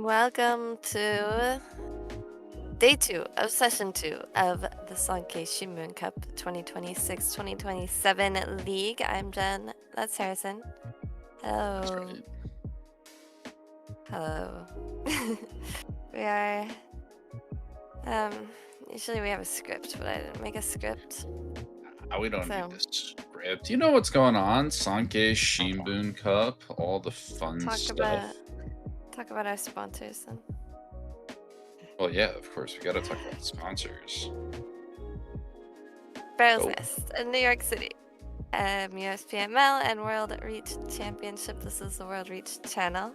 Welcome to day 2 of session 2 of the Sankei Shimbun Cup 2026-2027 League. I'm Jenn. That's Harrison. Hello. Hello. We are... usually we have a script, but I didn't make a script. We don't need this script. You know what's going on? Sankei Shimbun Cup, all the fun stuff. Talk about our sponsors then. Well, yeah, of course. We got to talk about the sponsors. Barrel's Nest in New York City. USPML and World Reach Championship. This is the World Reach channel.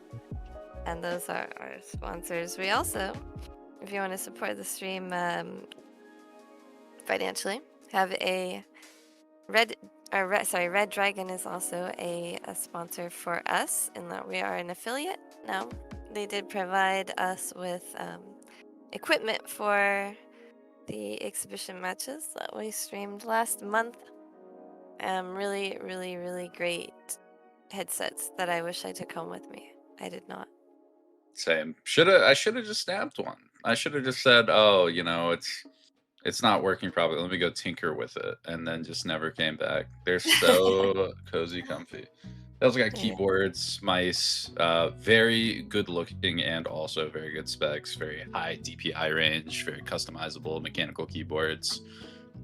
And those are our sponsors. We also, if you want to support the stream financially, have a Red Dragon is also a sponsor for us in that we are an affiliate now. They did provide us with equipment for the exhibition matches that we streamed last month. Really great headsets that I wish I took home with me. I did not. Same. I should have just snapped one. I should have just said, oh, you know, it's not working properly. Let me go tinker with it, and then just never came back. They're so cozy, comfy. They also got keyboards, mice, very good looking and also very good specs, very high DPI range, very customizable mechanical keyboards.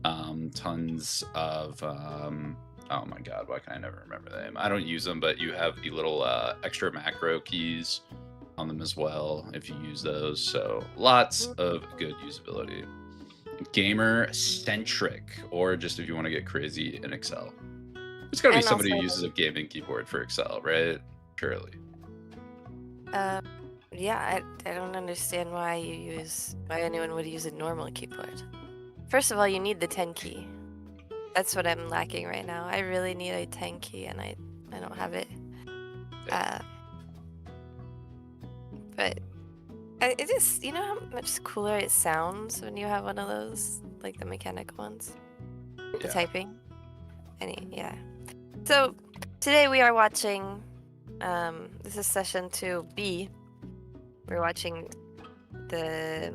Tons of oh my god, why can I never remember the name? I don't use them, but you have the little extra macro keys on them as well if you use those. So lots of good usability. Gamer centric, or just if you want to get crazy in Excel. There's got to be somebody who uses a gaming keyboard for Excel, right? Surely. Yeah, I don't understand why anyone would use a normal keyboard. First of all, you need the 10 key. That's what I'm lacking right now. I really need a 10 key, and I don't have it. But it just, you know how much cooler it sounds when you have one of those, like the mechanical ones? The typing? Yeah. So, today we are watching, this is session 2B. We're watching the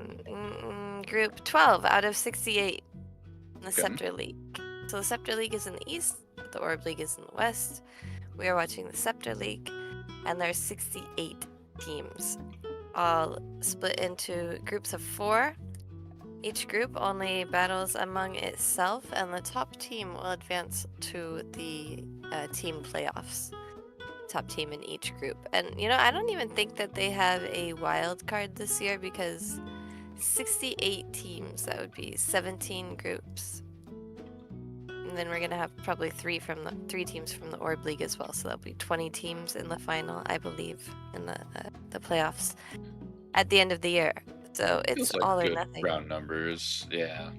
group 12 out of 68 in the Scepter League. So the Scepter League is in the east, the Orb League is in the west. We are watching the Scepter League, and there are 68 teams, all split into groups of 4. Each group only battles among itself, and the top team will advance to the team playoffs. Top team in each group. And, you know, I don't even think that they have a wild card this year because 68 teams, that would be 17 groups. And then we're going to have probably 3 teams from the Orb League as well. So that'll be 20 teams in the final, I believe, in the playoffs at the end of the year. So it's like all or good nothing. Round numbers, yeah.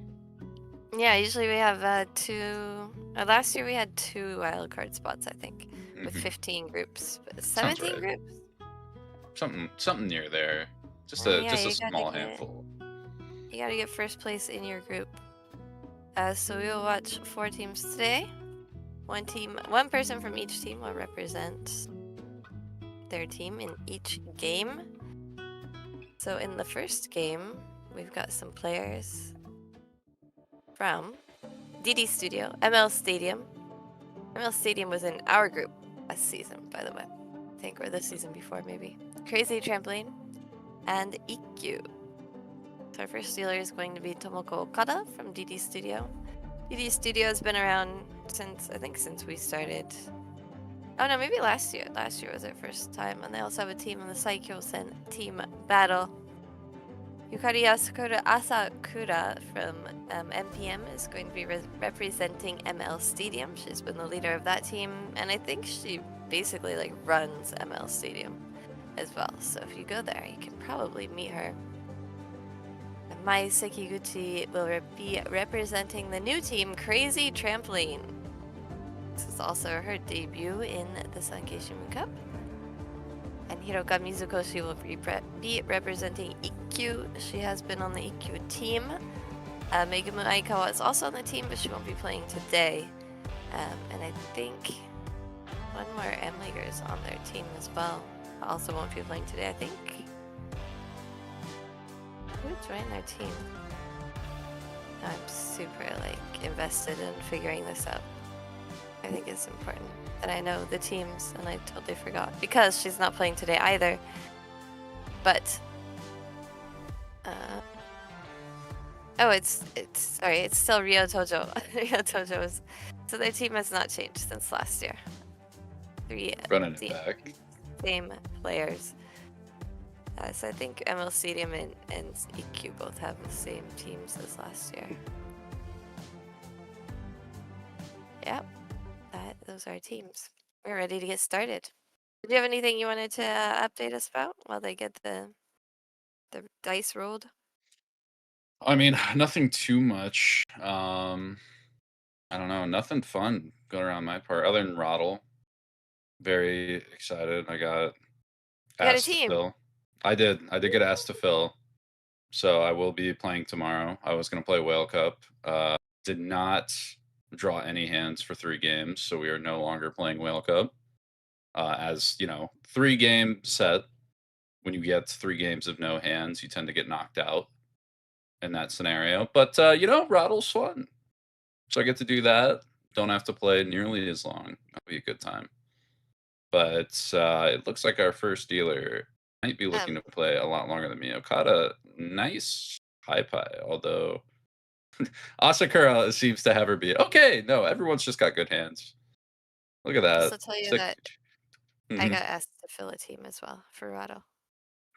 Yeah, usually we have 2. Last year we had 2 wildcard spots, I think, with 15 groups. But 17 groups? Something near there. Just a small handful. You gotta get first place in your group. So we will watch 4 teams today. One person from each team will represent their team in each game. So in the first game, we've got some players from DD Studio, ML Stadium. ML Stadium was in our group last season, by the way. I think, or the season before, maybe. Crazy Trampoline and EQ. So our first dealer is going to be Tomoko Okada from DD Studio. DD Studio has been around since we started. Oh no, maybe last year. Last year was our first time. And they also have a team in the Saikyo-sen team battle. Yukari Asakura from MPM is going to be representing ML Stadium. She's been the leader of that team, and I think she basically like runs ML Stadium as well. So if you go there, you can probably meet her. Mai Sekiguchi will be representing the new team, Crazy Trampoline. This is also her debut in the Sankei Shimbun Cup. And Hiroka Mizukoshi will be representing EQ. She has been on the EQ team. Megumi Aikawa is also on the team, but she won't be playing today. And I think one more M-Leaguer is on their team as well. Also won't be playing today, I think. Who joined their team? I'm super like invested in figuring this out. I think it's important that I know the teams, and I totally forgot because she's not playing today either. But oh, it's sorry, it's still Rio Tojo. Rio Tojo's, so their team has not changed since last year. Running it back. Same players. So I think ML Stadium and EQ both have the same teams as last year. Yep, those are our teams. We're ready to get started. Did you have anything you wanted to update us about while they get the dice rolled? I mean, nothing too much. I don't know, nothing fun going around my part other than Roddle. Very excited. I got You got a asked to team. fill. I did get asked to fill. So I will be playing tomorrow. I was going to play Whale Cup. Did not draw any hands for 3 games, so we are no longer playing Whale Cup. As you know, 3-game set. When you get 3 games of no hands, you tend to get knocked out in that scenario. But you know, Rattle's fun, so I get to do that. Don't have to play nearly as long. That'll be a good time. But it looks like our first dealer might be looking to play a lot longer than me. Okada, nice high pie, although Asakura seems to have her beat. Okay, no, everyone's just got good hands. Look at I'll that. also tell you Sick. that I Mhm. got asked to fill a team as well for Rado.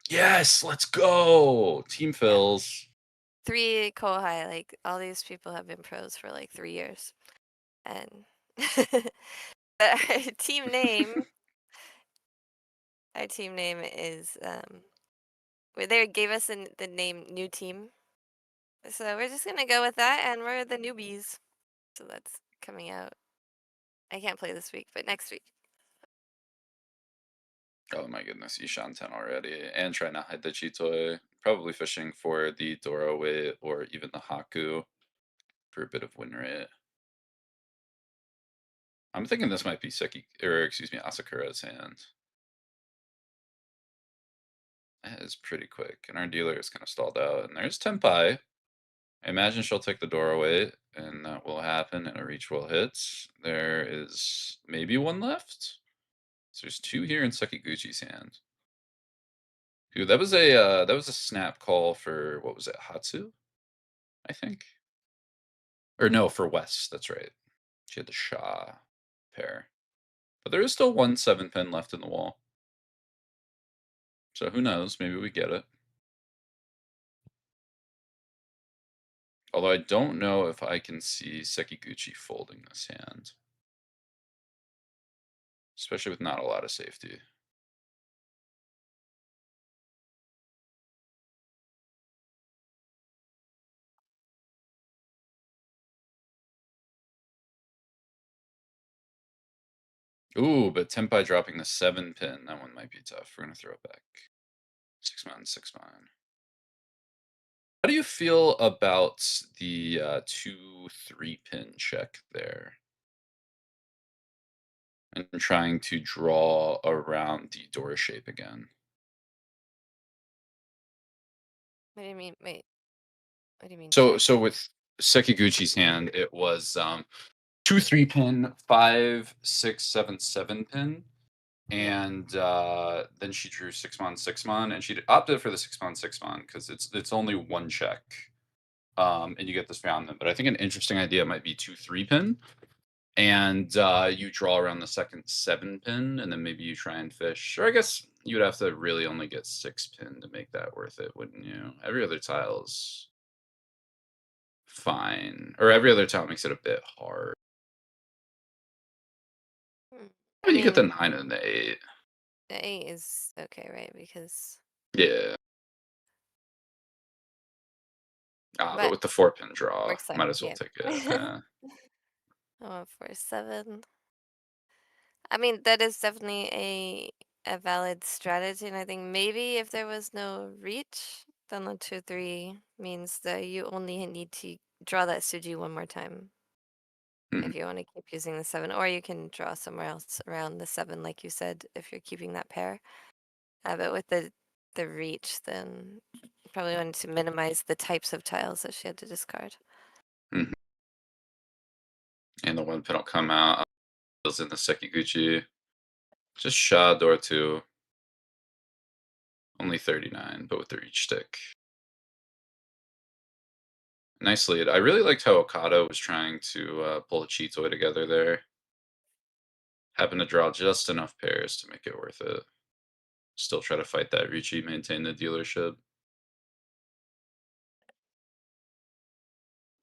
Yes, let's go. Team Yeah. fills. 3 Kohai, like all these people have been pros for like 3 years. And our team name our team name is they gave us the name new team. So we're just gonna go with that, and we're the newbies. So that's coming out. I can't play this week, but next week. Oh my goodness, Ishan 10 already. And trying to hide the Chitoi. Probably fishing for the Doro weight or even the Haku for a bit of win rate. I'm thinking this might be Asakura's hand. That is pretty quick. And our dealer is kind of stalled out. And there's Tenpai. I imagine she'll take the doorway, and that will happen, and a reach will hit. There is maybe 1 left. So there's 2 here in Sekiguchi's hand. Dude, that was a snap call for what was it, Hatsu? I think. Or no, for West. That's right. She had the Sha pair. But there is still 1 7-pin left in the wall. So who knows? Maybe we get it. Although I don't know if I can see Sekiguchi folding this hand. Especially with not a lot of safety. Ooh, but Tenpai dropping the 7-pin, that one might be tough. We're gonna throw it back. 6-man, 6-man. How do you feel about the 2-3-pin check there? And trying to draw around the door shape again. What do you mean? Wait. What do you mean? So Check? with Sekiguchi's hand, it was 2-3-pin, 5-6-7-7-pin. And then she drew 6-mon, 6-mon, and she opted for the 6-mon, 6-mon because it's only 1 check. And you get this round them. But I think an interesting idea might be 2-3-pin. And you draw around the second 7-pin, and then maybe you try and fish. Or I guess you would have to really only get 6-pin to make that worth it, wouldn't you? Every other tile's fine. Or every other tile makes it a bit hard. I But you get the mean, 9 and the 8. the 8 is okay, right? Because Yeah. But but with the 4-pin draw, works out might in as the well game. take it. Oh, for 7. I mean, that is definitely a valid strategy, and I think maybe if there was no reach, then the 2-3 means that you only need to draw that Suji 1 more time Mhm. if you want to keep using the 7, or you can draw somewhere else around the 7, like you said, if you're keeping that pair. But with the the reach, then probably wanted to minimize the types of tiles that she had to discard. Mhm. And the one pin will come out. Was in the Sekiguchi. Just Sha door 2. Only 39, but with the reach stick. Nice lead. I really liked how Okada was trying to pull a cheat toy together there. Happened to draw just enough pairs to make it worth it. Still try to fight that Riichi, maintain the dealership.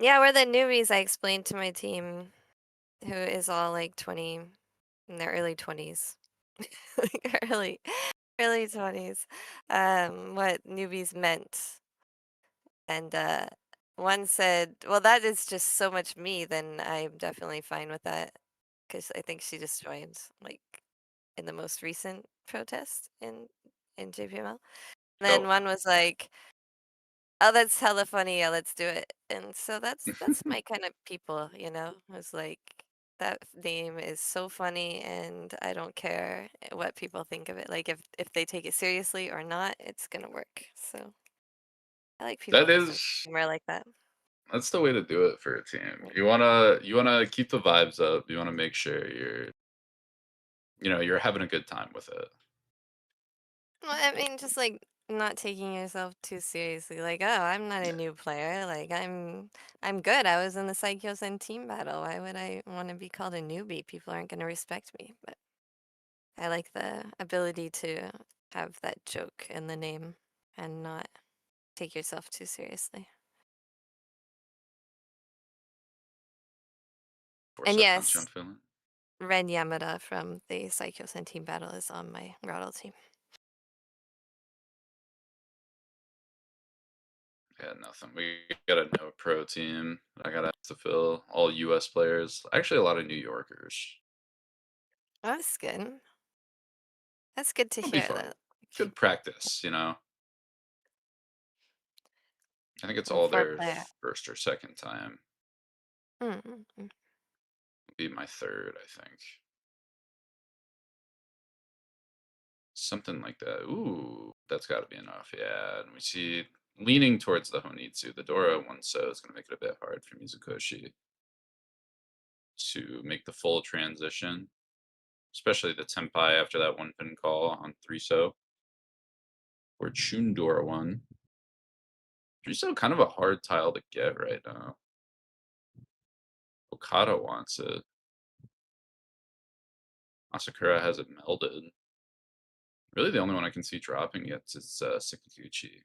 Yeah, we're the newbies, I explained to my team, who is all like 20, in their early 20s. Like early 20s, what newbies meant. And one said, well, that is just so much me, then I'm definitely fine with that. Because I think she just joined, like, in the most recent protest in JPML. Then Oh, one was like, "Oh, that's hella funny. Yeah, let's do it." And so that's my kind of people, you know. It's like that name is so funny, and I don't care what people think of it. Like if they take it seriously or not, it's gonna work. So I like people that with a sense is of humor like that. that's the way to do it for a team. Yeah. You wanna keep the vibes up. You wanna make sure you're having a good time with it. Well, I mean, just like not taking yourself too seriously. Like, oh, I'm not a new player. Like, I'm good. I was in the Psychos team battle. Why would I want to be called a newbie? People aren't going to respect me. But I like the ability to have that joke in the name and not take yourself too seriously. Force And that punch I'm yes, feeling. Ren Yamada from the Psychos team battle is on my Rattle team. Yeah, nothing. We got a no pro team. I got to fill all US players. Actually a lot of New Yorkers. Oh, that's good. That's good to It'll be hear fun. that. Good practice. I think it's And all four their player. first or second time. Mm-hmm. It'll be my third, I think. Something like that. Ooh, that's got to be enough. Yeah, and we see leaning towards the Honitsu. The Dora one so is going to make it a bit hard for Mizukoshi to make the full transition, especially the Tenpai after that one pin call on 3-so. Or Chundor one. 3-so kind of a hard tile to get right now. Okada wants it. Asakura has it melded. Really, the only one I can see dropping yet is Sekiguchi.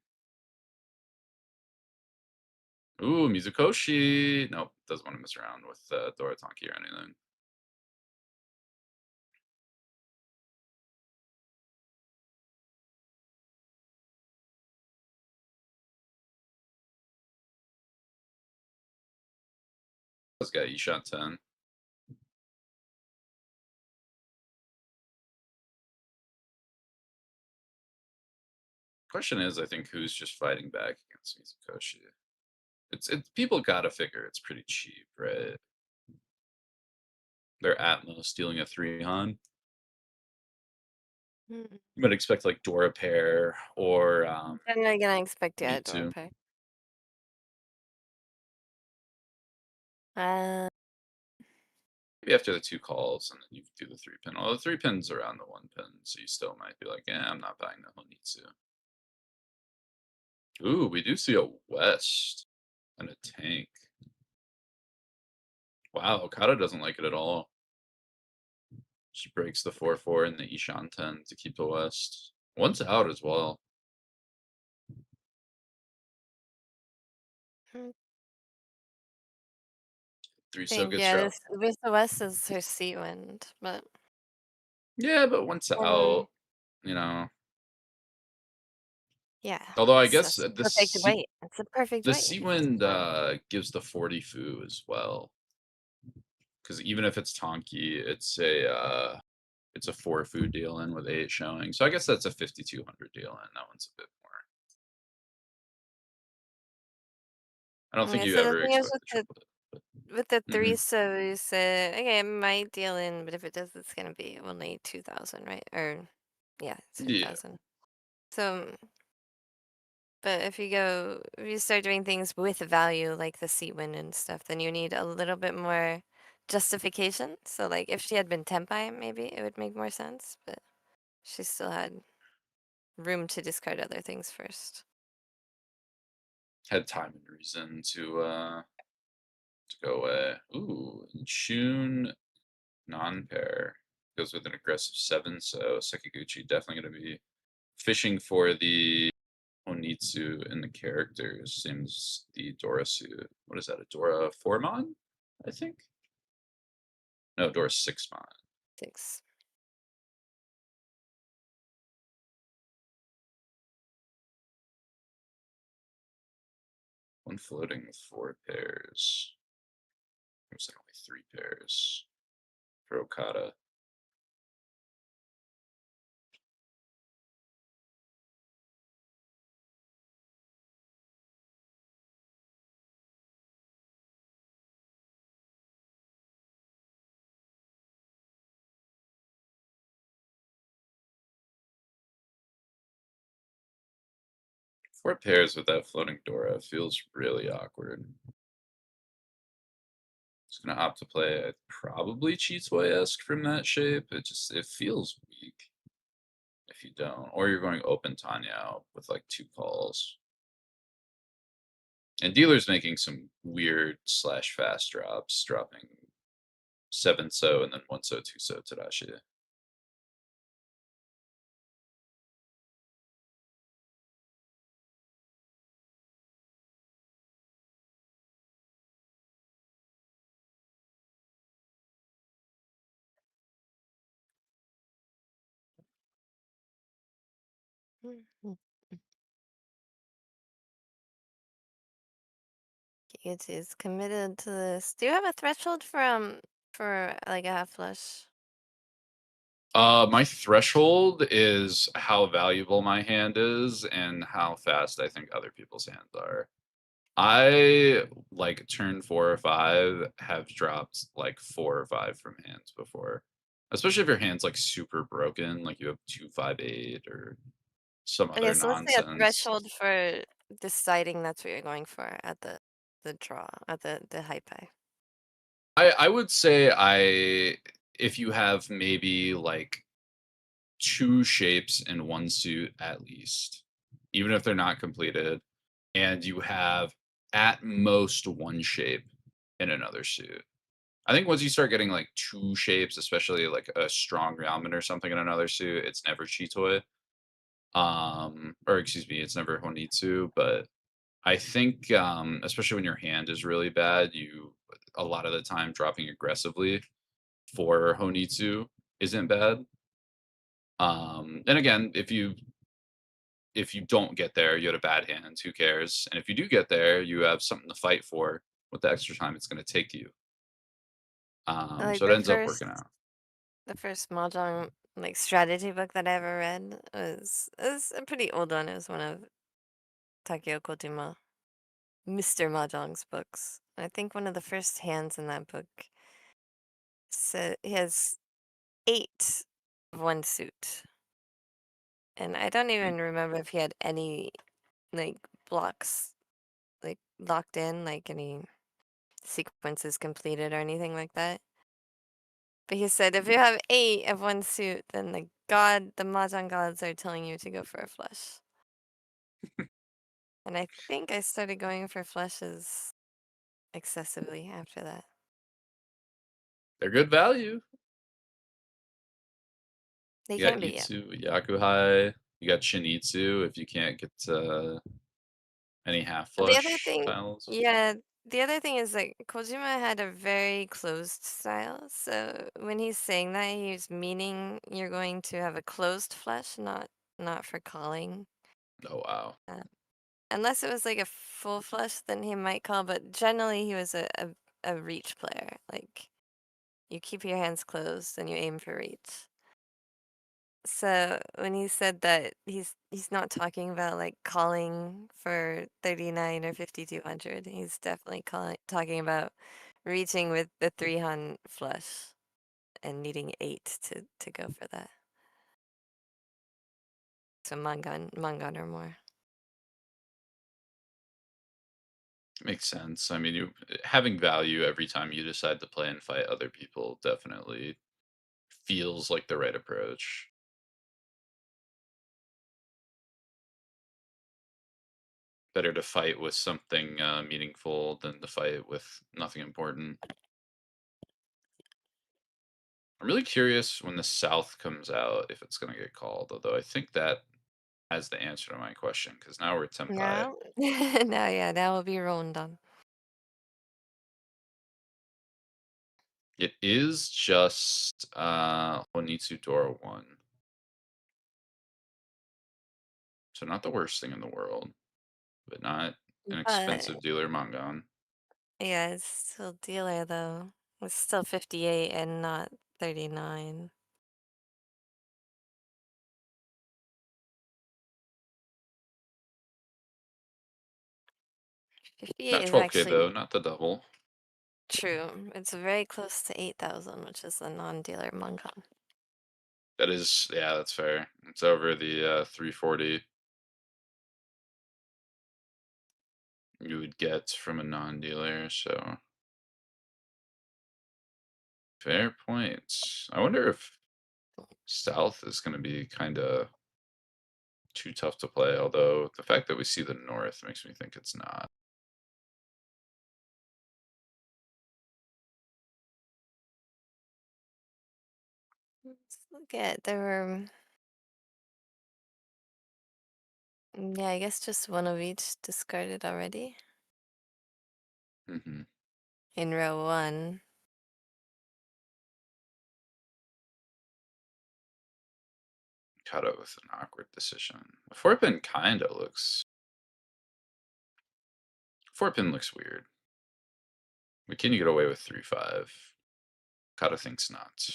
Ooh, Mizukoshi. Nope, doesn't want to mess around with Dorotanki or anything. Let's get Ishon 10. Question is, I think, who's just fighting back against Mizukoshi? It's people gotta figure it's pretty cheap, right? They're Atmos stealing a 3-hon. Mm. You might expect like Dora pair or I'm not gonna expect yeah, door Mitsu. pay. Uh, Maybe after the 2 calls and then you do the 3-pin. Although the 3-pin's around the 1-pin, so you still might be like, yeah, I'm not buying the Honitsu. Ooh, we do see a West and a tank. Wow, Okada doesn't like it at all. She breaks the 4-4 and the Ishan 10 to keep the West. One's out as well. hmm, 3-so think gets yeah, dropped. this the West is her seat wind, but Yeah, but once um, out. yeah, Although I it's guess that's a perfect weight. It's a perfect The weight. It's Seawind fine. gives the 40 fu as well. Because even if it's Tonki, it's a 4 fu deal in with 8 showing. So I guess that's a 5,200 deal in. That one's a bit more. I don't think Yeah, you so the ever thing is expect to triple it. But, with the hmm three, so you say okay, it might deal in, but if it does, it's gonna be only 2,000, right? Or yeah, Yeah. 2,000. So But if you start doing things with value, like the seat win and stuff, then you need a little bit more justification. So, like, if she had been Tenpai, maybe it would make more sense, but she still had room to discard other things first. Had time and reason to go away. Ooh, Shun non-pair goes with an aggressive 7, so Sekiguchi definitely going to be fishing for the Onitsu in the characters. Same as the Dora suit. What is that? A Dora 4mon? I think. No, Dora 6mon. 6. One floating with 4 pairs. There's like only 3 pairs for Okada. Four pairs with that floating Dora feels really awkward. It's gonna opt to play probably Chitoy-esque from that shape. It feels weak if you don't. Or you're going open Tanya with like 2 calls. And dealer's making some weird slash fast drops, dropping 7 so and then 1 so 2 so Tadashi. It is committed to this. Do you have a threshold for like a half flush? My threshold is how valuable my hand is and how fast I think other people's hands are. I like turn 4 or 5 have dropped like 4 or 5 from hands before. Especially if your hand's like super broken, like you have 2-5-8 or some Okay, other so let's say a nonsense. threshold for deciding that's what you're going for at the draw, at the high pie. I would say if you have maybe like 2 shapes in 1 suit at least, even if they're not completed, and you have at most 1 shape in another suit. I think once you start getting like 2 shapes, especially like a strong ramen or something in another suit, it's never Chitoy. Or excuse me, it's never Honitsu, but I think especially when your hand is really bad, you a lot of the time dropping aggressively for Honitsu isn't bad. And again, if you don't get there, you had a bad hand, who cares? And if you do get there, you have something to fight for with the extra time it's going to take you. Like So it ends up working out. the first mahjong like strategy book that I ever read was a pretty old one. It was one of Takeo Kojima, Mr. Mahjong's books. I think one of the first hands in that book said he has 8 of one suit. And I don't Hmm. even remember if he had any like blocks like locked in, like any sequences completed or anything like that. But he said if you have 8 of one suit, then the Mahjong gods are telling you to go for a flush. And I think I started going for flushes excessively after that. They're good value. They You got can be, yeah. Itsu, Yakuhai, you got Shinitsu if you can't get any half The other flush thing, tiles. yeah, the other thing is like Kojima had a very closed style. So when he's saying that, he's meaning you're going to have a closed flush, not for calling. Oh wow. Uh, unless it was like a full flush, then he might call. But generally, he was a reach player. Like you keep your hands closed and you aim for reach. So when he said that he's not talking about like calling for 39 or 5200, he's definitely talking about reaching with the 300 flush and needing 8 to go for that. So mangan or more. Makes sense. I mean, you having value every time you decide to play and fight other people definitely feels like the right approach. Better to fight with something meaningful than to fight with nothing important. I'm really curious when the South comes out if it's going to get called, although I think that has the answer to my question because now we're Tenpai. Yeah. Now, yeah, that will be Rondan. It is just Honitsu Dora 1. So not the worst thing in the world, but not an But expensive dealer Mangan. yeah, it's still dealer though. It's still 58 and not 39. 58 Not is 12K actually though, not the double. true. It's very close to 8,000, which is the non-dealer manga. That is, yeah, that's fair. It's over the 340 you would get from a non-dealer, so fair points. I wonder if South is going to be kind of too tough to play, although the fact that we see the North makes me think it's not. Let's look at there were yeah, I guess just one of each discarded already Hmm. in row one. Cut out with an awkward decision. The four pin kind of looks. Four pin looks weird. But can you get away with 3-5? Kata thinks not.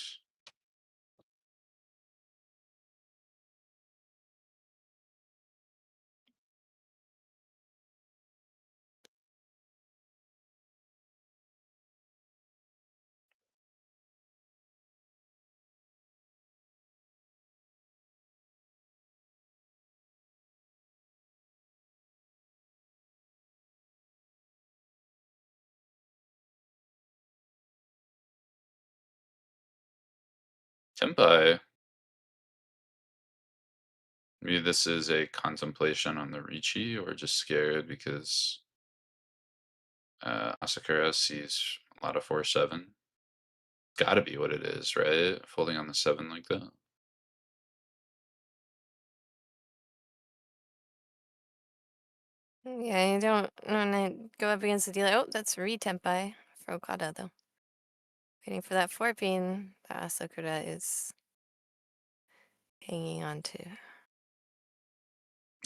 Tempai. Maybe this is a contemplation on the Riichi or just scared because Asakura sees a lot of 4-7. Gotta be what it is, right? Folding on the 7 like that. Yeah, you don't want to go up against the dealer. Oh, that's re-tempai for Okada though. Waiting for that 4-pin that Asakura is hanging on to.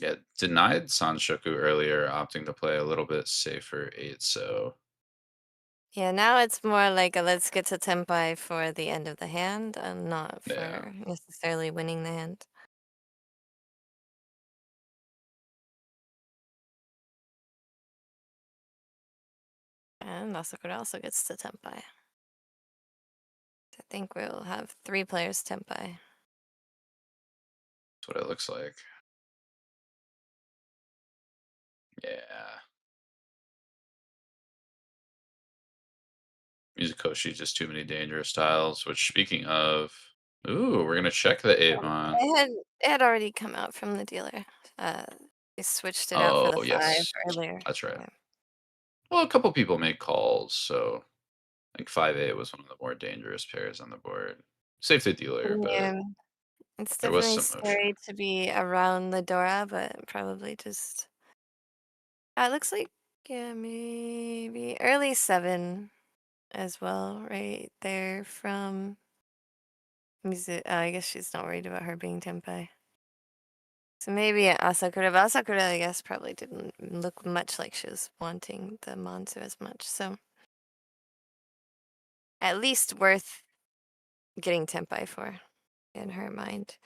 Yeah, denied Sanshoku earlier, opting to play a little bit safer 8, so Yeah, now it's more like a let's get to tempai for the end of the hand and not yeah. for necessarily winning the hand. And Asakura also gets to tempai. I think we'll have 3 players tempai. That's what it looks like. Yeah. Mizukoshi, just too many dangerous styles, which speaking of, ooh, we're gonna check the Avon. It had already come out from the dealer. Uh, they switched it out for the Oh, 5 yes. earlier. That's right. Yeah. Well, a couple people made calls, so I think 5-8 was one of the more dangerous pairs on the board. Safe the dealer, but Yeah, it's there was definitely some motion. scary to be around the Dora, but probably just it looks like yeah, maybe early 7 as well, right there from music. I guess she's not worried about her being tempai. So maybe Asakura, but Asakura, I guess, probably didn't look much like she was wanting the Mansu as much. So at least worth getting tempai for in her mind.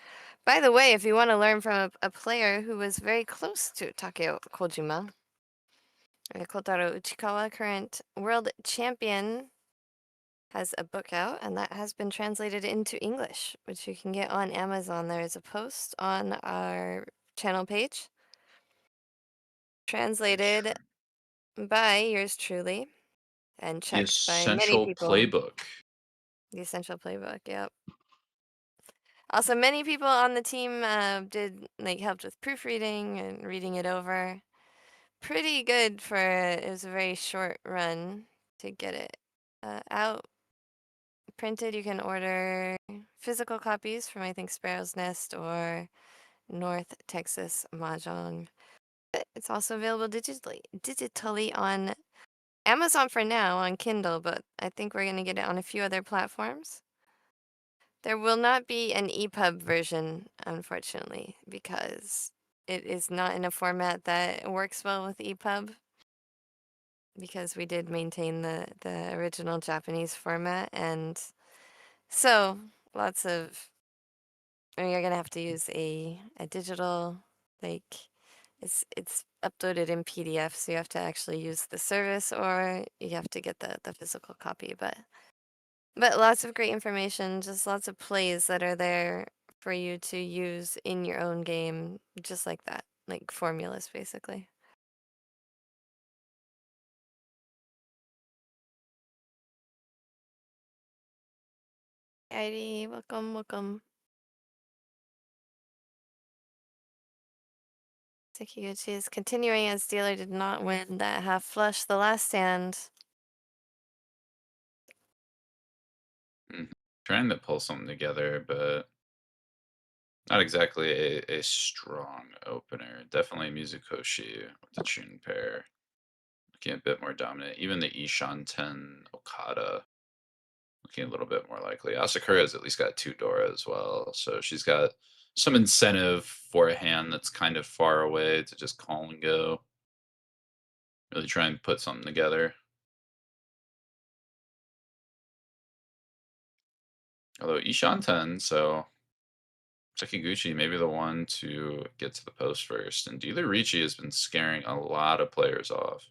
By the way, if you want to learn from a player who was very close to Takeo Kojima, Kotaro Uchikawa, current world champion, has a book out, and that has been translated into English, which you can get on Amazon. There is a post on our channel page translated Sure. by yours truly and The checked by many essential people. playbook. The essential playbook, yep. Also, many people on the team did like helped with proofreading and reading it over. Pretty good for it was a very short run to get it out printed. You can order physical copies from I think Sparrow's Nest or North Texas Mahjong. It's also available digitally on Amazon for now on Kindle, but I think we're gonna get it on a few other platforms. There will not be an EPUB version, unfortunately, because it is not in a format that works well with EPUB. Because we did maintain the original Japanese format, and so lots of you're gonna have to use a digital like it's uploaded in PDF, so you have to actually use the service or you have to get the physical copy. But lots of great information, just lots of plays that are there for you to use in your own game, just like that, like formulas basically. Heidi, welcome, welcome. Sekiguchi is continuing as dealer did not win that half flush the last hand. Trying to pull something together, but not exactly a strong opener. Definitely Mizukoshi with the Chun pair. Looking a bit more dominant. Even the Ishan 10 Okada looking a little bit more likely. Asakura has at least got 2 Dora as well, so she's got some incentive for a hand that's kind of far away to just call and go. Really try and put something together. Although Ishan 10, so Sekiguchi may be the one to get to the post first. And dealer Riichi has been scaring a lot of players off.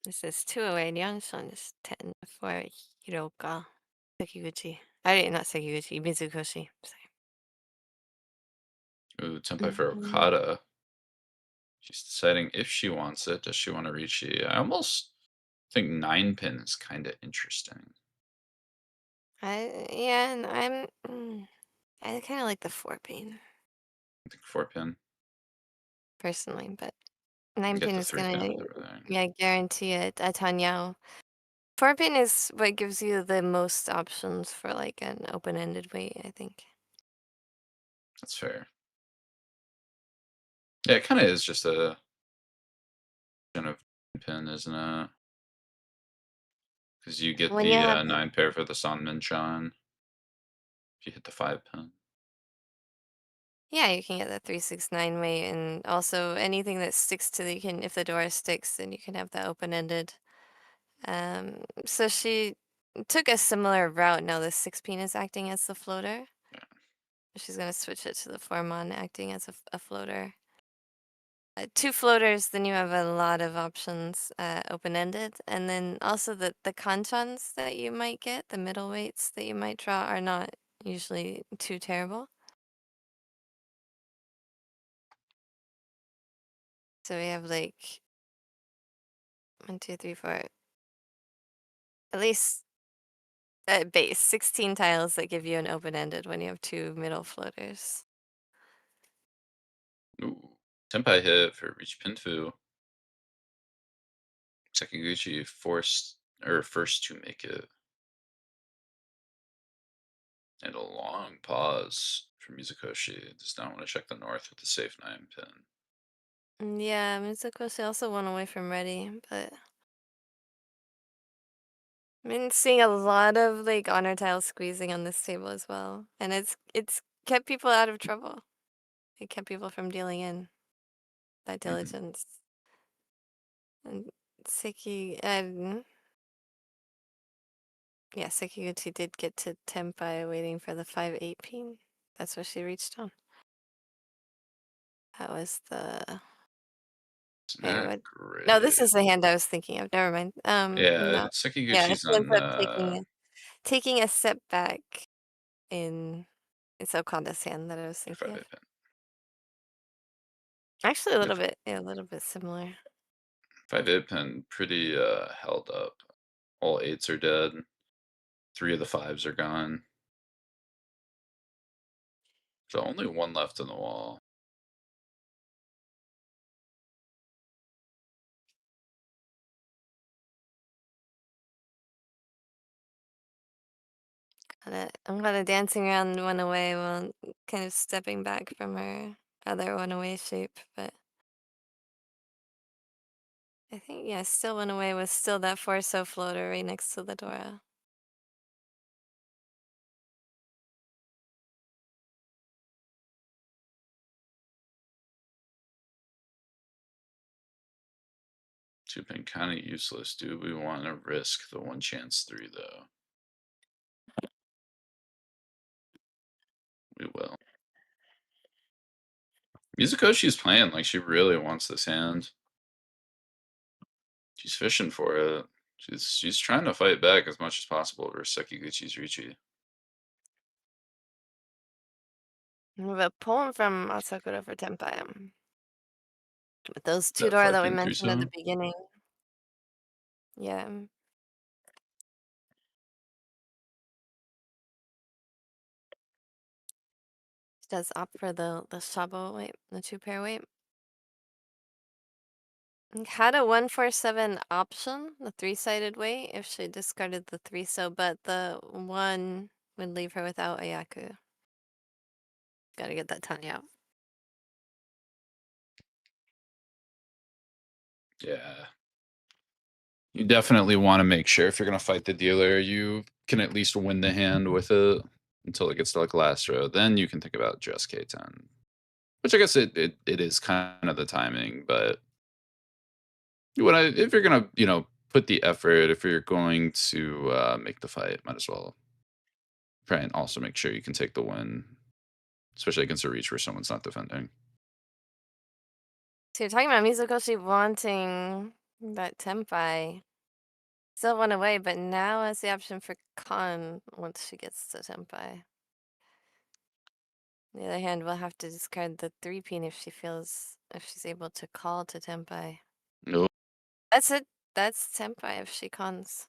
This is 208 Yanshan is 10 for Hiroka Sekiguchi. I mean, not Sekiguchi, Mizukoshi. Sorry. Ooh, Tempai for Okada. She's deciding if she wants it. Does she want to Riichi? I almost think 9 pin is kind of interesting. Yeah, and I kind of like the 4-pin I think 4 pin. personally, but We got 9-pin the is 3 gonna pin with everything. yeah guarantee a Tanyao. 4-pin is what gives you the most options for like an open-ended weight, I think. That's fair. Yeah, it kind of is just a kind of pin, isn't it? Because you get When you the have 9 pair for the Sanminchan if you hit the 5 pin. yeah, you can get the 369 weight, and also anything that sticks to the you can if the door sticks, then you can have that open-ended. So she took a similar route. Now the 6-pin is acting as the floater. Yeah. She's gonna switch it to the 4-mon acting as a floater. 2 floaters, then you have a lot of options open-ended, and then also the kanchans that you might get, the middle weights that you might draw are not usually too terrible. So we have like 1, 2, 3, 4, at least at base 16 tiles that give you an open-ended when you have 2 middle floaters. Ooh. Tempai hit for Reach Pinfu. Sekiguchi forced or first to make it. And a long pause for Mizukoshi. Does not want to check the north with the safe 9 pin. Yeah, Mizukoshi also went away from ready, but I've been seeing a lot of like honor tile squeezing on this table as well, and it's kept people out of trouble. It kept people from dealing in that diligence. And Seki, yeah, Sekiguchi did get to Tempai waiting for the 5-8 pin. That's what she reached on. That was the. It's Wait, not what? No, this great. is the hand I was thinking of. Never mind. Yeah, No. Yeah, Sekiguchi's she ends on up taking a step back in it's Okada's hand that I was thinking 5 of. pin. Actually, a little If bit, yeah, a little bit similar. 5-8 pin pretty held up. All eights are dead. 3 of the fives are gone. So only one left in the wall. I'm kind of dancing around one away while kind of stepping back from her other one away shape, but I think, yeah, still one away was still that 4-so floater right next to the Dora. Two pin kind of useless. Do we want to risk the one chance 3 though? We will. Mizukoshi's playing like she really wants this hand. She's fishing for it. She's trying to fight back as much as possible versus Sekiguchi's Riichi. We have a poem from Asakura for Tenpai. With those two That Dora that we 5 pin 3 mentioned at the so. beginning. Yeah. She does opt for the Shabo weight, the 2-pair weight. Had a 147 option, the 3-sided weight, if she discarded the 3-so, but the 1 would leave her without a Yaku. Gotta get that Tanya out. Yeah. You definitely want to make sure if you're going to fight the dealer, you can at least win the hand with it until it gets to like last row. Then you can think about just K10, which I guess it is kind of the timing, but you want to, if you're going to, put the effort, if you're going to make the fight, might as well try and also make sure you can take the win, especially against a reach where someone's not defending. So you're talking about Mizukoshi wanting that Tenpai. Still one away, but now has the option for Con once she gets to Tenpai. On the other hand, we'll have to discard the 3-pin if she's able to call to Tenpai. No. That's it. That's Tenpai if she cons.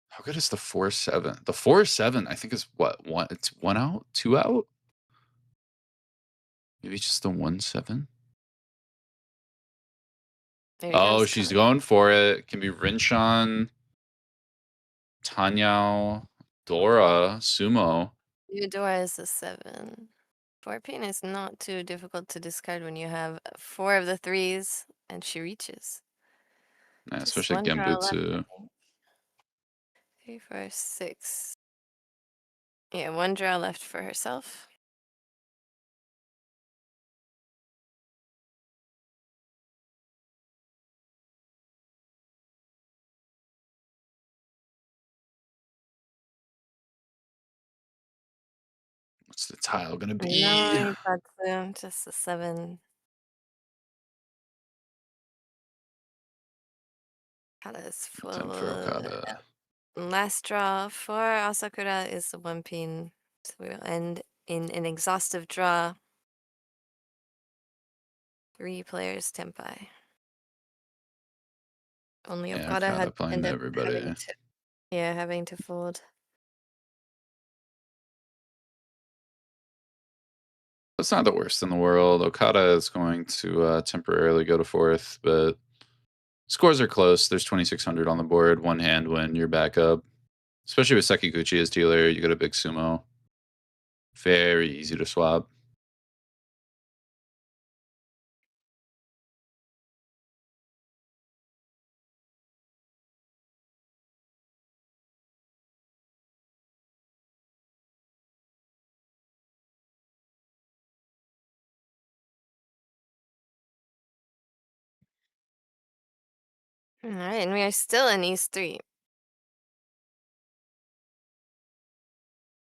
How good is the 4-7? The 4-7, I think is what? One, it's 1 out, 2 out? Maybe just the 1-7? There Oh, comes she's Con. going for it. Can be Rinshan, Tanyao, Dora, Sumo. Eudora is a 7. 4-pin is not too difficult to discard when you have 4 of the 3s and she reaches. Yeah, Just especially one draw left, I Gembutsu. think. 3, 4, 6. Yeah, one draw left for herself. What's the tile gonna be? No, that's just a 7. Okada is Time for full. Okada. Last draw for Asakura is the 1-pin. So we'll end in an exhaustive draw. 3 players Tenpai. Only Yeah, Okada Okada had playing ended up everybody. having to fold. It's not the worst in the world. Okada is going to temporarily go to 4th, but scores are close. There's 2,600 on the board. One hand win, you're back up. Especially with Sekiguchi as dealer, you got a big sumo. Very easy to swap. Alright, and we are still in East 3.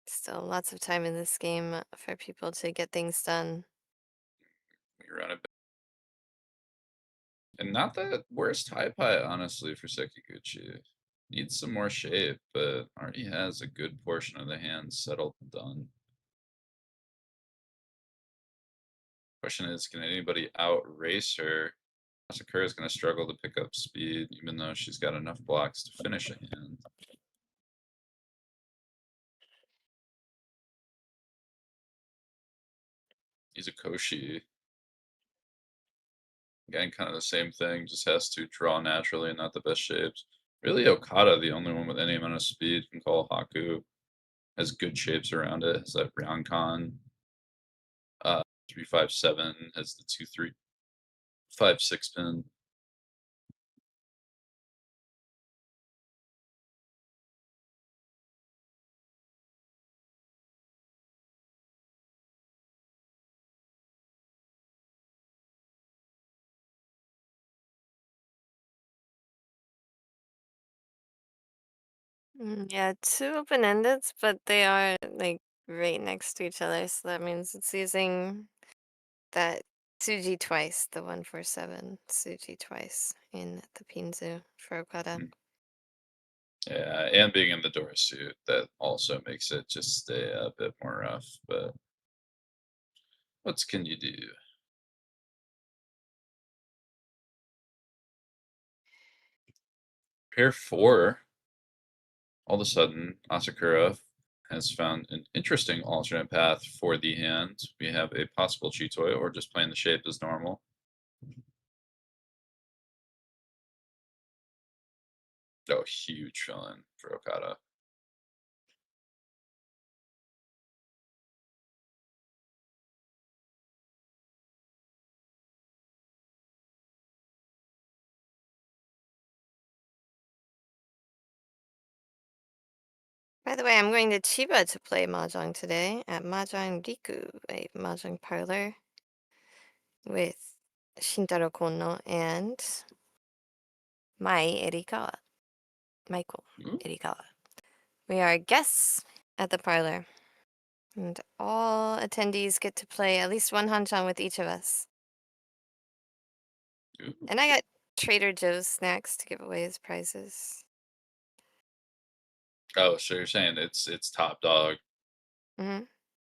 Still lots of time in this game for people to get things done. We run it. And not the worst high pie, honestly, for Sekiguchi. Needs some more shape, but already has a good portion of the hand settled and done. Question is, can anybody outrace her? Asakura is going to struggle to pick up speed, even though she's got enough blocks to finish a hand. Mizukoshi, again, kind of the same thing, just has to draw naturally and not the best shapes. Really, Okada, the only one with any amount of speed, can call Haku. Has good shapes around it. Has that Ryoncon 357, has the 2-3-5-6 pin. Yeah, two open-endeds, but they are like right next to each other, so that means it's using that Tsuji twice, the 147 Tsuji twice in the Pinzu for Okada. Mm. Yeah, and being in the Dora suit, that also makes it just stay a bit more rough, but what can you do? Pair 4, all of a sudden, Asakura has found an interesting alternate path for the hand. We have a possible Chitoy or just playing the shape as normal. Oh, huge fill-in for Okada. By the way, I'm going to Chiba to play Mahjong today at Mahjong Riku, a Mahjong parlor with Shintaro Kono and Mai Erikawa. Michael Ooh, Erikawa. We are guests at the parlor, and all attendees get to play at least one hanchan with each of us. ooh. And I got Trader Joe's snacks to give away as prizes. Oh, so you're saying it's top dog, Hmm.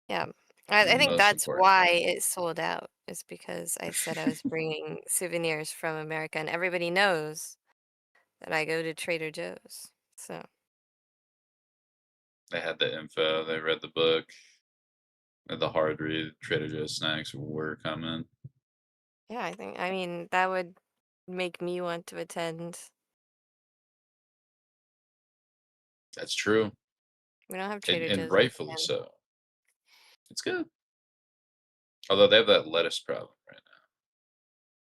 Yeah. the I think most that's important why thing. it sold out, is because I said I was bringing souvenirs from America, and everybody knows that I go to Trader Joe's. So, They had the info, they read the book, the hard read, Trader Joe's snacks were coming. yeah, I mean, that would make me want to attend. That's true, We don't have and Trader and Joe's in rightfully Japan. so. It's good. Although they have that lettuce problem right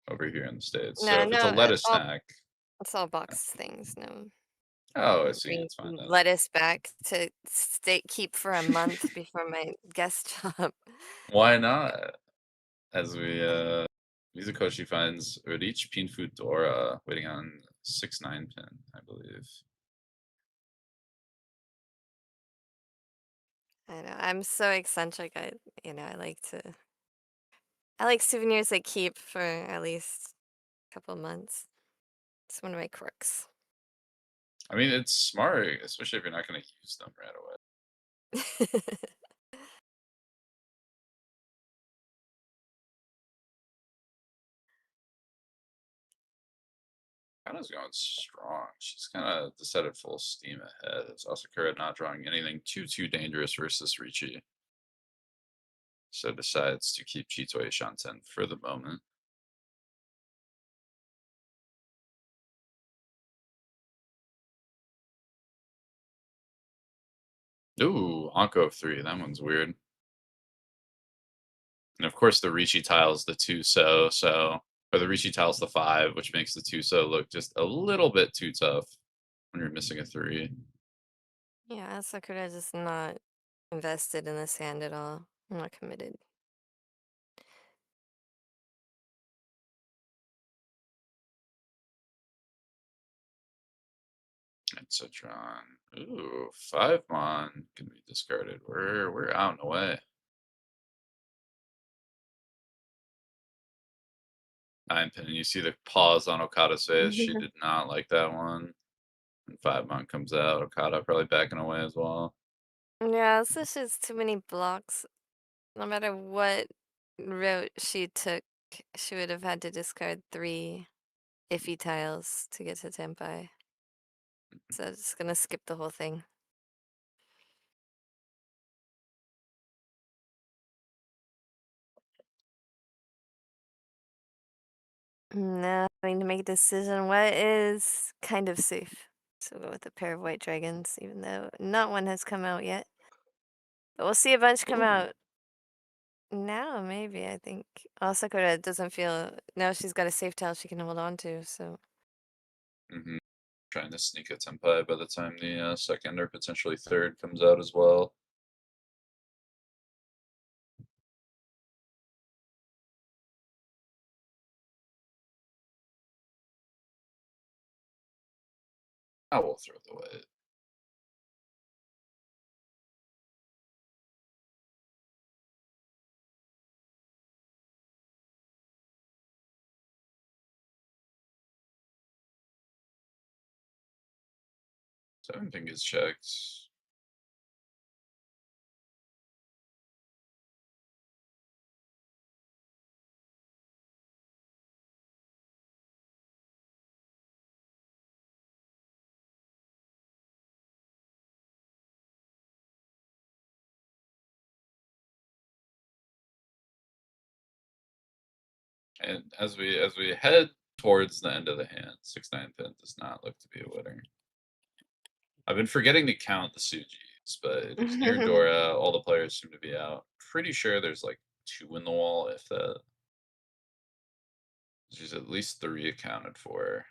now over here in the States. So No, if it's a no, lettuce snack, it's all box things. No, oh, I I'm see, bringing it's fine then. lettuce back to keep for a month before my guest job. Why not? As we Mizukoshi finds Riichi Pinfu Dora waiting on 6-9 pin, I believe. I know. I'm so eccentric. I like souvenirs I keep for at least a couple months. It's one of my quirks. I mean, it's smart, especially if you're not going to use them right away. Kana's going strong. She's kind of decided full steam ahead. It's Asakura not drawing anything too dangerous versus Riichi. So decides to keep Chitoy Shanten for the moment. Ooh, Anko of 3. That one's weird. And of course, the Riichi tile's the 2 so, or the Riichi tile's the 5, which makes the 2 so look just a little bit too tough when you're missing a 3. Yeah, Sakura is just not invested in this hand at all. I'm not committed. Citron. Ooh, 5 mon can be discarded. We're out and away. 9 pin. You see the pause on Okada's face. She did not like that one. And 5 mon comes out. Okada probably backing away as well. Yeah, it's just too many blocks. No matter what wrote she would have had to discard 3 iffy tiles to get to Tenpai. So I'm just gonna skip the whole thing. Now having to make a decision what is kind of safe. So we'll go with a pair of white dragons, even though not one has come out yet. But we'll see a bunch come Ooh. out. Now, maybe, I think. Asakura doesn't feel... Now she's got a safe tile she can hold on to, so... Trying to sneak a Tenpai by the time the second or potentially third comes out as well. I will throw the white. So everything gets checked. And as we head towards the end of the hand, 6-9 pin does not look to be a winner. I've been forgetting to count the Sujis, but it is near Dora. All the players seem to be out. Pretty sure there's like 2 in the wall, if that. There's at least 3 accounted for.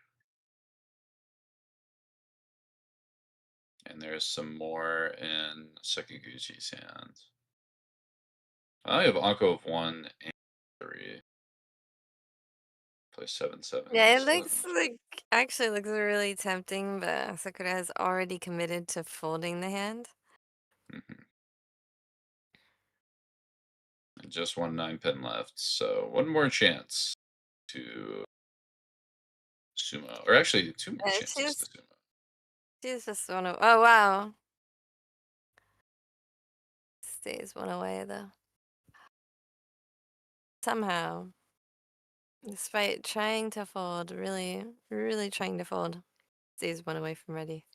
And there's some more in Sekiguchi's hand. I have Anko of 1 and 3. Play 7-7. Yeah, it So looks like... Actually looks really tempting, but Asakura has already committed to folding the hand. And just 1 9-pin left, so 1 more chance to sumo. Or actually, 2 more chances to sumo. She's just one of... Oh, wow. Stays one away, though. Somehow. Despite trying to fold, really, really trying to fold, stays one away from ready.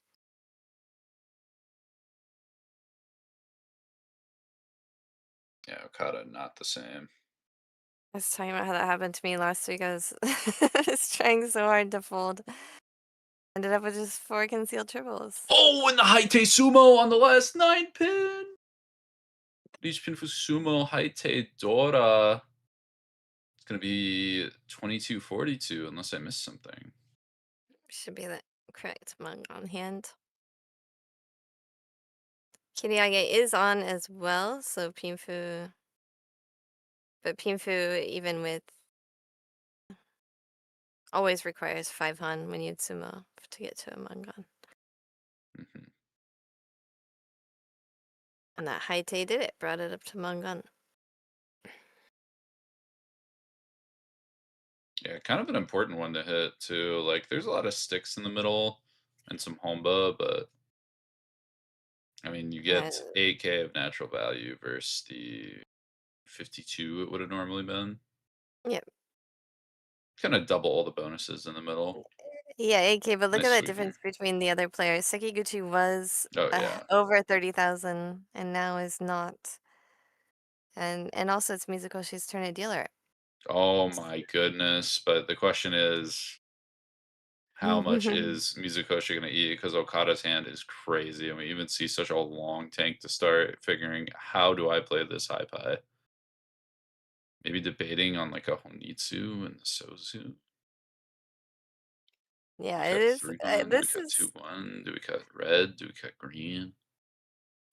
Yeah, Okada not the same. I was talking about how that happened to me last week. I was, I was trying so hard to fold. Ended up with just 4 concealed triples. Oh, and the Haite sumo on the last 9-pin! Each pin for sumo, Haite Dora. It's going to be 22-42 unless I missed something. Should be the correct mug on hand. Kiriage is on as well, so Pinfu... But Pinfu, even with... Always requires 5 Han when you sumo to get to a Mangan. And that Haite did it, brought it up to Mangan. Yeah, kind of an important one to hit, too. Like, there's a lot of sticks in the middle and some Homba, but... I mean, you get 8K of natural value versus the 52 it would have normally been. Yep. Kind of double all the bonuses in the middle. Yeah, AK, but look Nice at that sweetener. difference between the other players. Sekiguchi was Oh, yeah. over 30,000 and now is not. And also it's Mizukoshi's turn at dealer. Oh my goodness. But the question is, how much is Mizukoshi going to eat? Because Okada's hand is crazy. I mean, even see such a long tank to start figuring, how do I play this high pie? Maybe debating on like a Honitsu and the Sozu. Yeah, Do it we cut is. 3-1? Do we This cut is 2-1? Do we cut red? Do we cut green?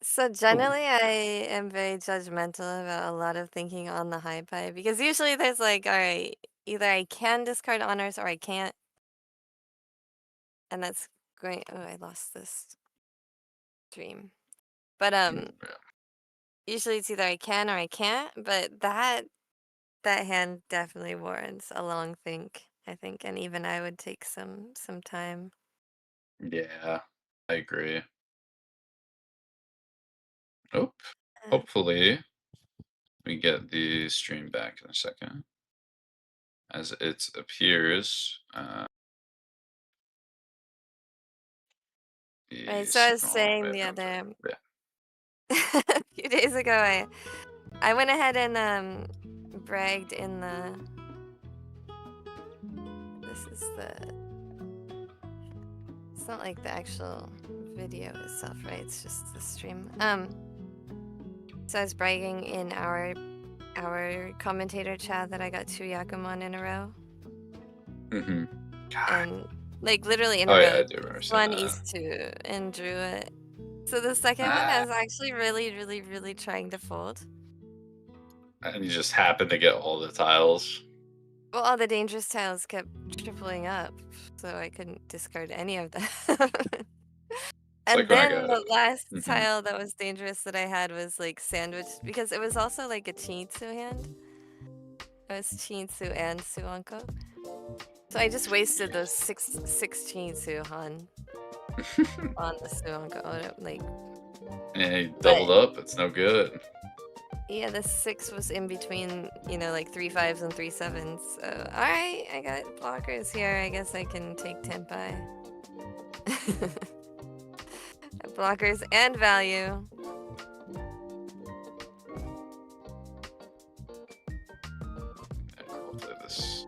so generally I am very judgmental about a lot of thinking on the high pie because usually there's like, all right, either I can discard honors or I can't. And that's great. Oh, I lost this dream. But Yeah. usually it's either I can or I can't, but that hand definitely warrants a long think, I think, and even I would take some time. Yeah, I agree. Oh, Uh, hopefully me get the stream back in a second. As it appears, Right, the so I was signal saying may have the gone through. other Yeah. a few days ago, I went ahead and bragged in the. This is the. It's not like the actual video itself, right? It's just the stream. So I was bragging in our commentator chat that I got 2 Yakumon in a row, Mm-hmm. and like literally in a Oh yeah, row. I do remember saying One that. East 2 and drew it. So the second one, I was actually really trying to fold. And you just happened to get all the tiles. Well, all the dangerous tiles kept tripling up, so I couldn't discard any of them. It's like And when I then got. the last Mhm. tile that was dangerous that I had was like sandwiched because it was also like a Chinitsu hand. It was Chinitsu and Suanko. So I just wasted those six Chinitsu on the Suanko. Like, And he but doubled up. It's no good. yeah, the 6 was in between, like 3 5s and 3 7s. So, alright, I got blockers here. I guess I can take Tenpai. Blockers and value. Hopefully this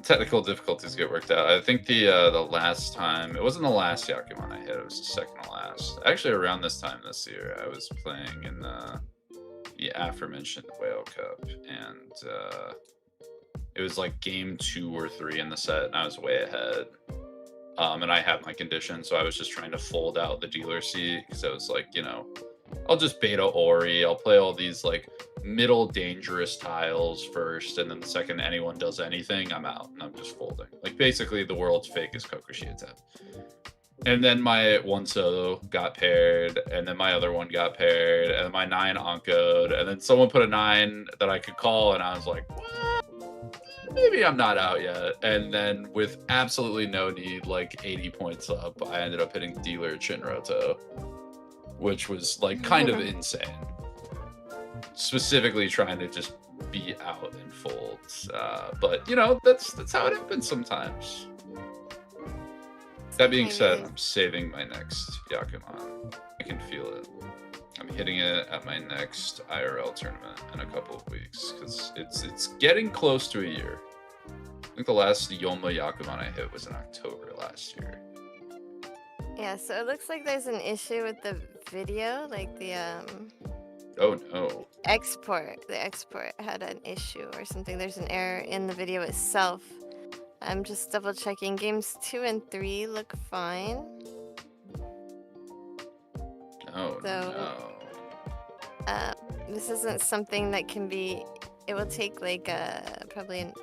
technical difficulties get worked out. I think the last time, it wasn't the last Yakuman I hit, it was the second to last. Actually, around this time this year, I was playing in the aforementioned Whale Cup, and it was like game 2 or 3 in the set, and I was way ahead. And I had my condition, so I was just trying to fold out the dealer seat because I was like, I'll just beta Ori. I'll play all these like middle dangerous tiles first, and then the second anyone does anything, I'm out and I'm just folding. Like basically the world's fakest Kokushi attack. And then my 1 solo got paired, and then my other one got paired, and then my 9 oncoed, and then someone put a 9 that I could call, and I was like, what? Maybe I'm not out yet. And then with absolutely no need, like 80 points up, I ended up hitting dealer Chinroto, which was like kind of insane. Specifically trying to just be out and fold. But that's how it happens sometimes. That being said, I'm saving my next Yakuman. I can feel it. I'm hitting it at my next IRL tournament in a couple of weeks because it's getting close to a year. I think the last Yoma Yakuman I hit was in October last year. Yeah, so it looks like there's an issue with the video, like the Oh no. The export had an issue or something. There's an error in the video itself. I'm just double checking. Games 2 and 3 look fine. Oh no. This isn't something that can be. It will take like probably an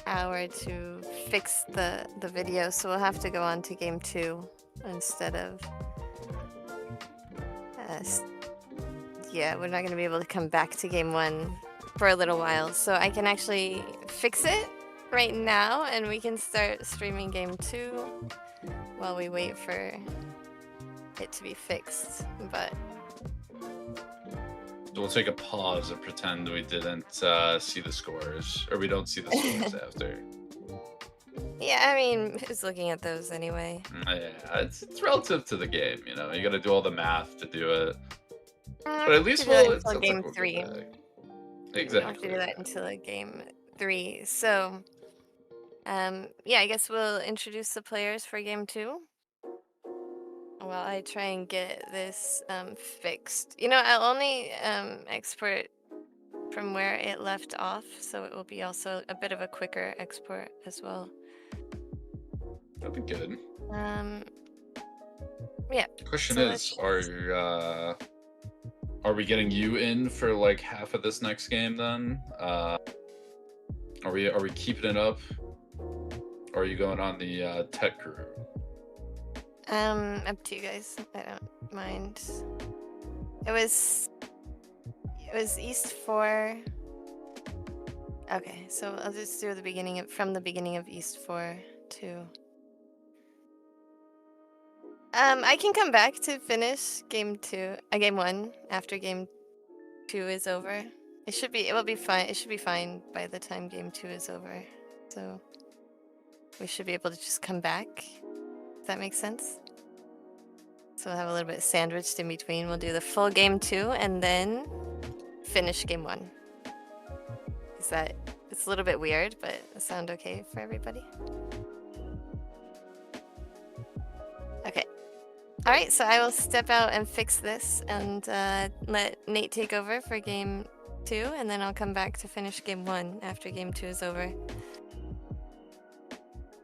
hour to fix the video, so we'll have to go on to game 2 instead of. Yeah, we're not going to be able to come back to game 1 for a little while, so I can actually fix it right now, and we can start streaming game 2 while we wait for it to be fixed. But So we'll take a pause and pretend we didn't see the scores, or we don't see the scores after. yeah, I mean, who's looking at those anyway? Yeah, it's relative to the game, you got to do all the math to do it. But at least we'll it's until game like 3. Exactly. We don't have to do that until game 3. So, yeah, I guess we'll introduce the players for game 2. While I try and get this fixed. I'll only export from where it left off, so it will be also a bit of a quicker export as well. That'd be good. Yeah. The question is, are we getting you in for like half of this next game then? Are we keeping it up? Or are you going on the tech crew? Up to you guys. I don't mind. It was East 4. Okay, so I'll just do from the beginning of East 4 to. I can come back to finish game 1 after game 2 is over. It will be fine. It should be fine by the time game 2 is over. So we should be able to just come back. If that makes sense. So we'll have a little bit sandwiched in between. We'll do the full game 2 and then finish game 1. It's a little bit weird, but it sound okay for everybody? Okay. All right, so I will step out and fix this and let Nate take over for game 2, and then I'll come back to finish game 1 after game 2 is over.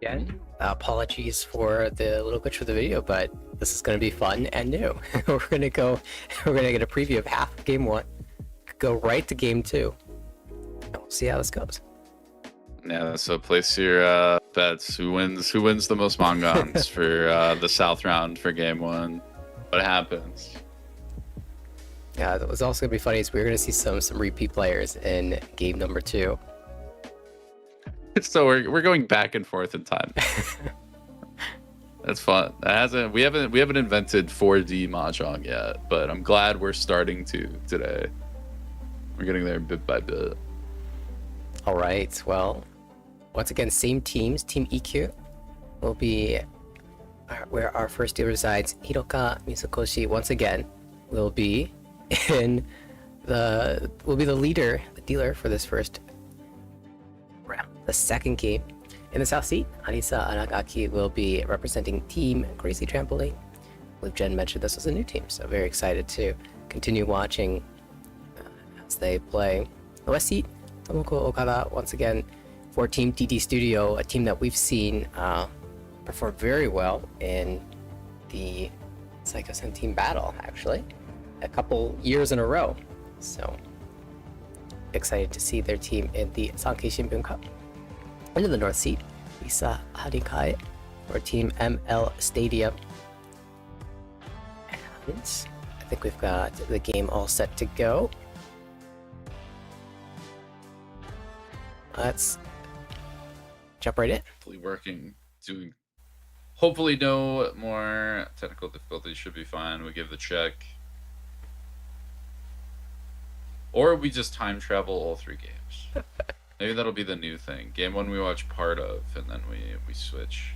Again, apologies for the little glitch with the video, but this is going to be fun and new. we're going to get a preview of half of game 1, go right to game 2, and we'll see how this goes. Yeah, so place your bets. Who wins the most mangans for the South round for game 1? What happens? Yeah, what's also gonna be funny is we're gonna see some repeat players in game number 2. So we're going back and forth in time. That's fun. We haven't invented 4D mahjong yet, but I'm glad we're starting to today. We're getting there bit by bit. All right. Well, once again, same teams. Team EQ will be where our first dealer resides. Hiroka Mizukoshi once again will be the leader, the dealer for this first round. The second game in the South Seat, Arisa Aragaki will be representing Team Crazy Trampoline. I believe Jenn mentioned this was a new team, so very excited to continue watching as they play. The West Seat, Tomoko Okada once again for Team DD Studio, a team that we've seen perform very well in the Psycho-Sen team battle, actually, a couple years in a row. So excited to see their team in the Sankei Shimbun Cup. Into the North Seat, Risa Harikae for Team ML Stadium. And I think we've got the game all set to go. Let's jump right in. Hopefully no more technical difficulties. Should be fine. We give the check. Or we just time travel all 3 games. Maybe that'll be the new thing. Game 1 we watch part of, and then we switch.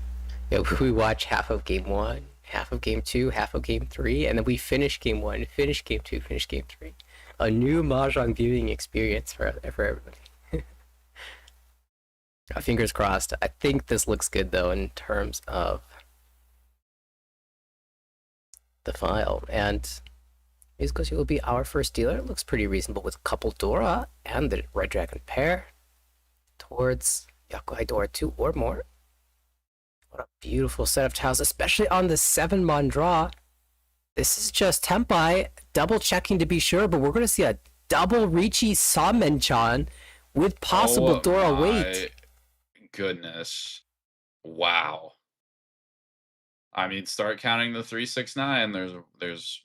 Yeah, we watch half of game 1, half of game 2, half of game 3, and then we finish game 1, finish game 2, finish game 3. A new mahjong viewing experience for everybody. Fingers crossed. I think this looks good though in terms of the file. And Mizukoshi will be our first dealer. It looks pretty reasonable with couple Dora and the Red Dragon pair towards Yakuhai Dora 2 or more. What a beautiful set of tiles, especially on the 7-mon draw. This is just Tempai, double checking to be sure, but we're going to see a double Riichi Samenchan with possible Dora wait. Goodness. Wow. I mean, start counting the 369. There's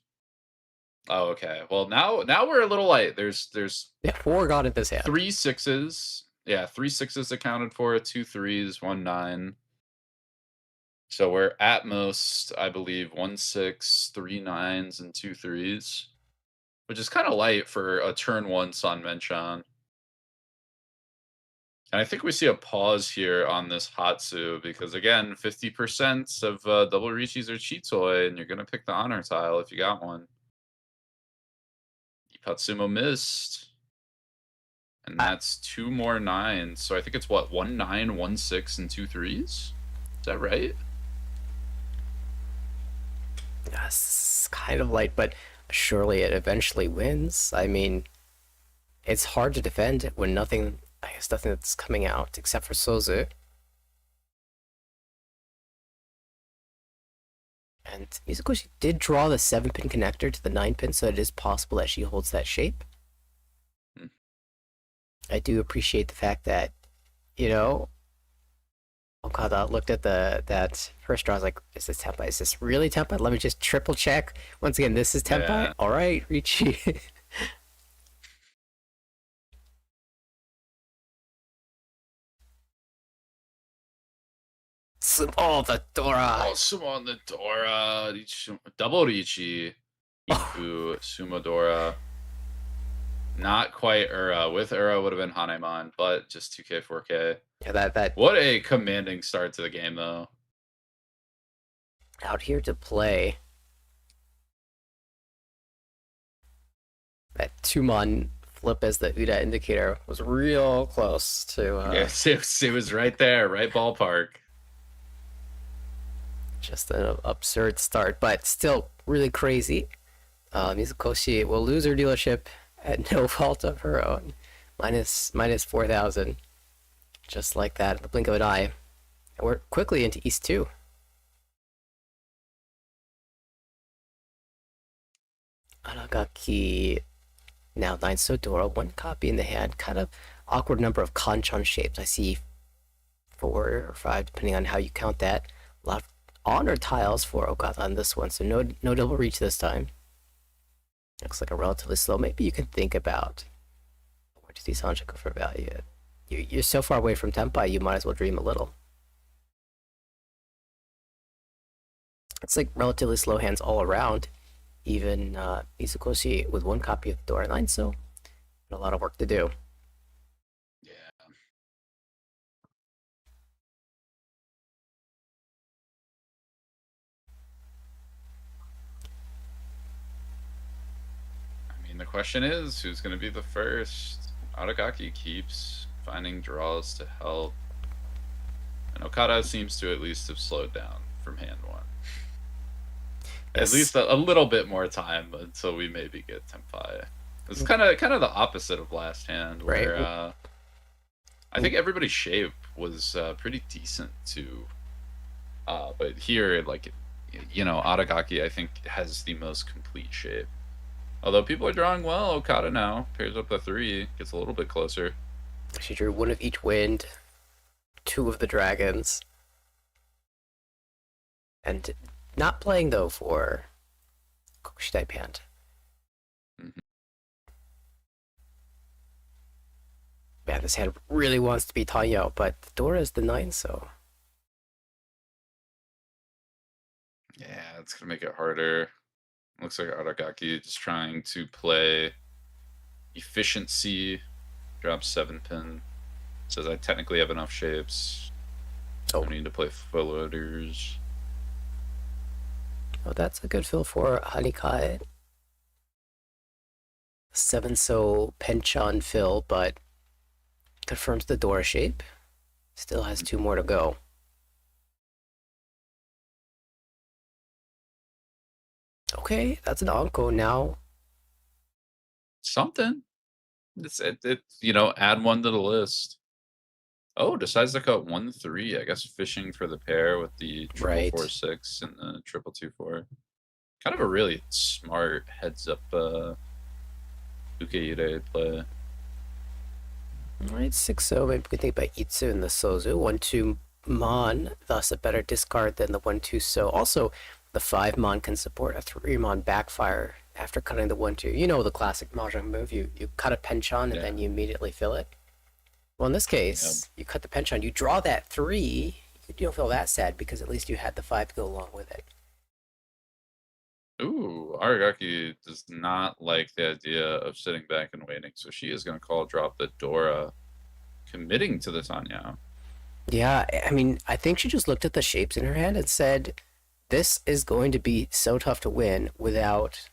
oh, okay. Well, now we're a little light. There's 4 got in this hand. 3 6s. Yeah, 3 6s accounted for, 2 3s, 1 9. So we're at most, I believe, 1 6, 3 9s, and 2 3s, which is kind of light for a turn 1 Sanmenchan. And I think we see a pause here on this Hatsu because, again, 50% of double Riichis are Chitoi, and you're going to pick the honor tile if you got one. Ipatsumo missed. And that's 2 more 9s. So I think it's, what, 1 9, 1 6, and 2 3s? Is that right? Yes, kind of light, but surely it eventually wins. I mean, it's hard to defend when nothing that's coming out except for Sozu. And Mizukoshi did draw the 7-pin connector to the 9-pin, so it is possible that she holds that shape. I do appreciate the fact that, you know, Okada looked at that first draw, I was like, is this Tempai? Is this really Tempai? Let me just triple check. Once again, this is Tempai? Yeah. All right, Riichi. Oh, the Dora. Oh, sumo on the Dora. Double Riichi. Iku, sumo Dora. Not quite Ura. With Ura would have been Hanemon, but just 2K, 4K. Yeah, that What a commanding start to the game, though. out here to play. That 2-mon flip as the Uda indicator was real close to... Yes, it was right there, right ballpark. Just an absurd start, but still really crazy. Mizukoshi will lose her dealership at no fault of her own. Minus 4,000. Just like that, in the blink of an eye. And we're quickly into East 2. Aragaki now 9 Sodora, 1 copy in the hand. Kind of awkward number of kanchan shapes. I see 4 or 5, depending on how you count that. A lot of honor tiles for Okada on this one, so no double reach this time. Looks like a relatively slow. Maybe you can think about where does these Sancho go for value? You're so far away from Tempai, you might as well dream a little. It's like relatively slow hands all around. Even Mizukoshi with 1 copy of the Dora 9, so a lot of work to do. Yeah. I mean, the question is, who's going to be the first? Aragaki keeps finding draws to help. And Okada seems to at least have slowed down from hand 1. Yes. At least a little bit more time until we maybe get Tempai. It's kind of the opposite of last hand, where Right. I think everybody's shape was pretty decent too. But here, like, you know, Aragaki I think has the most complete shape. Although people are drawing well, Okada now pairs up the 3, gets a little bit closer. She drew 1 of each wind, 2 of the dragons. And not playing, though, for Kokushi type hand. Man, this hand really wants to be Tanyo, but the Dora is the 9, so... Yeah, it's going to make it harder. Looks like Aragaki just trying to play efficiency. Drop 7 pin. Says I technically have enough shapes. Oh. I need to play full loaders. Oh, that's a good fill for Harikae. 7 so Penchan fill, but confirms the Dora shape. Still has 2 more to go. Okay, that's an Anko now. Something. It's you know, add 1 to the list. Oh, decides to cut 1-3. I guess fishing for the pair with the Right. 4-4-6 and the 2-2-4. Kind of a really smart heads up Ukeire play. Alright, 6-0. Maybe we can think about Itsu and the Sozu. 1-2 Mon, thus a better discard than the 1-2 So. Also, the 5 Mon can support a 3 Mon backfire after cutting the 1-2. You know the classic Mahjong move. You cut a Penchan and then you immediately fill it. Well, in this case, you cut the Penchan, you draw that 3. You don't feel that sad because at least you had the 5 to go along with it. Ooh, Aragaki does not like the idea of sitting back and waiting, so she is going to call drop the Dora, committing to the Tanya. Yeah, I mean, I think she just looked at the shapes in her hand and said, this is going to be so tough to win without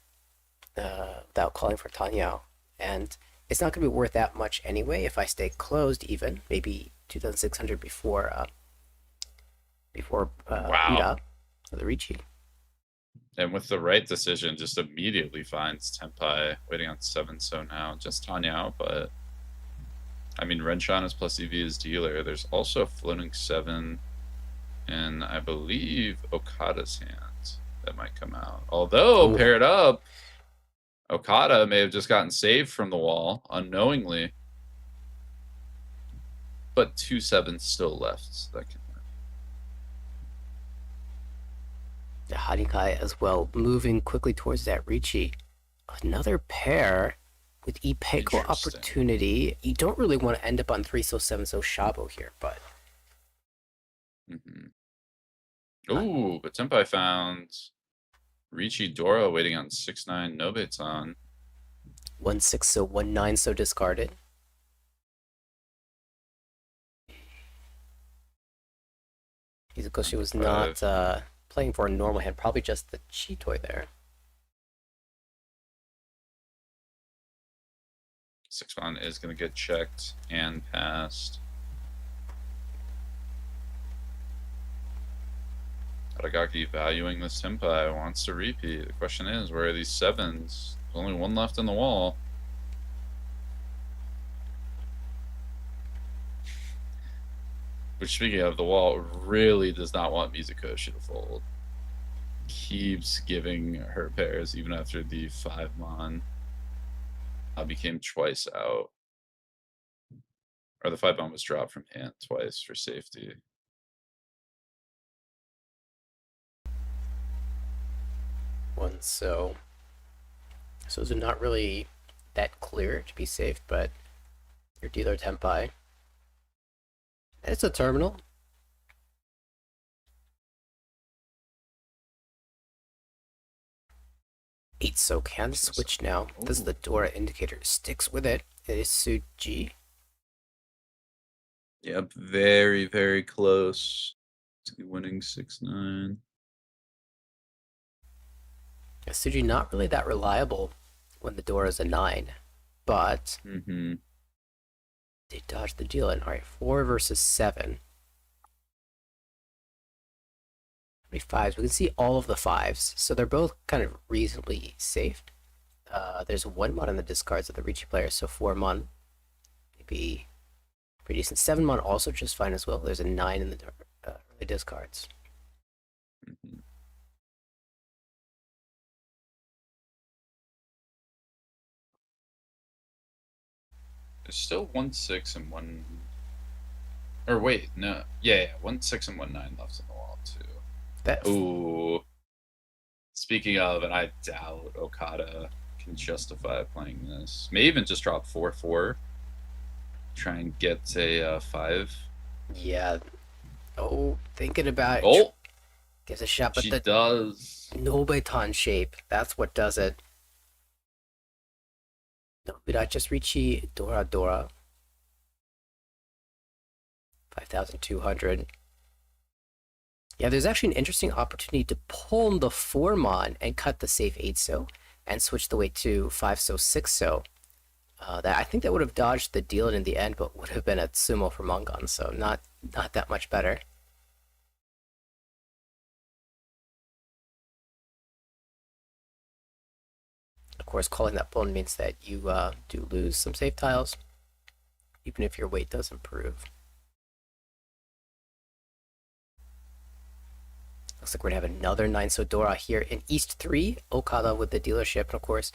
calling for Tanya. And it's not going to be worth that much anyway if I stay closed even, maybe 2,600 before Wow. the Riichi. And with the right decision, just immediately finds Tempai waiting on 7 so now. Just Tanya, but I mean, Renshan is plus EV as dealer. There's also a floating 7 and I believe Okada's hand that might come out. Although, paired up, Okada may have just gotten saved from the wall unknowingly. But 2 7s still left. So that can win. The Harikae as well, moving quickly towards that Riichi. Another pair with Ipeko opportunity. You don't really want to end up on 3 so 7 so Shabo here, but... Ooh, but Tempai found Riichi Dora waiting on 6-9 Nobetan. 1-6, so 1-9, so discarded. Mizukoshi was not playing for a normal hand, probably just the Chitoi there. 6-1 is going to get checked and passed. Aragaki valuing this senpai, wants to repeat. The question is, where are these 7s? There's only one left in the wall. Which, speaking of the wall, really does not want Mizukoshi to fold. Keeps giving her pairs even after the 5-mon became twice out. Or the 5-mon was dropped from hand twice for safety. So those are not really that clear to be safe, but your dealer tempai. It's a terminal. Eight, so can switch now. This is the Dora indicator. Sticks with it. It is Suji. Yep, very, very close to winning 6-9. Yeah, Suji not really that reliable when the Dora is a 9, but they dodged the deal. And all right, 4 versus 7. How many 5s? We can see all of the 5s, so they're both kind of reasonably safe. There's 1-mon in the discards of the Riichi player, so 4-mon maybe pretty decent. 7-mon also just fine as well. There's a 9 in the early discards. There's still 1-6 and 1. Or wait, no. Yeah, 1-6 and 1-9 left in the wall, too. Ooh. Speaking of, and I doubt Okada can justify playing this. May even just drop 4-4. Try and get a 5. Yeah. Oh, thinking about it. Oh! Gives a shot, but she the does. Nobetan shape. That's what does it. No, but I just Riichi Dora. 5,200. Yeah, there's actually an interesting opportunity to pull the 4-mon and cut the safe 8-so and switch the weight to 5-so, 6-so. That I think that would have dodged the deal in the end, but would have been a sumo for Mongon, so not that much better. Of course, calling that pull means that you do lose some safe tiles, even if your weight does improve. Looks like we're going to have another 9-so Dora here in East 3. Okada with the dealership. And of course,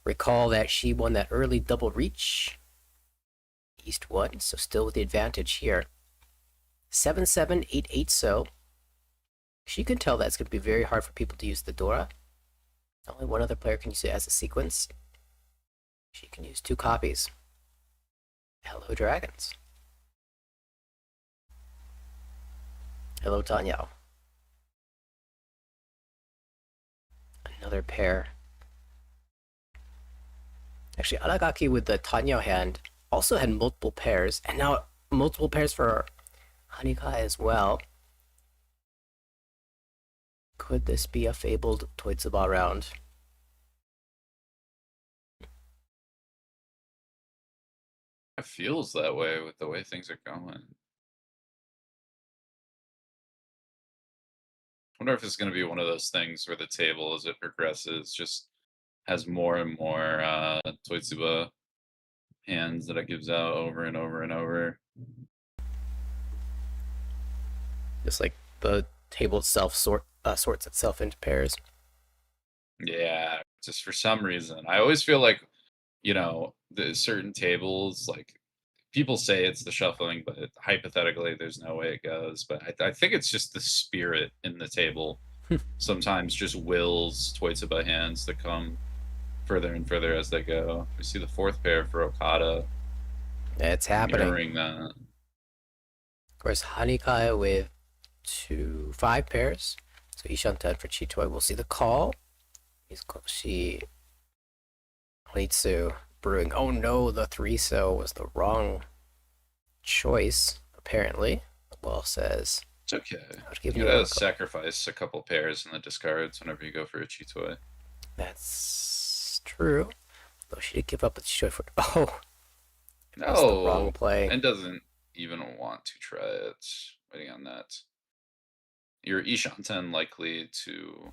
recall that she won that early double reach. East 1, so still with the advantage here. 7-7, 8-8, so she can tell that it's going to be very hard for people to use the Dora. Only one other player can use it as a sequence. She can use 2 copies. Hello, Dragons. Hello, Tanyao. Another pair. Actually, Aragaki with the Tanyao hand also had multiple pairs, and now multiple pairs for Harikae as well. Could this be a fabled Toitsuba round? It feels that way with the way things are going. I wonder if it's going to be one of those things where the table, as it progresses, just has more and more Toitsuba hands that it gives out over and over and over. Just like the table itself sorts itself into pairs. Yeah, just for some reason. I always feel like, the certain tables, like, people say it's the shuffling, but hypothetically, there's no way it goes. But I think it's just the spirit in the table. Sometimes just wills Toitsuba hands to come further and further as they go. We see the 4th pair for Okada. It's happening. Mirroring that. Of course, Harikae with 5 pairs. So Ishan 10 for Chitoi. We'll see the call. Mizukoshi. Honitsu brewing. Oh no, the 3-so was the wrong choice, apparently. Well says. It's okay. I'll give You you gotta sacrifice a couple pairs in the discards whenever you go for a Chitoi. That's true. Though she did give up a Chitoi for. Oh! No! The wrong play. And doesn't even want to try it. Waiting on that. Your Ishanten likely to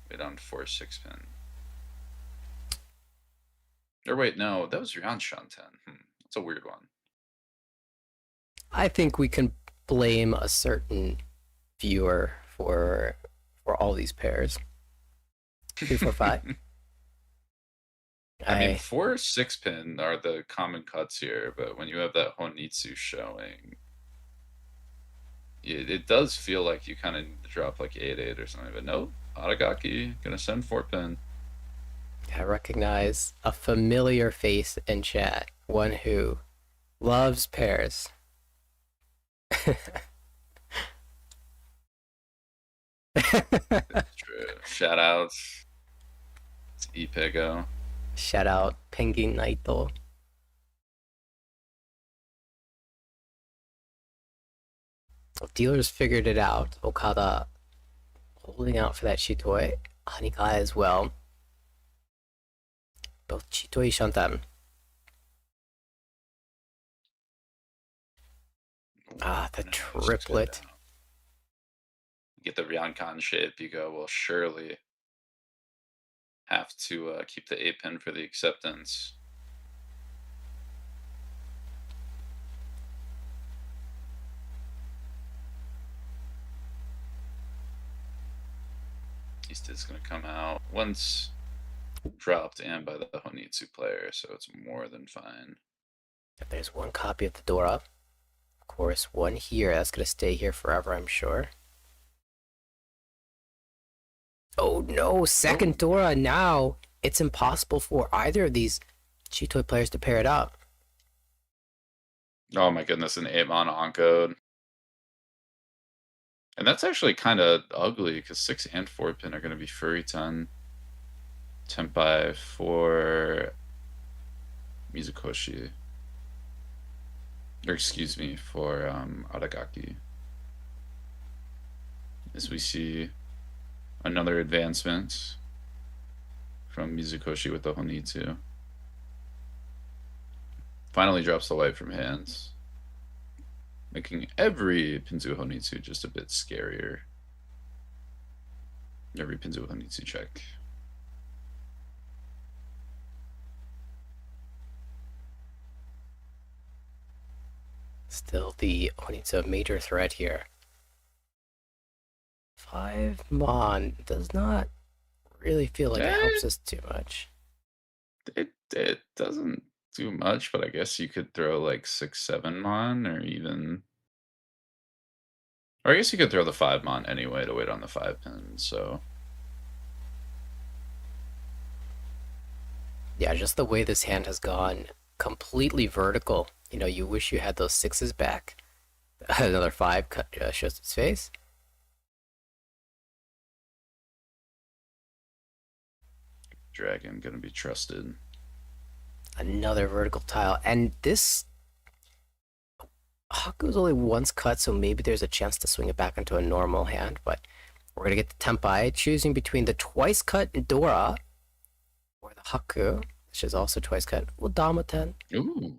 wait on 4-6 pin. Or wait, no, that was your Anshanten. That's a weird one. I think we can blame a certain viewer for all these pairs. 3, 4, 5. I mean, 4-6 pin are the common cuts here, but when you have that Honitsu showing, it does feel like you kind of need to drop like 8-8 or something. But no, Aragaki gonna send 4 pin. I recognize a familiar face in chat, one who loves pairs. That's true. Shout outs to Ipego. Shout out Penguin Naito. Dealers figured it out. Okada holding out for that Chitoi. Harikae as well. Both Chitoi Shantan. The triplet. You get the Ryankan shape, you go, well, surely have to keep the 8 pin for the acceptance. East is going to come out once dropped and by the Honitsu player, so it's more than fine. If there's one copy of the Dora, of course, one here. That's going to stay here forever, I'm sure. Oh no, second Dora now. It's impossible for either of these Chitoi players to pair it up. Oh my goodness, an 8-mon on-code. And that's actually kind of ugly, because 6 and 4 pin are going to be Furitan. Tenpai for Mizukoshi. Or excuse me, for Aragaki. As we see another advancement from Mizukoshi with the Honitsu. Finally drops the white from hands, making every Pinzu Honitsu just a bit scarier. Every Pinzu Honitsu check. Still the Honitsu major threat here. 5-mon does not really feel like it helps us too much. It doesn't do much, but I guess you could throw like 6-7-mon or even... Or I guess you could throw the 5-mon anyway to wait on the 5 pin, so... Yeah, just the way this hand has gone completely vertical. You know, you wish you had those 6s back. Another 5 shows its face. Dragon gonna be trusted. Another vertical tile, and this Haku's only once cut, so maybe there's a chance to swing it back into a normal hand, but we're gonna get the Tenpai, choosing between the twice cut Dora or the Haku, which is also twice cut. Well, Damaten. Ooh.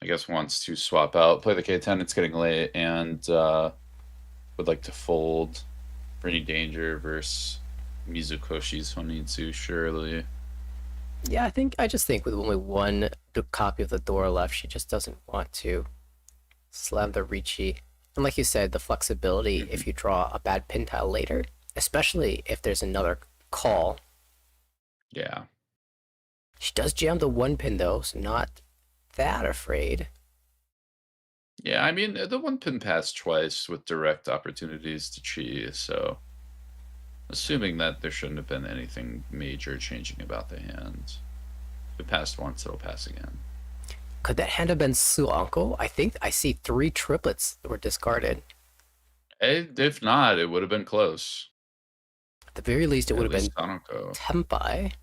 I guess wants to swap out, play the K10, it's getting late, and would like to fold for any danger versus Mizukoshi's Honitsu, surely. Yeah, I just think with only one copy of the Dora left, she just doesn't want to slam the Riichi. And like you said, the flexibility if you draw a bad pin tile later, especially if there's another call. Yeah. She does jam the 1 pin though, so not that afraid. Yeah, I mean, the 1 pin passed twice with direct opportunities to chi, so assuming that there shouldn't have been anything major changing about the hand. If it passed once, it'll pass again. Could that hand have been Suanko? I think I see 3 triplets that were discarded. If not, it would have been close. At the very least, it would have been Tanoko. Tempai.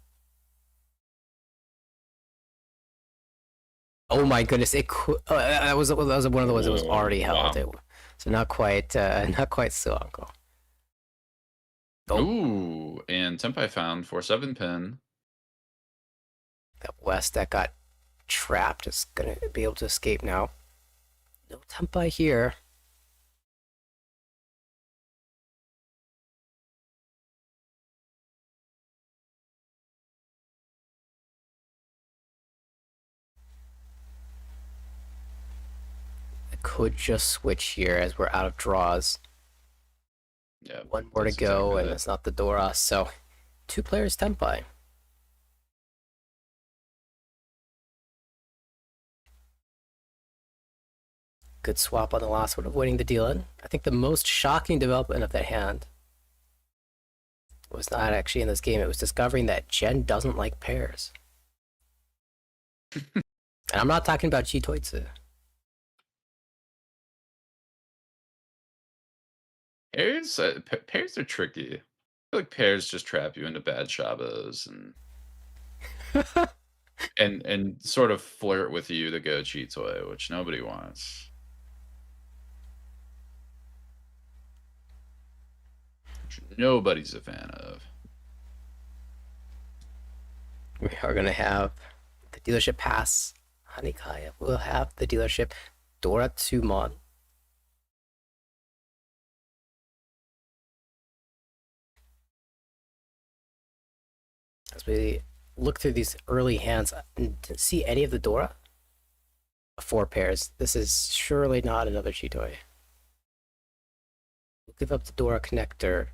Oh my goodness! It that was one of the ones that was already held. Wow. So not quite Suanko. Ooh, and Tempai found for 7 pin. That West that got trapped is gonna be able to escape now. No Tempai here. I could just switch here as we're out of draws. Yeah. One more to go, and it's not the Dora. So 2 players Tempai. Good swap on the last one, avoiding the deal-in. I think the most shocking development of that hand was not actually in this game. It was discovering that Jenn doesn't like pairs. And I'm not talking about Jitoitsu. Pairs are tricky. I feel like pairs just trap you into bad shabas and sort of flirt with you to go Chitoi, which nobody wants. Which nobody's a fan of. We are going to have the dealership pass. Harikae will have the dealership Doratsumon. As we look through these early hands, to see any of the Dora? 4 pairs. This is surely not another Chitoi. We'll give up the Dora connector.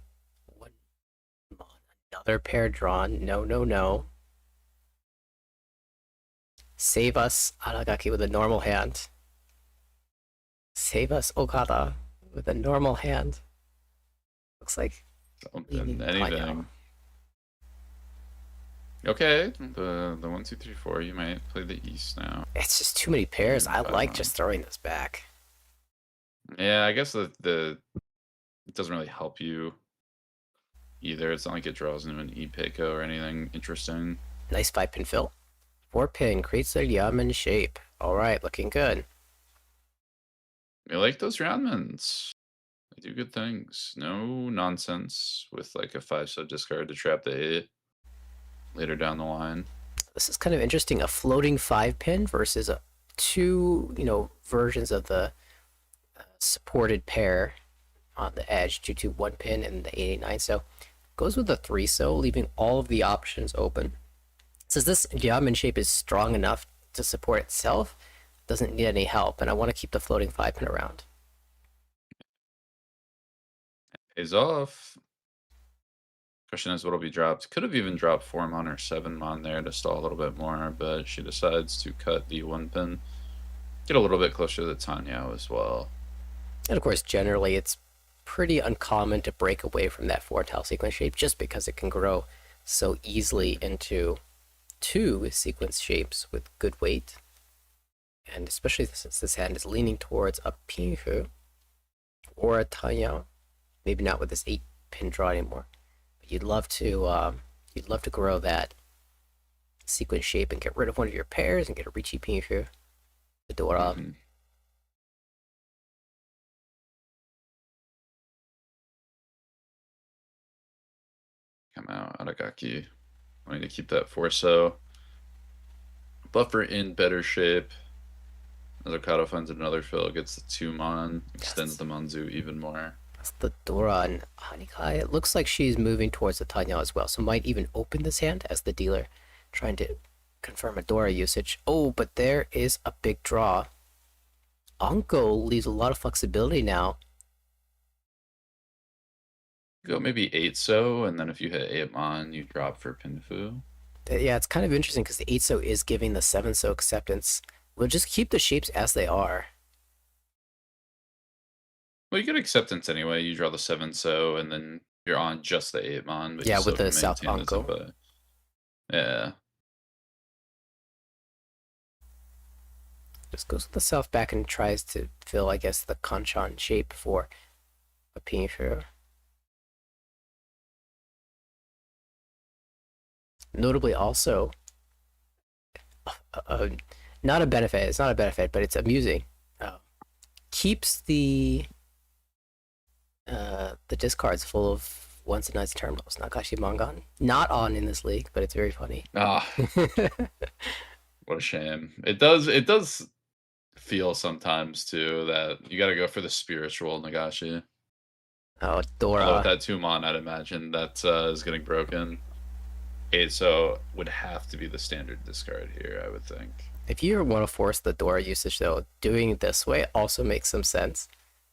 Another pair drawn. No, no, no. Save us, Aragaki, with a normal hand. Save us, Okada, with a normal hand. Looks like anything. Okay, the 1, 2, 3, 4. You might play the East now. It's just too many pairs. I like just throwing this back. Yeah, I guess it doesn't really help you either. It's not like it draws into an E-Peiko or anything interesting. Nice 5-pin fill. 4-pin creates a Yamen shape. All right, looking good. I like those roundmans. They do good things. No nonsense with like a 5-sub discard to trap the 8 later down the line. This is kind of interesting. A floating 5-pin versus 2, versions of the supported pair on the edge, 2-2 1-pin and the 889. So goes with the 3-so, leaving all of the options open. Says this Yamen shape is strong enough to support itself, doesn't need any help, and I want to keep the floating 5-pin around. Pays off. Question is what'll be dropped. Could have even dropped 4-mon or 7-mon there to stall a little bit more, but she decides to cut the 1-pin. Get a little bit closer to the Tateniu as well. And of course, generally, it's pretty uncommon to break away from that 4-tile sequence shape just because it can grow so easily into 2 sequence shapes with good weight. And especially since this hand is leaning towards a Pinhu or a Tateniu. Maybe not with this 8-pin draw anymore. But you'd love to grow that sequence shape and get rid of one of your pairs and get a Riichi Pinhu, the Dora. Mm-hmm. Come out, Aragaki. Wanting to keep that 4-so. Buffer in better shape. As Okada finds another fill, gets the 2-mon, extends the Manzu even more. That's the Dora and Harikae. It looks like she's moving towards the Tateniu as well, so might even open this hand as the dealer, trying to confirm a Dora usage. Oh, but there is a big draw. Anko leaves a lot of flexibility now. Go maybe 8-so, and then if you hit 8-mon, you drop for Pinfu. Yeah, it's kind of interesting because the 8-so is giving the 7-so acceptance. We'll just keep the shapes as they are. Well, you get acceptance anyway. You draw the 7-so, and then you're on just the 8-mon. But yeah, you with the still South maintain the Anko. Tempai. Yeah. Just goes with the South back and tries to fill, I guess, the Kanchan shape for a Pinfu. Notably also, not a benefit, it's not a benefit, but it's amusing. Keeps the discards full of once a night's terminals. Nakashi Mangan. Not on in this league, but it's very funny. Ah, what a shame. It does feel sometimes too that you got to go for the spiritual Nagashi. Oh, Although with Dora. that Tumon, I'd imagine that is getting broken. Okay, so would have to be the standard discard here, I would think. If you want to force the Dora usage, though, doing it this way also makes some sense.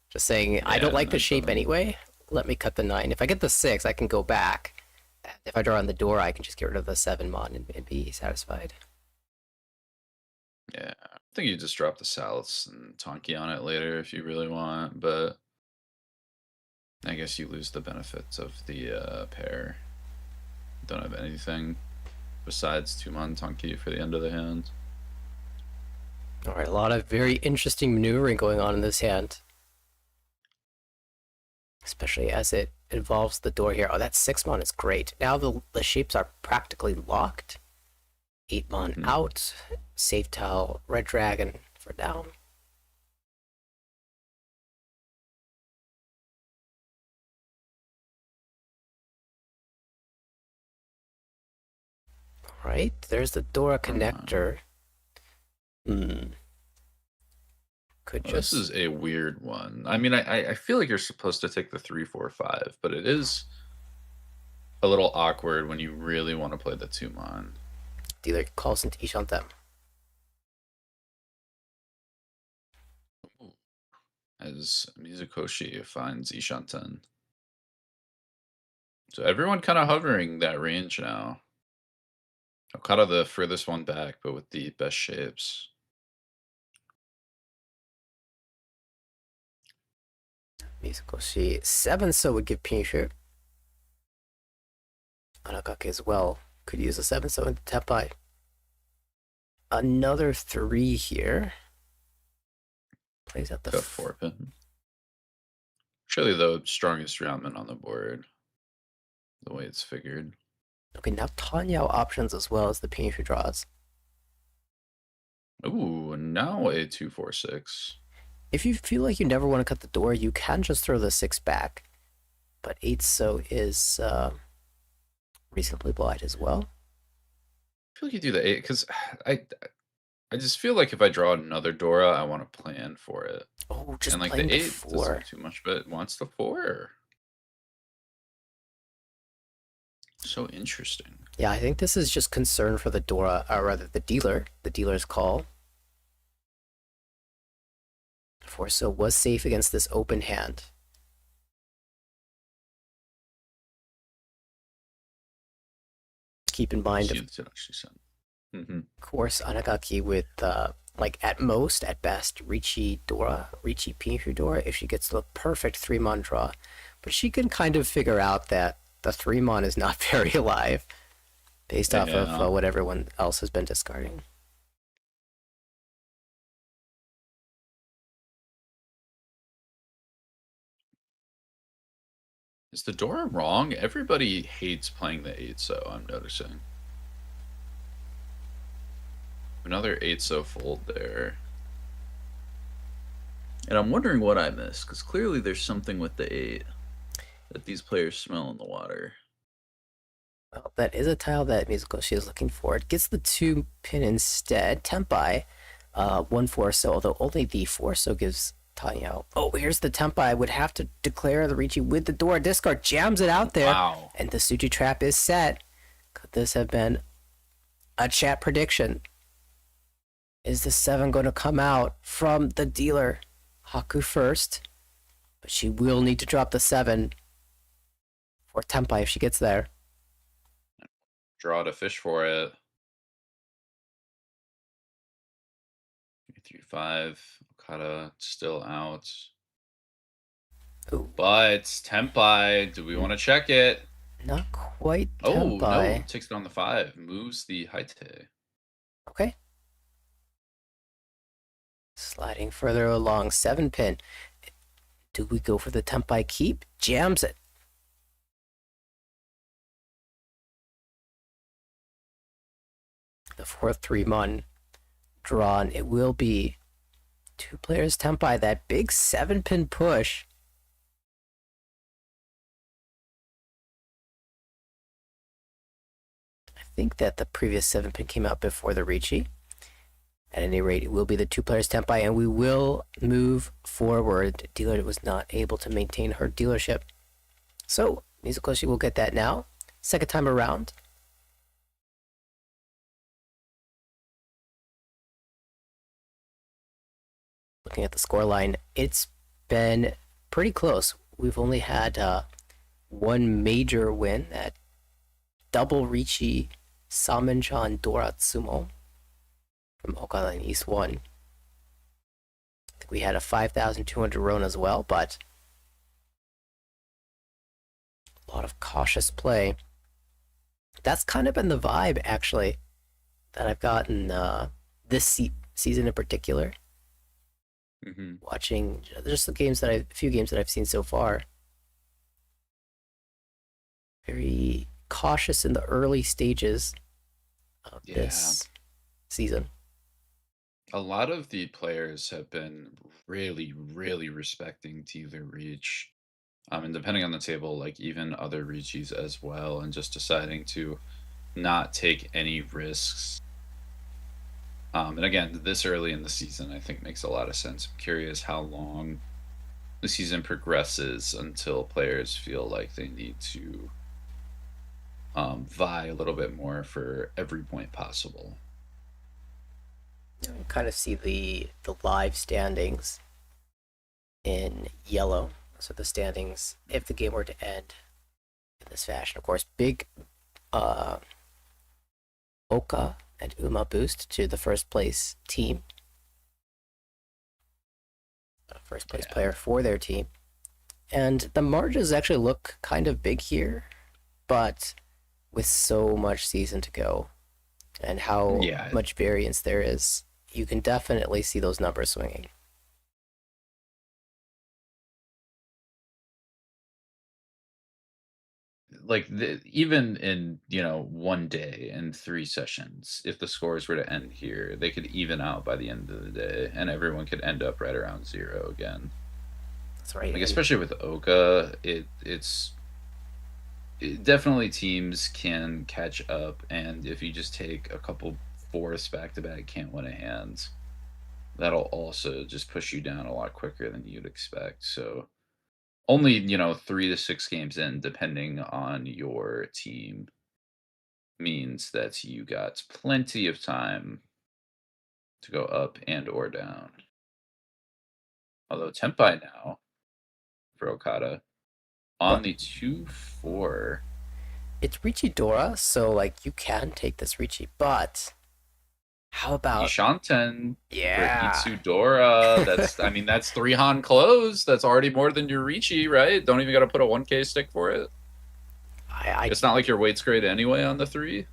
Just saying, I don't like the shape anyway. Let me cut the 9. If I get the 6, I can go back. If I draw on the Dora, I can just get rid of the 7 mon and be satisfied. Yeah, I think you just drop the Salus and Tonki on it later if you really want, but I guess you lose the benefits of the pair. Don't have anything besides Tumon Tonki for the end of the hand. Alright, a lot of very interesting maneuvering going on in this hand. Especially as it involves the door here. Oh, that 6 mon is great. Now the shapes are practically locked. 8 mon out. Safe tile, Red Dragon for down. Right, there's the Dora connector. Could just... This is a weird one. I mean, I feel like you're supposed to take the 3, 4, 5, but it is a little awkward when you really want to play the Tumon. Dealer calls into Ishantem. As Mizukoshi finds Ishanten. So everyone kind of hovering that range now. Okada the furthest one back, but with the best shapes. Mizukoshi 7 so would give Pinshu. Aragaki as well could use a 7 so into Tepai. Another 3 here. Plays out the 4 pin. Surely the strongest Ramen on the board. The way it's figured. Okay, now Tanyao options as well as the Pinshu draws. Ooh, now a 2, 4, 6. If you feel like you never want to cut the door, you can just throw the 6 back. But 8 so is reasonably wide as well. I feel like you do the 8 because I just feel like if I draw another Dora, I want to plan for it. Oh, just and like playing the 8 the 4. doesn't do too much, but it wants the 4. So interesting. Yeah, I think this is just concern for the Dora, or rather the dealer. The dealer's call. 4 so was safe against this open hand. Keep in mind, of course, Aragaki with like at most, at best, Riichi Pinshu Dora if she gets the perfect 3 mon draw. But she can kind of figure out that the 3 mon is not very alive based off of what everyone else has been discarding. Is the Dora wrong? Everybody hates playing the 8 so I'm noticing. Another 8 so fold there. And I'm wondering what I missed, because clearly there's something with the 8 that these players smell in the water. Well, that is a tile that Mizukoshi is looking for. It gets the 2 pin instead. Tempai, 1 4 so, although only the 4 so gives Tanyao. Oh, here's the Tempai. Would have to declare the Riichi with the Dora discard. Jams it out there. Wow. And the Tsuchi trap is set. Could this have been a chat prediction? Is the 7 going to come out from the dealer? Haku first. But she will need to drop the 7 for Tempai if she gets there. Draw to fish for it. 3, 5. Okada still out. Ooh. But Tempai, do we want to check it? Not quite Tempai. Oh, no. Takes it on the 5. Moves the Haite. Okay. Sliding further along. 7 pin. Do we go for the Tempai keep? Jams it. the fourth 3-mon drawn. It will be 2 players Tenpai, that big 7-pin push. I think that the previous 7-pin came out before the Riichi. At any rate, it will be the 2 players Tenpai, and we will move forward. Dealer was not able to maintain her dealership. So, Mizukoshi will get that now. Second time around. Looking at the scoreline, it's been pretty close. We've only had one major win at double Riichi Samenchan Doratsumo from Okada in East 1. I think we had a 5,200 Ron as well, but a lot of cautious play. That's kind of been the vibe, actually, that I've gotten this season in particular. Watching just the few games that I've seen so far. Very cautious in the early stages of this season. A lot of the players have been really, really respecting Teaser Reach. And depending on the table, like even other Riichis as well, and just deciding to not take any risks. And again, this early in the season, I think makes a lot of sense. I'm curious how long the season progresses until players feel like they need to vie a little bit more for every point possible. You kind of see the live standings in yellow. So the standings, if the game were to end in this fashion, of course, big Oka and Uma boost to the first place team. First place player for their team. And the margins actually look kind of big here, but with so much season to go and how much variance there is, you can definitely see those numbers swinging. Like even in one day and 3 sessions, if the scores were to end here, they could even out by the end of the day, and everyone could end up right around 0 again. That's right. Like especially with Oka, definitely teams can catch up, and if you just take a couple fourths back to back, can't win a hand, that'll also just push you down a lot quicker than you'd expect. So only 3 to 6 games in, depending on your team, means that you got plenty of time to go up and or down. Although Tenpai now for Okada on the 2-4. It's Riichi Dora, so like you can take this Riichi, but how about Ishanten for Itsudora? That's 3 Han close. That's already more than your Riichi, right? Don't even got to put a 1K stick for it. It's not like your weight's great anyway on the 3.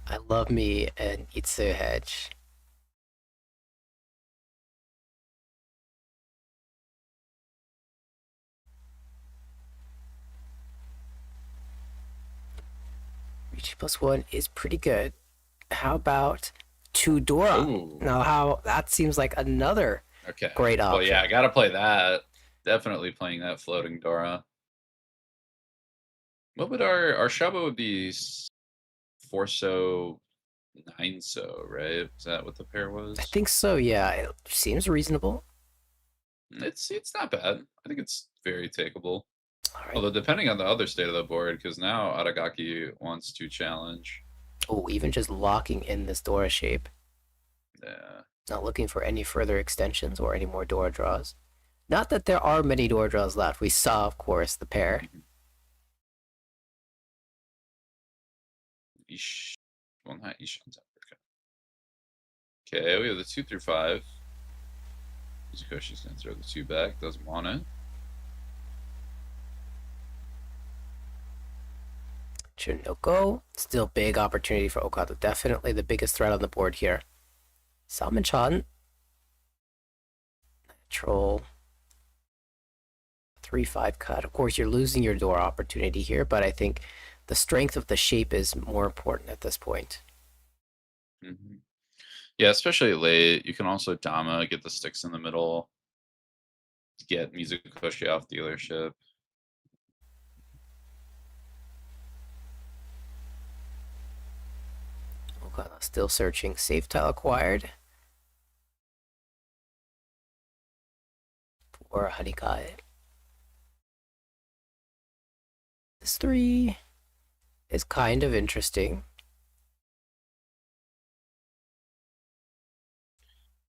I love me an Itsu hedge. Riichi +1 is pretty good. How about 2 Dora? Ooh. Now, that seems like another great option. Well, yeah, I gotta play that. Definitely playing that floating Dora. What would our Shabo would be? 4-so, 9-so, right? Is that what the pair was? I think so. Yeah, it seems reasonable. It's not bad. I think it's very takeable. All right. Although depending on the other state of the board, because now Aragaki wants to challenge. Oh, even just locking in this Dora shape. Yeah. Not looking for any further extensions or any more Dora draws. Not that there are many Dora draws left. We saw, of course, the pair. Well, not Ishanten. Okay, we have the 2 through 5. Mizukoshi's gonna throw the 2 back. Doesn't want it. Chinoko, still big opportunity for Okada. Definitely the biggest threat on the board here. Salmon-chan. Natural. 3-5 cut. Of course, you're losing your Dora opportunity here, but I think the strength of the shape is more important at this point. Yeah, especially late. You can also Dama, get the sticks in the middle, get Mizukoshi off dealership. Okada still searching. Safe tile acquired. For Harikae. This 3 is kind of interesting.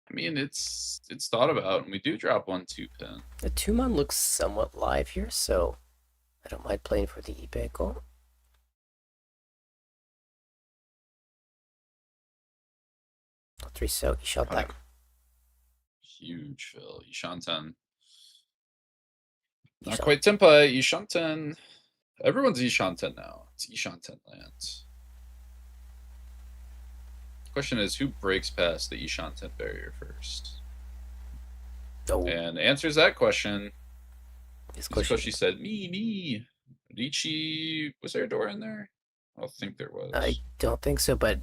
I mean, it's thought about, and we do drop 1-2 pin. The 2-mon looks somewhat live here, so I don't mind playing for the Ibeko. Three so he shot that. Huge fill. Ishanten. Not quite Tempai. Ishanten. Everyone's Ishanten now. It's Ishanten land. Question is, who breaks past the Ishanten barrier first? Oh. And answers that question. Mizukoshi said, me. Riichi, was there a door in there? I don't think there was. I don't think so, but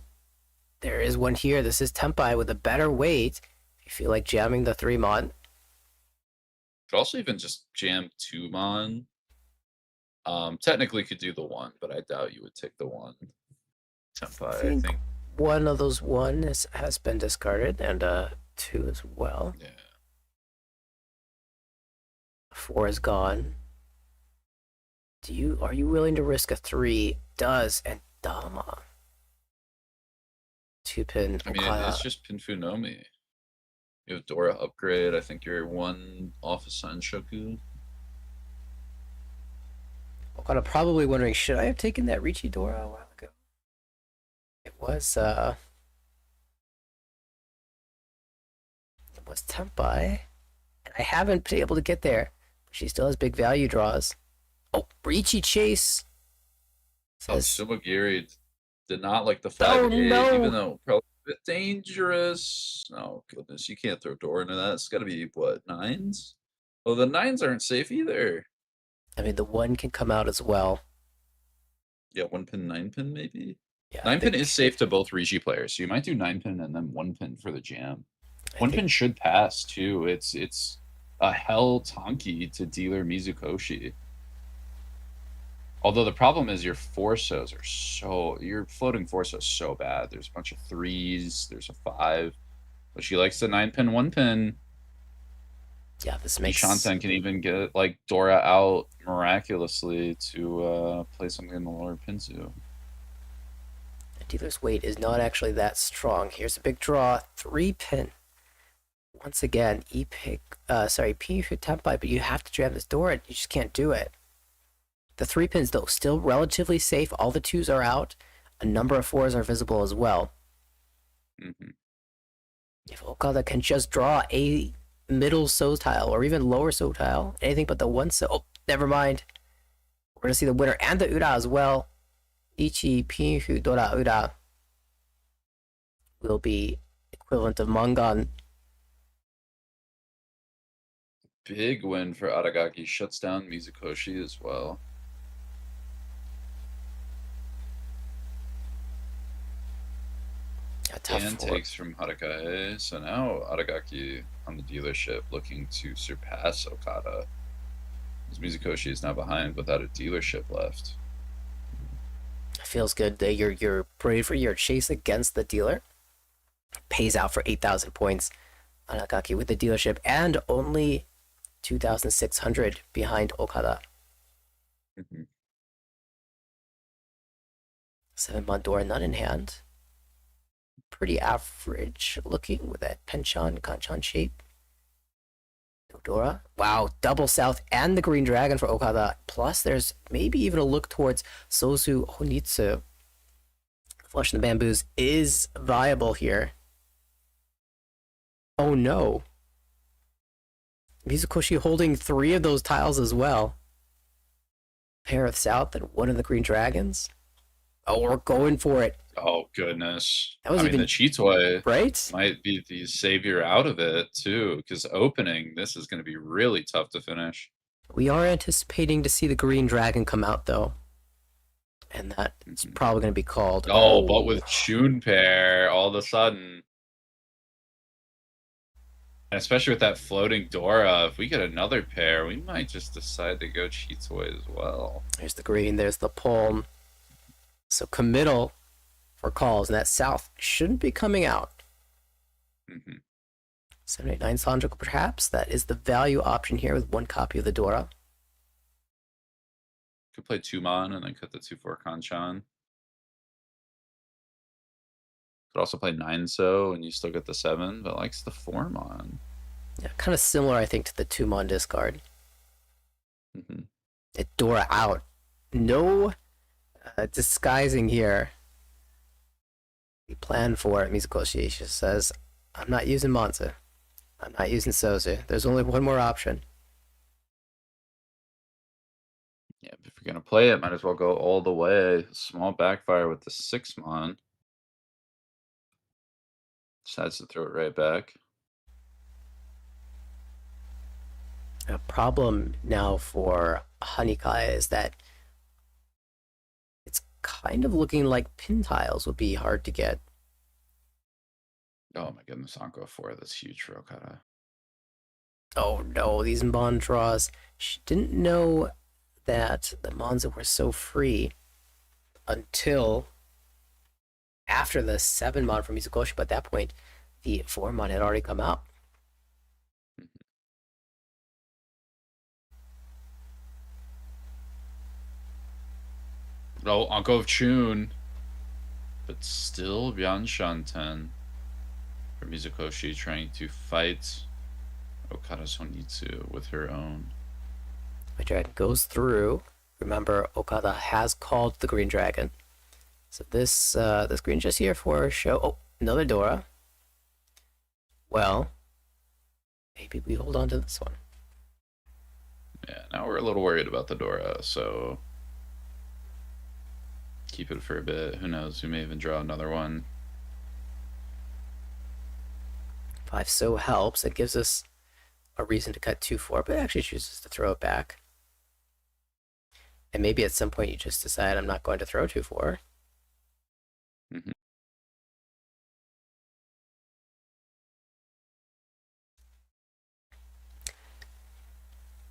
there is one here. This is Tempai with a better weight. If you feel like jamming the 3-mon. Could also even just jam 2-mon. Technically could do the 1, but I doubt you would take the 1. Tempai, I think. One of those 1 has been discarded, and 2 as well. Yeah. 4 is gone. Are you willing to risk a 3? Does and Dama. 2-pin. I mean, it's just Pinfunomi. You have Dora upgrade. I think you're 1 off of Sanshoku. Okada probably wondering, should I have taken that Riichi Dora a while ago? It was Tempai. And I haven't been able to get there. But she still has big value draws. Oh, Riichi Chase. Says, Sumagiri did not like the 5-8, even though probably a bit dangerous. Oh, goodness. You can't throw Dora into that. It's got to be, what, 9s? Oh, the 9s aren't safe either. I mean, the 1 can come out as well. Yeah, 1-pin, 9-pin, maybe? Yeah, 9-pin is safe to both Riichi players, so you might do 9-pin and then 1-pin for the jam. 1-pin should pass, too. It's a hell Tonki to dealer Mizukoshi. Although the problem is your Forsos are so... Your floating Forso is so bad. There's a bunch of 3s. There's a 5. But she likes the 9-pin, 1-pin. Yeah, this makes... Ishanten can even get, like, Dora out miraculously to play something in the lower Pinsu. The dealer's weight is not actually that strong. Here's a big draw. 3-pin. Once again, Pinfu Tempai, but you have to jam this door. You just can't do it. The 3-pins, though, still relatively safe. All the 2s are out. A number of 4s are visible as well. If Okada can just draw a middle so tile or even lower so tile, anything but the 1 so... Oh, never mind. We're going to see the winner and the Ura as well. Ichi Pinfu Dora Ura will be equivalent of Mangan. Big win for Aragaki. Shuts down Mizukoshi as well. And takes from Harikae. So now Aragaki on the dealership looking to surpass Okada. As Mizukoshi is now behind without a dealership left. Feels good that your bravery, your chase against the dealer pays out for 8,000 points. Aragaki with the dealership and only 2,600 behind Okada. 7-mon door, none in hand. Pretty average looking with that Penchan, Kanchan shape. Dora. Wow, double south and the green dragon for Okada. Plus, there's maybe even a look towards Sozu Honitsu. Flush in the bamboos is viable here. Oh no. Mizukoshi holding 3 of those tiles as well. Pair of south and 1 of the green dragons. Oh, we're going for it. Oh, goodness. That was the Chitoi right? might be the savior out of it, too, because opening, this is going to be really tough to finish. We are anticipating to see the green dragon come out, though. And that's probably going to be called. Oh, but with Chun pair, all of a sudden. And especially with that floating Dora, if we get another pair, we might just decide to go Chitoi as well. There's the green, there's the palm. So committal for calls, and that south shouldn't be coming out. 789 Sanjoko, perhaps. That is the value option here with one copy of the Dora. Could play 2-mon and then cut the 2-4 Kanchan. Could also play 9-so and you still get the 7, but likes the 4-mon. Yeah, kind of similar, I think, to the 2-mon discard. It Dora out. No disguising here. The plan for Mizukoshi, she says, I'm not using Monza. I'm not using Sozu. There's only one more option. Yeah, if you're going to play it, might as well go all the way. Small backfire with the 6-mon. Decides to throw it right back. A problem now for Harikae is that it's kind of looking like pin tiles would be hard to get. Oh my goodness, Anko 4, that's huge for Okada. Oh no, these Mon draws. She didn't know that the Monza were so free until after the 7-mon from Mizukoshi, but at that point, the 4-mon had already come out. Oh, Anko of Chun. But still Byanshanten for Mizukoshi trying to fight Okada's Honitsu with her own. My dragon goes through. Remember, Okada has called the green dragon. So this green just here for show. Oh, another Dora. Well, maybe we hold on to this one. Yeah, now we're a little worried about the Dora, so keep it for a bit. Who knows? We may even draw another one. 5 so helps. It gives us a reason to cut 2-4, but it actually chooses to throw it back. And maybe at some point you just decide I'm not going to throw 2-4.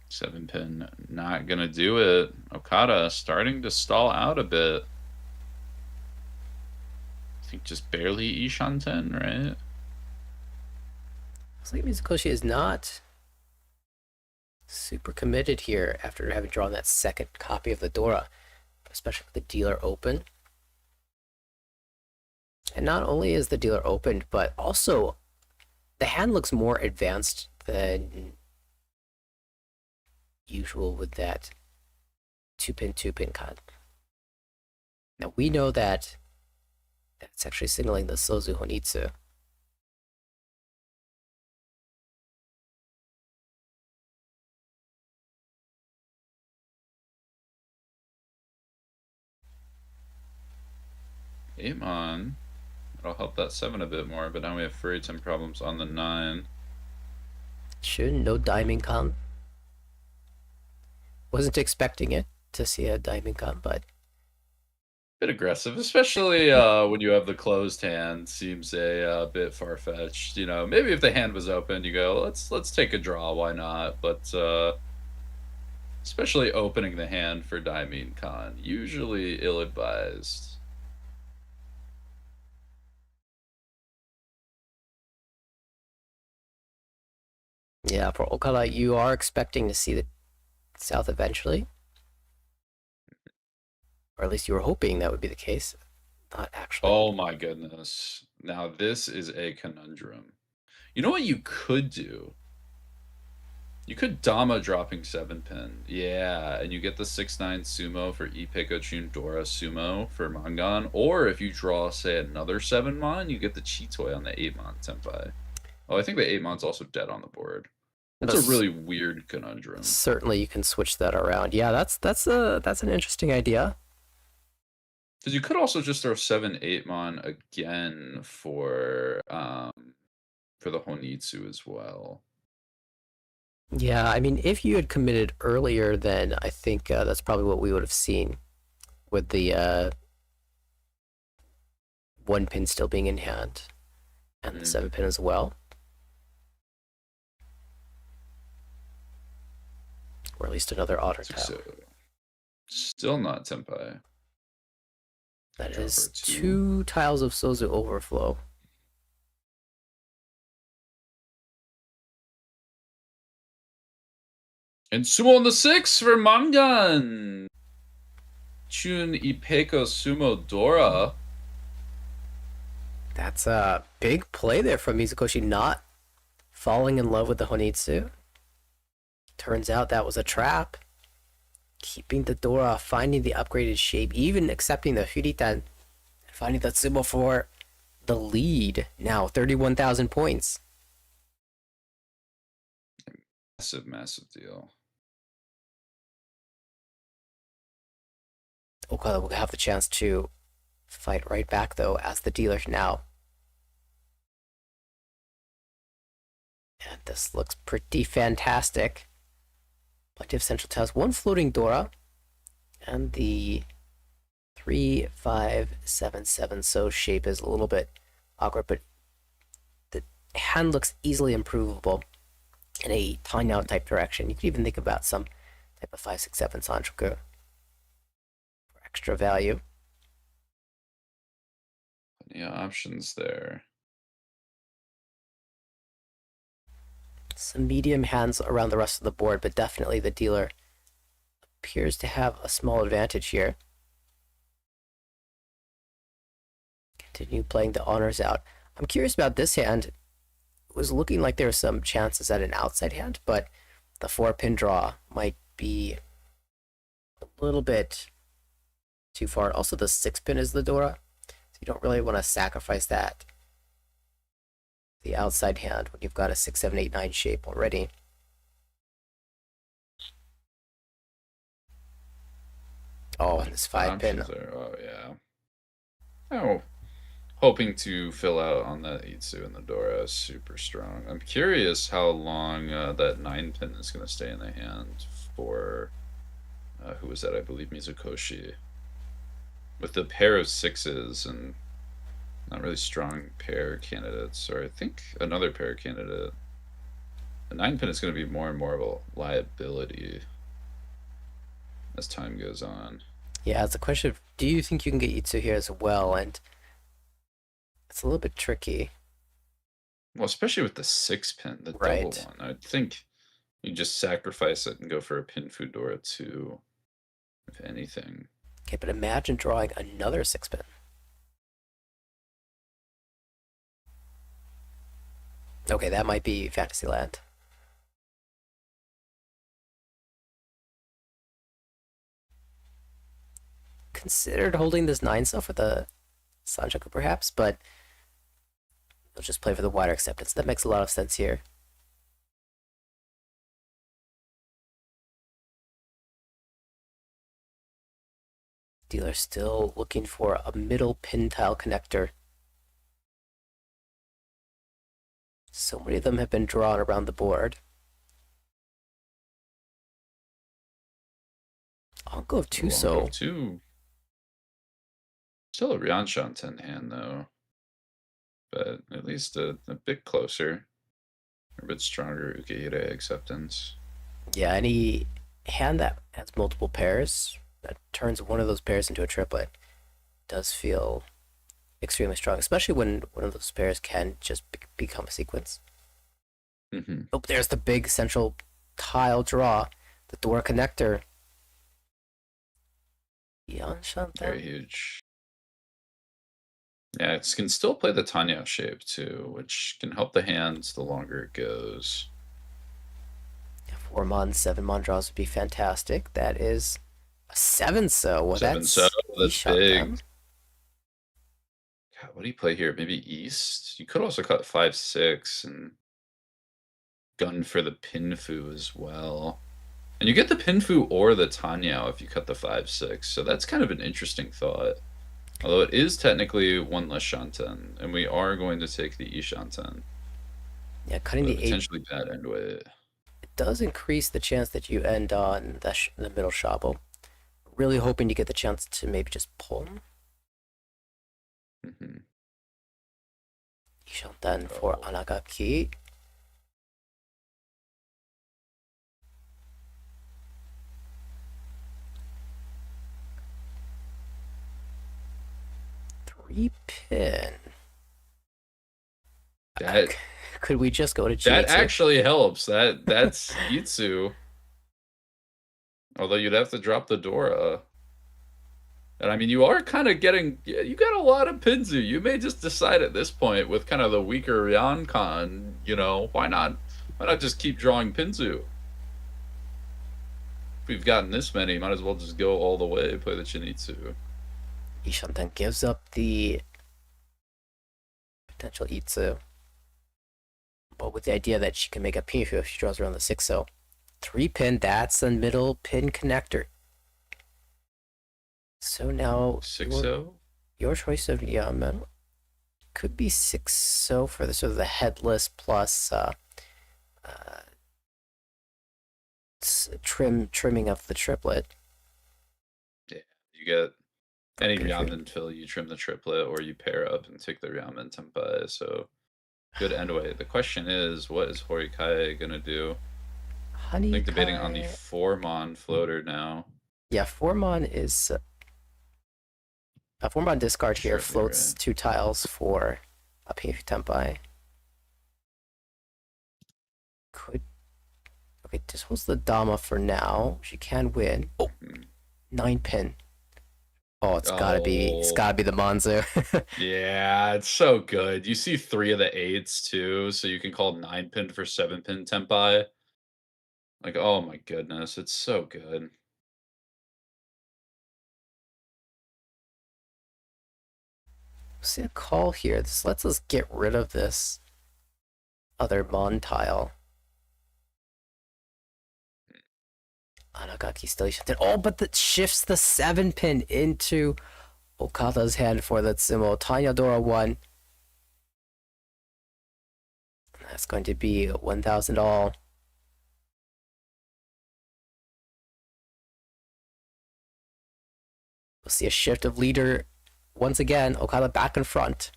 7-pin, not gonna do it. Okada starting to stall out a bit. I think just barely Ishanten, right? Looks like Mizukoshi is not super committed here after having drawn that second copy of the Dora, especially with the dealer open. And not only is the dealer opened, but also the hand looks more advanced than usual with that 2-pin cut. Now we know that that's actually signaling the Sozu Honitsu. Amon. It'll help that 7 a bit more, but now we have Furiton problems on the 9. Sure, no Diamond Con. Wasn't expecting it to see a Diamond Con, but Bit aggressive, especially when you have the closed hand. Seems a bit far-fetched. You know, maybe if the hand was open, you go, let's take a draw, why not? But especially opening the hand for Diamond Con, usually ill-advised. yeah, for Okada, you are expecting to see the South eventually. Or at least you were hoping that would be the case. Not actually. Oh my goodness. Now this is a conundrum. You know what you could do? You could Dama dropping 7-pin. Yeah, and you get the 6-9 sumo for Ippei Chun Dora sumo for Mangan. Or if you draw, say, another 7-mon, you get the Chitoi on the 8-mon Senpai. Oh, I think the 8-mon's also dead on the board. That's a really weird conundrum. Certainly you can switch that around. Yeah, that's an interesting idea. Because you could also just throw 7-8-mon again for the Honitsu as well. Yeah, I mean, if you had committed earlier, then I think that's probably what we would have seen. with the 1 pin still being in hand, and the 7 pin as well. Or at least another otter tile. So, still not Tenpai. That Draw is for 2 tiles of Sozu Overflow. And Sumo on the 6 for Mangan. Chun Ipeko Sumo Dora. That's a big play there from Mizukoshi, not falling in love with the Honitsu. Turns out that was a trap. Keeping the Dora, finding the upgraded shape, even accepting the Furitan, finding the Sumo for the lead. Now 31,000 points. Massive, massive deal. Okada will have the chance to fight right back, though, as the dealer now. And this looks pretty fantastic. Plenty of central tiles. 1 floating Dora. And the 3, 5, 7, 7. So shape is a little bit awkward, but the hand looks easily improvable in a tying out type direction. You could even think about some type of 5, 6, 7 Sanchoku for extra value. Plenty of options there. Some medium hands around the rest of the board, but definitely the dealer appears to have a small advantage here. Continue playing the honors out. I'm curious about this hand. It was looking like there were some chances at an outside hand, but the 4-pin draw might be a little bit too far. Also, the 6-pin is the Dora, so you don't really want to sacrifice that. The outside hand when you've got a 6, 7, 8, 9 shape already. Oh, and this 5-pin. Oh, yeah. Oh, hoping to fill out on that Itsu and the Dora is super strong. I'm curious how long that 9-pin is going to stay in the hand for, who was that? I believe Mizukoshi. With the pair of 6s and not really strong pair candidates, or I think another pair candidate. The 9-pin is going to be more and more of a liability as time goes on. Yeah, it's a question of, do you think you can get Itsu here as well? And it's a little bit tricky. Well, especially with the 6-pin, the double one. I'd think you just sacrifice it and go for a pin Fudora too, if anything. Okay, but imagine drawing another 6-pin. Okay, that might be Fantasyland. Considered holding this 9 stuff with a Sanchoku perhaps, but we'll just play for the wider acceptance. That makes a lot of sense here. Dealer still looking for a middle pin tile connector. So many of them have been drawn around the board. Anko of Tuso. Still a Ryanshan 10 hand though. But at least a bit closer. A bit stronger Ukeire acceptance. Yeah, any hand that has multiple pairs, that turns one of those pairs into a triplet, does feel extremely strong, especially when one of those pairs can just become a sequence. Mm-hmm. Oh, there's the big central tile draw, the Dora connector. Very huge. Yeah, it can still play the Tanya shape too, which can help the hands the longer it goes. 4-mon, 7-mon draws would be fantastic. That is a 7-so. Well, 7-so, that's big. Them. God, what do you play here? Maybe East? You could also cut 5-6 and gun for the Pinfu as well. And you get the Pinfu or the Tanyao if you cut the 5-6, so that's kind of an interesting thought. Although it is technically 1 less Shanten, and we are going to take the Ishanten. Yeah, cutting the potentially bad end weight. It does increase the chance that you end on the middle Shabo. really hoping to get the chance to maybe just pull him. Mm-hmm. Then for Aragaki. Three pin. Could we just go to Jiitsu? That actually helps. That's Itsu. Although you'd have to drop the Dora. And I mean, you are kind of getting... You got a lot of Pinzu. You may just decide at this point with kind of the weaker Ryoncon, you know, why not just keep drawing Pinzu? If we've gotten this many, might as well just go all the way, play the Chinitsu. Isham then gives up the potential Itsu. But with the idea that she can make a Pinfu if she draws around the 6-0. 3 pin, that's the middle pin connector. So now 6-0? Your choice of Yamen could be 6-0 for the sort of the headless plus trimming of the triplet. Yeah, you get any Ryamen fill, you trim the triplet, or you pair up and take the Ryamen Tenpai, so good end way. The question is, what is Harikae gonna do? I think debating on the 4-mon floater now. Yeah, 4-mon is... A 4-mon discard here floats 2 tiles for a Pinfu Tenpai. Okay, just holds the Dama for now. She can win. Oh, 9 pin. Oh, it's gotta be the Monzu. Yeah, it's so good. You see 3 of the 8s too, so you can call 9 pin for 7 pin Tenpai. Like, oh my goodness, it's so good. See a call here. This lets us get rid of this other Mon tile. Aragaki still shifted. Oh, but that shifts the 7 pin into Okada's hand for the Tsumo. Tanya Dora 1. That's going to be 1,000 all. We'll see a shift of leader once again. Okada back in front.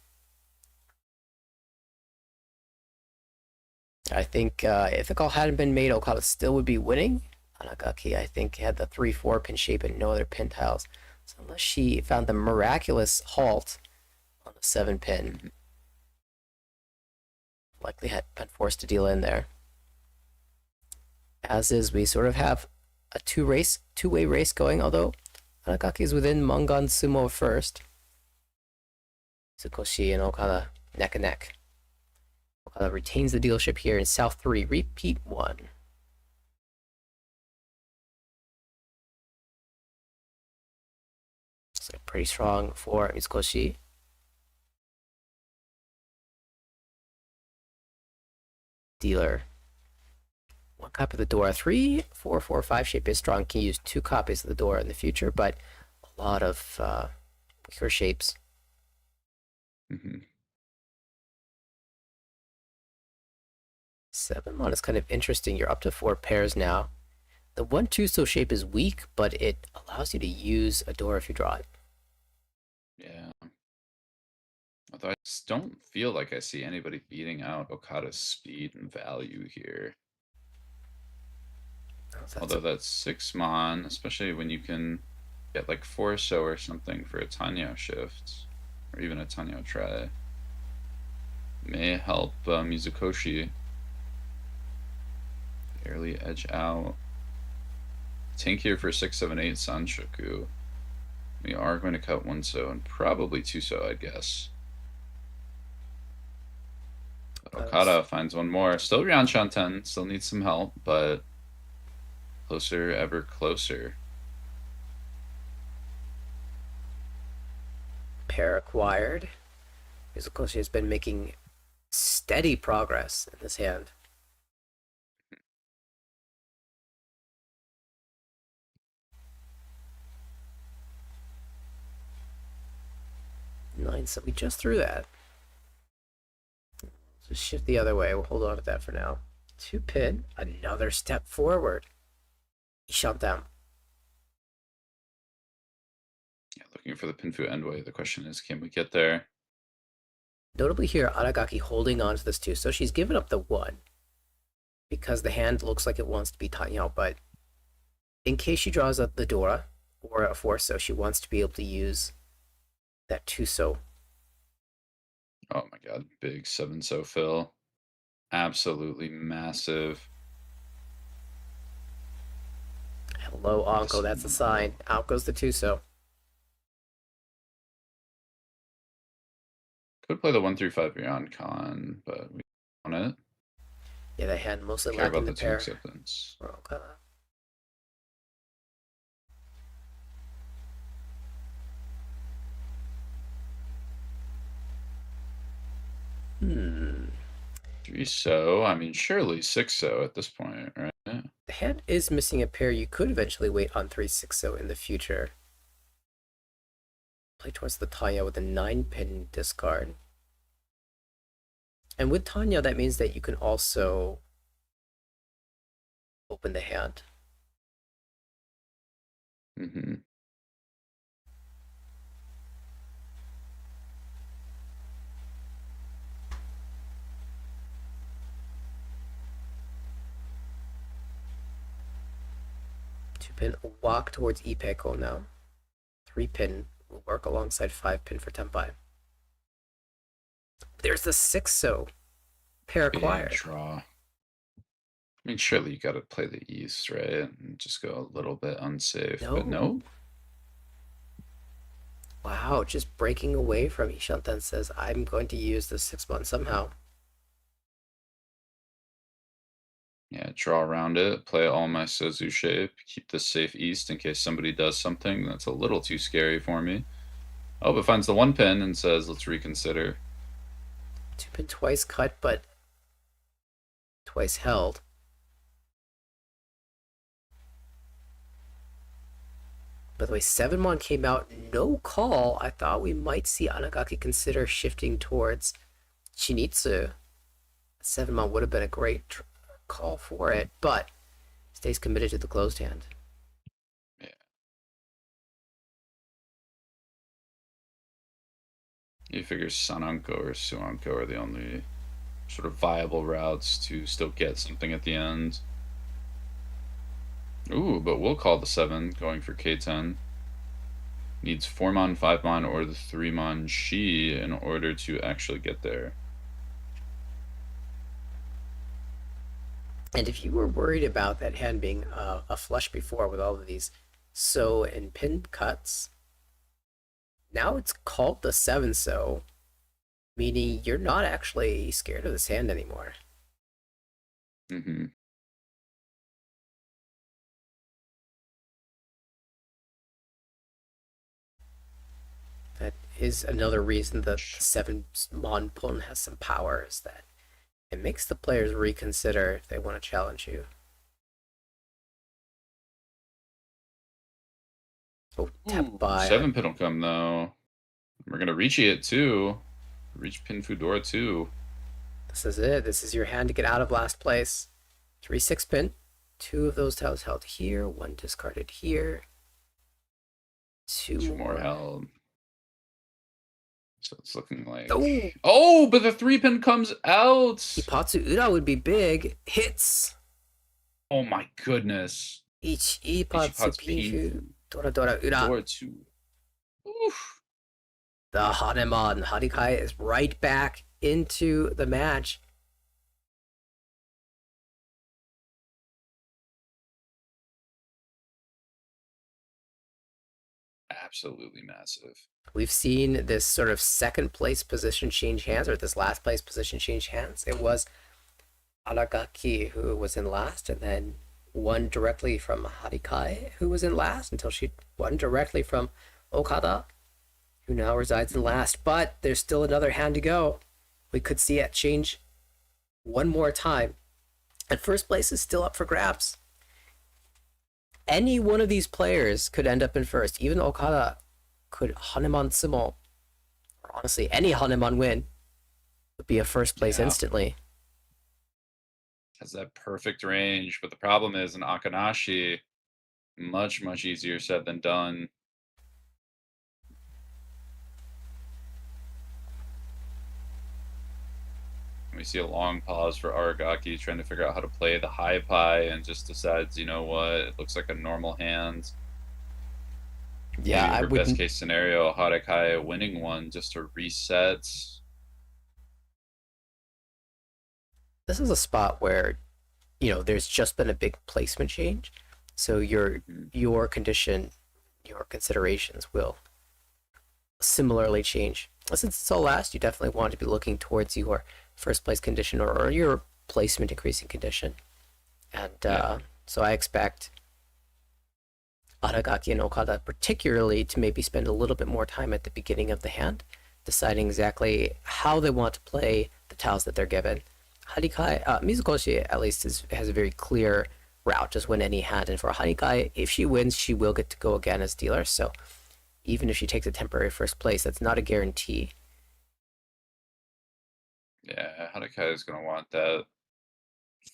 I think if the call hadn't been made, Okada still would be winning. Aragaki, I think, had the 3-4 pin shape and no other pin tiles. So unless she found the miraculous halt on the 7 pin, likely had been forced to deal in there. As is, we sort of have a two-way race going, although Aragaki is within Mongon Sumo first. Mizukoshi and Okada neck and neck. Okada retains the dealership here in South 3, repeat 1. So pretty strong for Mizukoshi. Dealer. 1 copy of the door. 3, 4, 4, 5 shape is strong. Can use 2 copies of the door in the future, but a lot of weaker shapes. 7-mon is kind of interesting. You're up to 4 pairs now. The 1-2 so shape is weak, but it allows you to use a door if you draw it. Yeah. Although I just don't feel like I see anybody beating out Okada's speed and value here. Although that's 6-mon, especially when you can get like 4-so or something for a Tanyo shift, or even a Tanyo try. May help Mizukoshi barely edge out. Tank here for 6, 7, 8 Sanshoku. We are going to cut 1-so and probably 2-so, I guess. But Okada finds one more. Still Ryanshan 10, still needs some help, but closer, ever closer. Pair acquired. Mizukoshi has been making steady progress in this hand. Nine, so we just threw that. Just shift the other way. We'll hold on to that for now. 2 pin, another step forward. Shut down. Yeah, looking for the Pinfu endway. The question is, can we get there? Notably here, Aragaki holding on to this 2, so she's given up the 1 because the hand looks like it wants to be tateniu, but in case she draws up the Dora or a 4-so, she wants to be able to use that 2-so. Oh my god, big 7-so fill. Absolutely massive. Hello, Anko, that's a sign. Out goes the 2-so. Could play the 1-5 beyond con, but we don't want it. Yeah, that hand mostly Care lacking about the the 2 pair. acceptance. For Okada. Hmm. 3-so, I mean, surely 6-so at this point, right? The hand is missing a pair. You could eventually wait on 3-6-so in the future. Play towards the Tanya with a 9-pin discard. And with Tanya, that means that you can also open the hand. Mm-hmm. Pin walk towards Ipeko now. 3-pin will work alongside 5-pin for Tenpai. There's the 6-so pair acquired. Big draw. I mean, surely you gotta play the East, right? And just go a little bit unsafe, but no. Wow, just breaking away from Ishanten says, I'm going to use the 6-1 somehow. Yeah, draw around it, play all my Sozu shape, keep this safe East in case somebody does something that's a little too scary for me. Oh, but finds the 1-pin and says, let's reconsider. 2-pin twice cut, but twice held. By the way, 7-mon came out, no call. I thought we might see Aragaki consider shifting towards Chinitsu. 7-mon would have been a great call for it, but stays committed to the closed hand. Yeah. You figure Sananko or Suanko are the only sort of viable routes to still get something at the end. Ooh, but we'll call the 7, going for K10. Needs 4-mon, 5-mon, or the 3-mon Shi in order to actually get there. And if you were worried about that hand being a flush before with all of these so and pin cuts, now it's called the 7-so, meaning you're not actually scared of this hand anymore. Mm-hmm. That is another reason that the 7-mon pun has some power, is that it makes the players reconsider if they want to challenge you. Oh, tap by. 7-pin will come, though. We're going to Riichi it, too. Reach Pin Fudora, too. This is it. This is your hand to get out of last place. 3-6-pin. 2 of those tiles held here. 1 discarded here. 2 more held. So it's looking like... Oh! Oh, but the 3-pin comes out! Ippatsu Ura would be big. Hits! Oh my goodness. Ippatsu Pinfu. Dora Dora Ura. Dora 2. Oof. The Hanemon Harikae is right back into the match. Absolutely massive. We've seen this sort of second place position change hands, or this last place position change hands. It was Aragaki who was in last, and then won directly from Harikae, who was in last, until she won directly from Okada, who now resides in last. But there's still another hand to go. We could see it change one more time. And first place is still up for grabs. Any one of these players could end up in first. Even Okada could Hanemon Sumo. Or honestly, any Hanemon win would be a first place instantly. Has that perfect range, but the problem is in Akanashi, much easier said than done. We see a long pause for Aragaki trying to figure out how to play the high pie and just decides, you know what, it looks like a normal hand. Yeah, Maybe I her best wouldn't. case scenario, Harikae winning one just to reset. This is a spot where, there's just been a big placement change, so your condition, your considerations will similarly change. Since it's all last, you definitely want to be looking towards your first place condition or your placement increasing condition. And so I expect Aragaki and Okada particularly to maybe spend a little bit more time at the beginning of the hand, deciding exactly how they want to play the tiles that they're given. Mizukoshi at least has a very clear route, just win any hand. And for Harikae, if she wins, she will get to go again as dealer. So even if she takes a temporary first place, that's not a guarantee. Yeah, Harikae is going to want that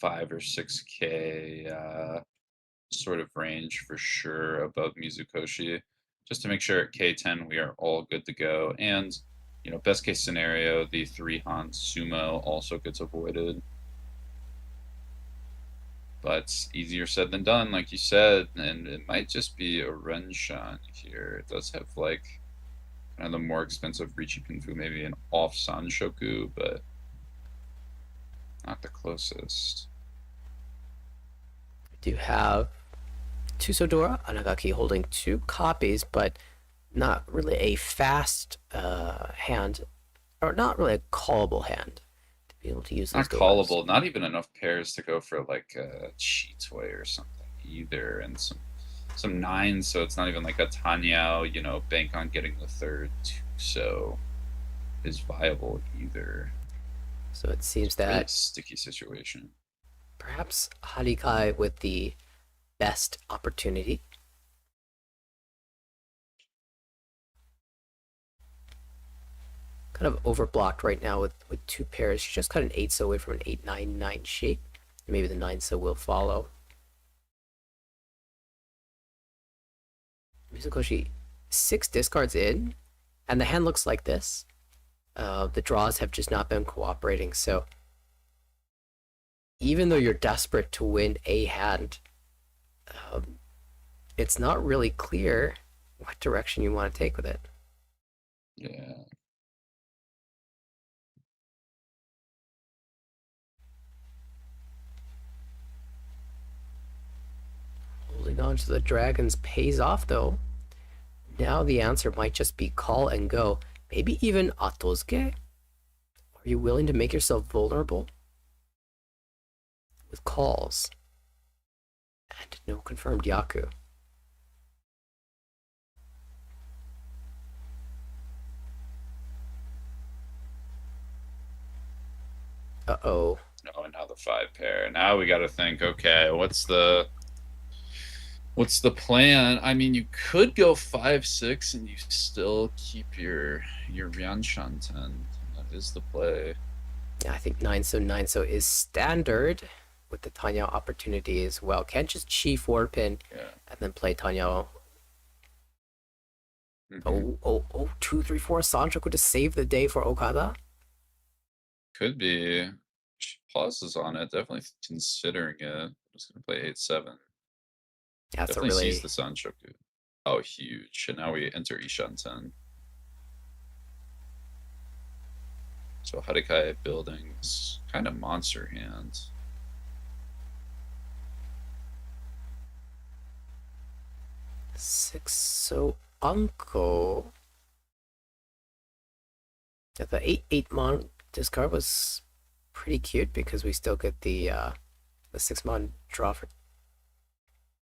5 or 6K sort of range for sure above Mizukoshi, just to make sure at K10 we are all good to go. And, best case scenario, the 3 Han sumo also gets avoided. But easier said than done, like you said, and it might just be a Renshan here. It does have like kind of the more expensive Riichi Pinfu, maybe an off Sanshoku, but not the closest. We do have Tusodora, Aragaki holding 2 copies, but not really a fast hand, or not really a callable hand to be able to use those Not doors. callable, not even enough pairs to go for like a Cheatway or something either, and some 9s, so it's not even like a Tanyao, bank on getting the 3rd, so is viable either. So it seems Really that sticky situation. perhaps Harikae with the best opportunity. Kind of overblocked right now with 2 pairs. She just cut an 8 so away from an 8-9-9 shape. Maybe the 9 so will follow. Mizukoshi 6 discards in, and the hand looks like this. The draws have just not been cooperating, so even though you're desperate to win a hand, it's not really clear what direction you want to take with it. Yeah. Holding on to the dragons pays off, though. Now the answer might just be call and go. Maybe even Atosuke? Are you willing to make yourself vulnerable? With calls. And no confirmed Yaku. Uh-oh. Oh, and now the 5 pair. Now we got to think, okay, what's the plan? I mean, you could go 5-6 and you still keep your Ryanshan 10. That is the play. Yeah, I think 9 so is standard with the Tanya opportunity as well. Can't just chi forward pin and then play Tanya. Oh, 2, 3, 4 Sanchoku to save the day for Okada. Could be. She pauses on it, definitely considering it. I'm just gonna play 8-7. Yeah, it's Definitely a really sees the Sanshoku. Oh, huge. And now we enter Ishan 10. So Harikae building this kind of monster hand. six. So Uncle. Yeah, the 8/8 mon discard was pretty cute because we still get the 6 mon draw for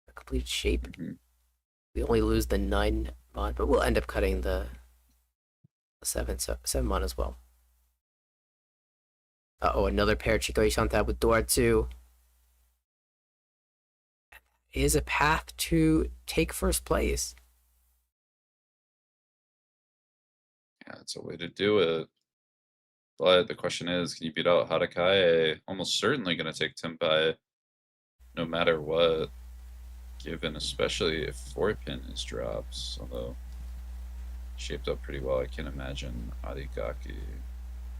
a complete shape. We only lose the 9 mon, but we'll end up cutting the 7 mon as well. Uh-oh, another pair Chico Ishanta with Dora 2. Is a path to take first place. Yeah, it's a way to do it. But the question is, can you beat out Harikae? Almost certainly going to take Tenpai no matter what, given especially if 4-pin is dropped. Although shaped up pretty well, I can imagine Arigaki.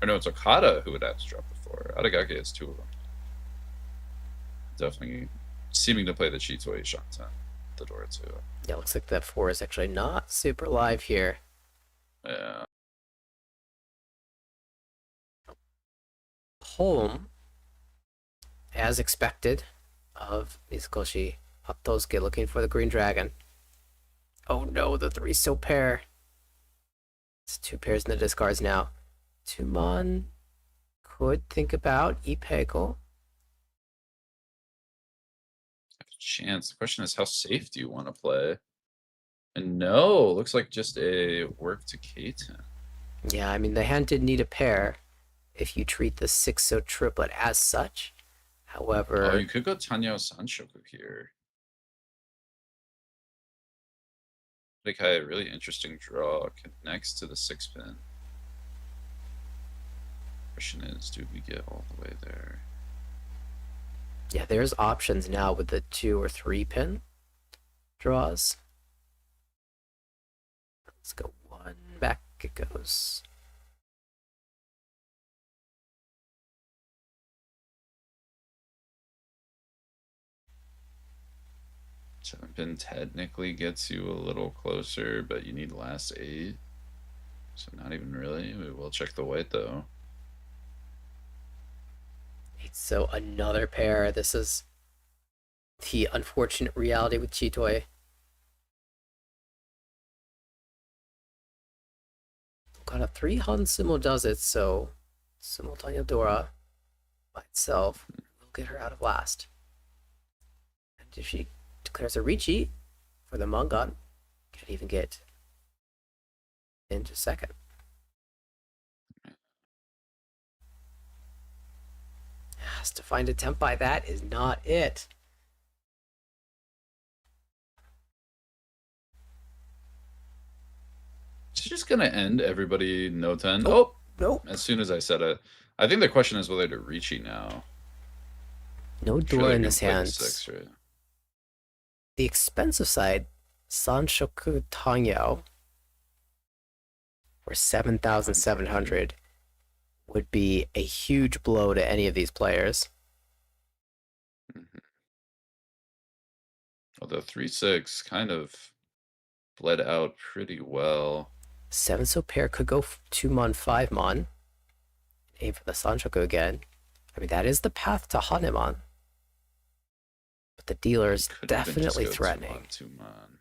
Or no, it's Okada who would have to drop the 4. Aragaki has 2 of them. Definitely seeming to play the Chitoi shots at the door too. Yeah, looks like that 4 is actually not super live here. Yeah. Home, as expected, of Mizukoshi. Hatosuke looking for the green dragon. Oh no, the 3 so pair. It's 2 pairs in the discards now. Tumon could think about Ipego. Chance. The question is, how safe do you want to play? And no, looks like just a work to K10. Yeah, I mean, the hand did need a pair if you treat the 6-so triplet as such. However... Oh, you could go Tanyo Sanshoku here. Like a really interesting draw connects to the 6-pin. Question is, do we get all the way there? Yeah, there's options now with the 2 or 3 pin draws. Let's go 1, back it goes. Seven pin technically gets you a little closer, but you need the last 8. So not even really. We will check the white though. So another pair. This is the unfortunate reality with Chitoi. Got a 3 Han Sumo does it, so Simultaneadora by itself will get her out of last. And if she declares a Riichi for the Mongon, can even get into second. Has to find a Tempai. That is not it. It's just gonna end everybody no 10. Oh, nope. As soon as I said it. I think the question is whether to Riichi now. No door in this hand. 6, right? The expensive side, Sanshoku Tangyao for 7,700 would be a huge blow to any of these players. Although 3-6 kind of bled out pretty well. 7-so pair could go 2-mon, 5-mon. Aim for the Sanshoku again. I mean, that is the path to Hanemon. But the dealer is definitely threatening. 2-mon.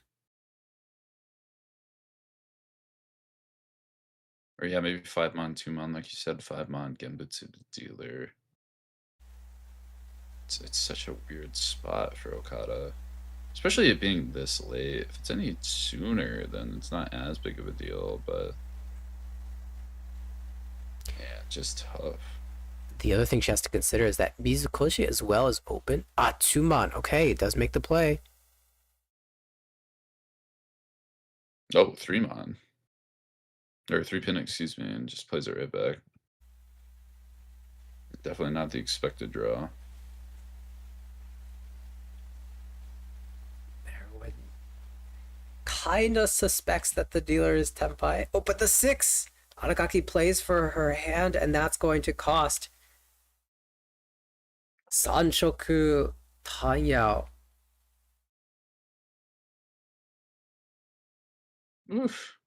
Or yeah, maybe 5-mon, 2-mon, like you said, 5-mon, Genbutsu to dealer. It's such a weird spot for Okada. Especially it being this late. If it's any sooner, then it's not as big of a deal, but yeah, just tough. The other thing she has to consider is that Mizukoshi as well is open. 2-mon. Okay, it does make the play. Oh, 3-mon. Or 3-pin, excuse me, and just plays it right back. Definitely not the expected draw. Kinda suspects that the dealer is Tempai. Oh, but the 6! Aragaki plays for her hand, and that's going to cost Sanshoku Tanyao. Oof.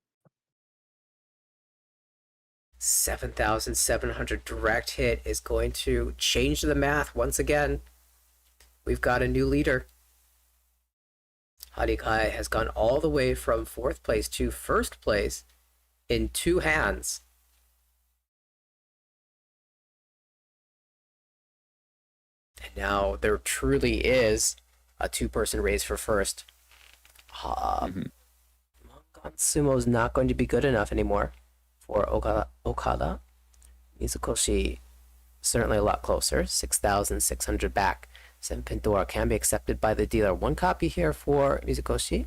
7,700 direct hit is going to change the math once again. We've got a new leader. Harikae has gone all the way from 4th place to 1st place in 2 hands. And now there truly is a 2-person race for 1st. Mongon Sumo is not going to be good enough anymore for Okada. Mizukoshi certainly a lot closer, 6,600 back. 7-pin door can be accepted by the dealer. 1 copy here for Mizukoshi.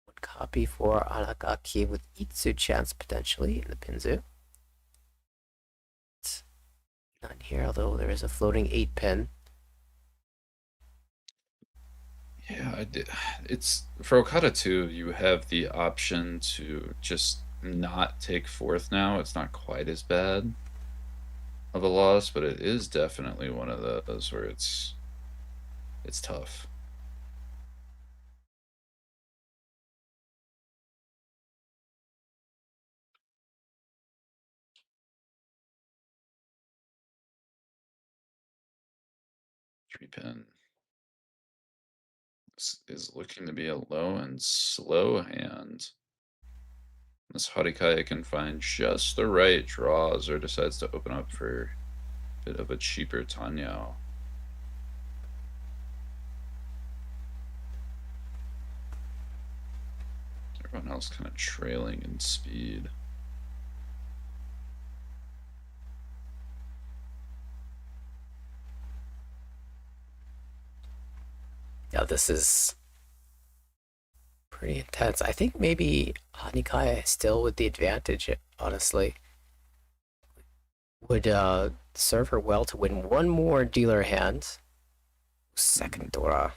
1 copy for Aragaki with Itsu chance potentially in the Pinzu. None here, although there is a floating 8-pin. Yeah, it's for Okada too. You have the option to just not take fourth now, it's not quite as bad of a loss, but it is definitely one of those where it's tough. Three pin. This is looking to be a low and slow hand. This Harikae can find just the right draws or decides to open up for a bit of a cheaper tateniu. Everyone else kind of trailing in speed. Yeah, this is pretty intense. I think maybe Harikae still with the advantage, honestly. Would serve her well to win one more dealer hand. Second Dora.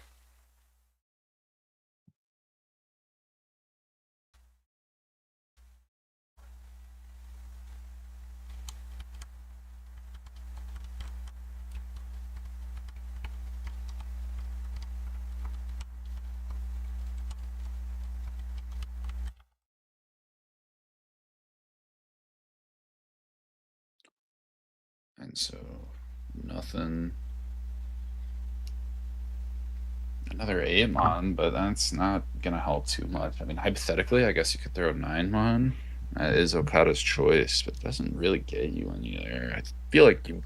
And so nothing. Another 8-mon, but that's not gonna help too much. I mean, hypothetically, I guess you could throw 9-mon. That is Okada's choice, but it doesn't really get you anywhere. I feel like you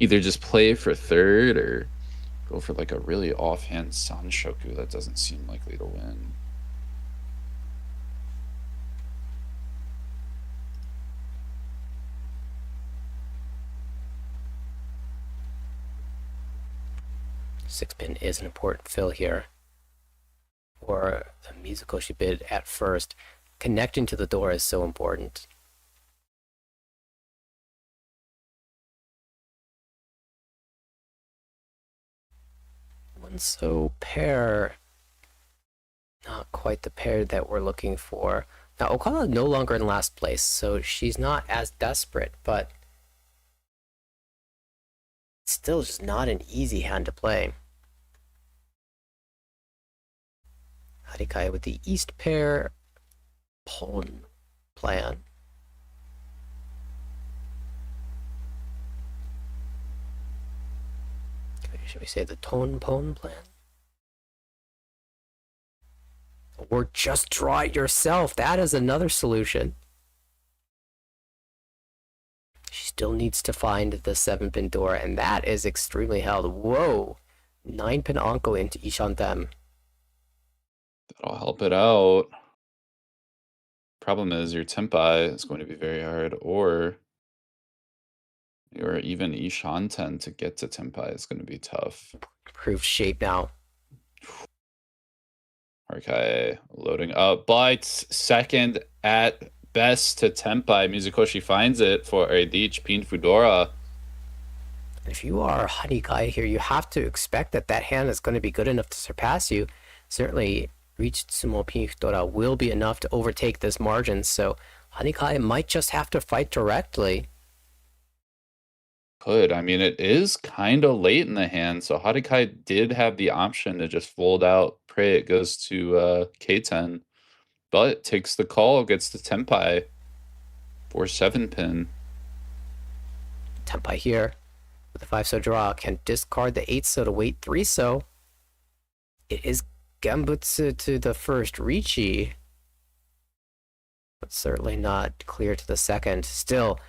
either just play for third or go for like a really offhand Sanshoku that doesn't seem likely to win. Six pin is an important fill here. Or the Mizukoshi bid at first. Connecting to the door is so important. One so pair, not quite the pair that we're looking for. Now Okada no longer in last place, so she's not as desperate, but still just not an easy hand to play. Harikae with the east pair, pawn plan. Should we say the tone pawn plan? Or just draw it yourself. That is another solution. She still needs to find the 7-pin door, and that is extremely held. Whoa! 9-pin Anko into Ishantem. That'll help it out. Problem is your Tempai is going to be very hard, or even Ishanten to get to Tempai is going to be tough. Improved shape now. Okay, loading up, but second at best to Tempai. Mizukoshi finds it for a Deech Pin Fudora. If you are Harikae here, you have to expect that that hand is going to be good enough to surpass you. Certainly, Riichi Sumo Pin Fudora will be enough to overtake this margin, so Harikae might just have to fight directly. Could. I mean, it is kind of late in the hand, so Harikae did have the option to just fold out, pray it goes to K10, but takes the call, gets the Tempai for 7-pin. Tempai here with the 5-so draw can discard the 8-so to wait 3-so. It is Gambutsu to the first Riichi, but certainly not clear to the second. Still,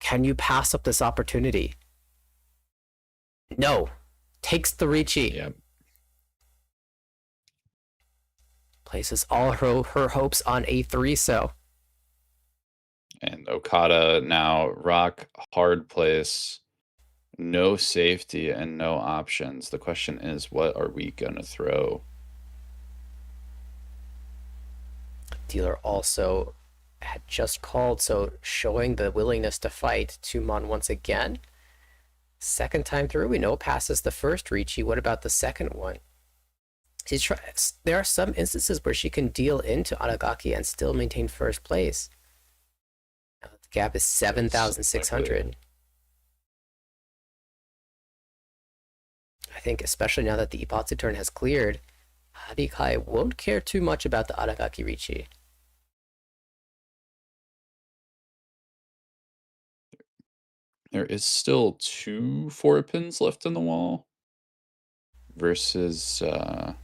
can you pass up this opportunity? No. Takes the Riichi. Yep. Places all her hopes on a 3-so. And Okada now rock hard place. No safety and no options. The question is, what are we going to throw? Dealer also had just called, so showing the willingness to fight. 2-mon once again. Second time through, we know passes the first Riichi. What about the second one? There are some instances where she can deal into Aragaki and still maintain first place. Now, the gap is 7,600. I think especially now that the Ipatsu turn has cleared, Harikae won't care too much about the Aragaki Riichi. There is still 2 4 pins left in the wall versus an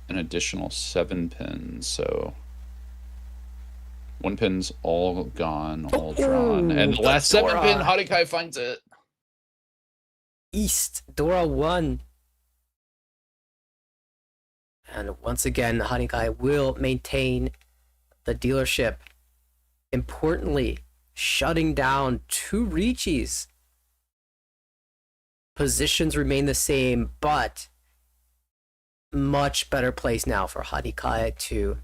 additional 7 pins, so 1 pin's all gone, all drawn. And the last 7 pin, Harikae finds it. East, Dora 1. And once again, Harikae will maintain the dealership. Importantly, shutting down 2 Riichis. Positions remain the same, but much better place now for Harikae to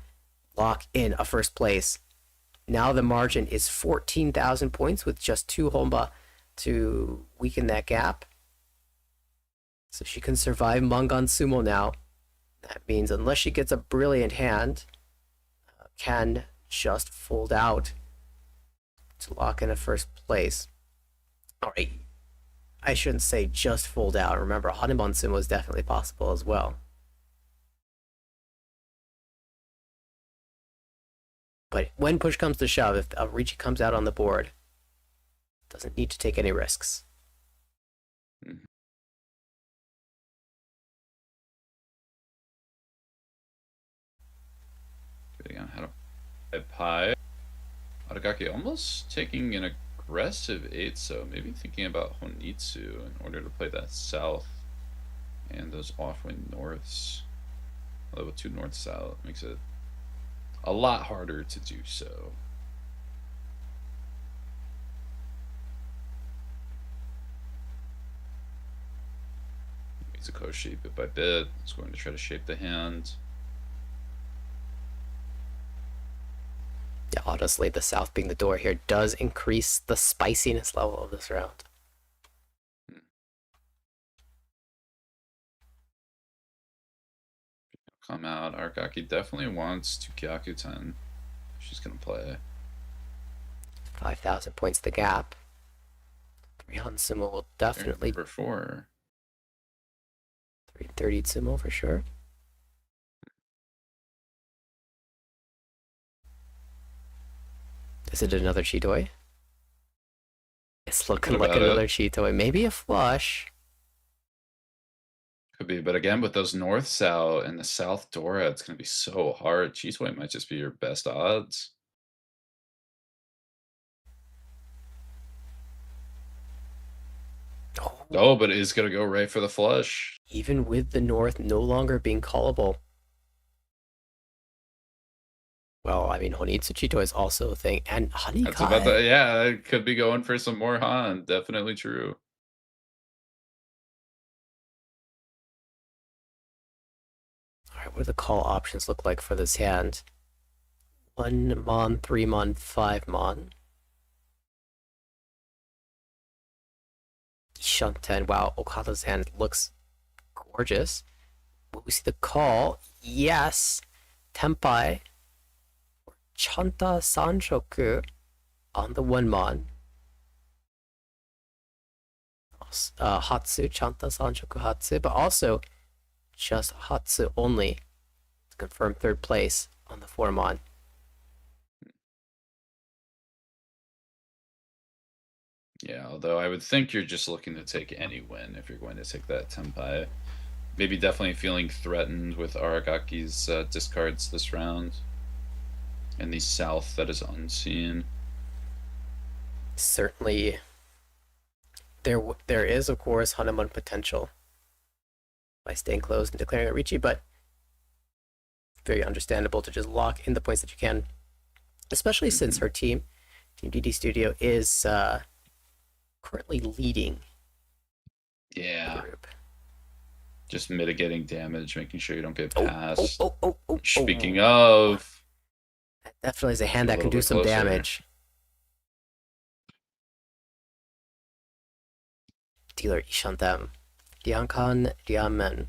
lock in a first place. Now the margin is 14,000 points with just 2 Honba to weaken that gap. So she can survive Mangan Sumo now. That means unless she gets a brilliant hand, can just fold out to lock in a first place. Alright, I shouldn't say just fold out. Remember, Hanuman Sumo is definitely possible as well. But when push comes to shove, if a Riichi comes out on the board, doesn't need to take any risks. Again, how to pie. Aragaki almost taking an aggressive 8, so maybe thinking about Honitsu in order to play that south and those off-wind norths. Although with 2 north-south makes it a lot harder to do so. Mizukoshi, bit by bit, is going to try to shape the hand. Yeah, honestly, the south being the door here does increase the spiciness level of this round. Come out. Aragaki definitely wants to Gyakuten. She's going to play. 5,000 points the gap. 3 Sumo will definitely... Number 4. 330 Sumo for sure. Is it another Chitoi? It's looking like another Chitoi. Maybe a flush. Could be, but again, with those north-south and the south Dora, it's going to be so hard. Chitoi might just be your best odds. Oh, but it is going to go right for the flush. Even with the north no longer being callable. Well, I mean, Honitsu Chitoi is also a thing, and Harikae. That's about the, yeah, it could be going for some more Han. Definitely true. Alright, what do the call options look like for this hand? 1 Mon, 3 Mon, 5 Mon. Shanten, wow, Okada's hand looks gorgeous. Will we see the call? Yes! Tenpai. Chanta Sanshoku on the 1 Mon. Hatsu, Chanta Sanshoku Hatsu, but also just Hatsu only to confirm 3rd place on the 4 Mon. Yeah, although I would think you're just looking to take any win if you're going to take that Tenpai. Maybe definitely feeling threatened with Aragaki's discards this round. And the south that is unseen. Certainly, there is, of course, Hanuman potential by staying close and declaring a Riichi, but very understandable to just lock in the points that you can, especially since her team, Team DD Studio, is currently leading the group. Just mitigating damage, making sure you don't get passed. Oh. Speaking of... That definitely is a hand that can do some damage. Dealer Ishantem. Diankan Diamen.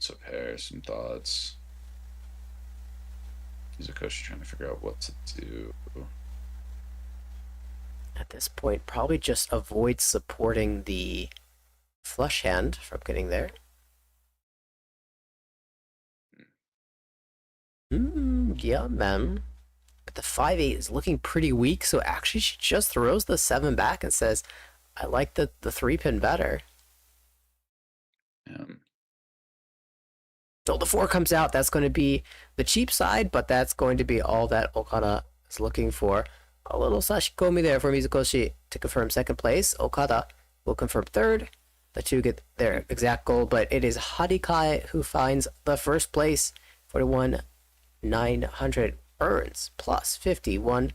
a pair. Some thoughts. Mizukoshi trying to figure out what to do. At this point, probably just avoid supporting the flush hand from getting there. Yeah, man. But the 5-8 is looking pretty weak, so actually she just throws the 7 back and says, I like the 3-pin better. So the 4 comes out, that's going to be the cheap side, but that's going to be all that Okada is looking for. A little Sashikomi there for Mizukoshi to confirm second place. Okada will confirm third. The two get their exact goal, but it is Harikae who finds the first place. 41,900 earns plus 51.9.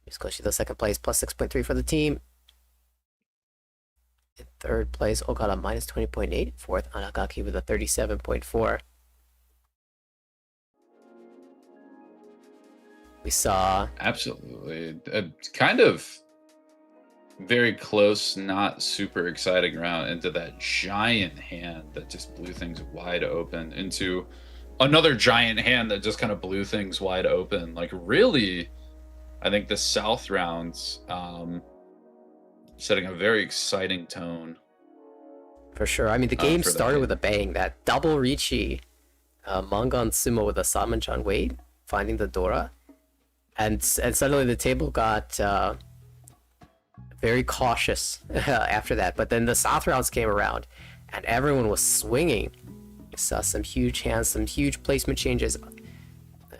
Mizukoshi the second place plus 6.3 for the team. In third place, Okada minus 20.8. Fourth, Aragaki with a 37.4. We saw... Absolutely. Kind of very close, not super exciting round into that giant hand that just blew things wide open into another giant hand that just kind of blew things wide open. Like, really, I think the South rounds setting a very exciting tone. For sure. I mean, the game started with a bang. That double Riichi Mangan Sumo with a Saman-chan Wade, finding the Dora. And suddenly the table got very cautious after that. But then the South rounds came around, and everyone was swinging. We saw some huge hands, some huge placement changes.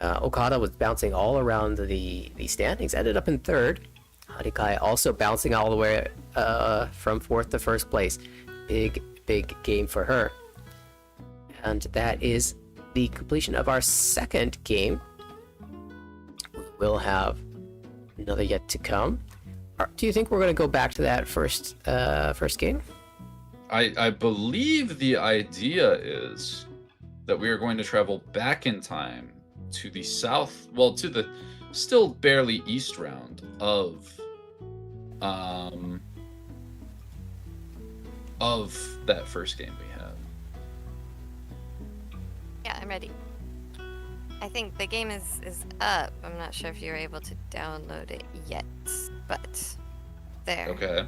Okada was bouncing all around the standings. Ended up in third. Harikae also bouncing all the way from fourth to first place. Big game for her. And that is the completion of our second game. We'll have another yet to come. Do you think we're going to go back to that first game? I believe the idea is that we are going to travel back in time to the south, well, to the still barely east round of that first game we had. Yeah, I'm ready. I think the game is up. I'm not sure if you're able to download it yet, but there. Okay.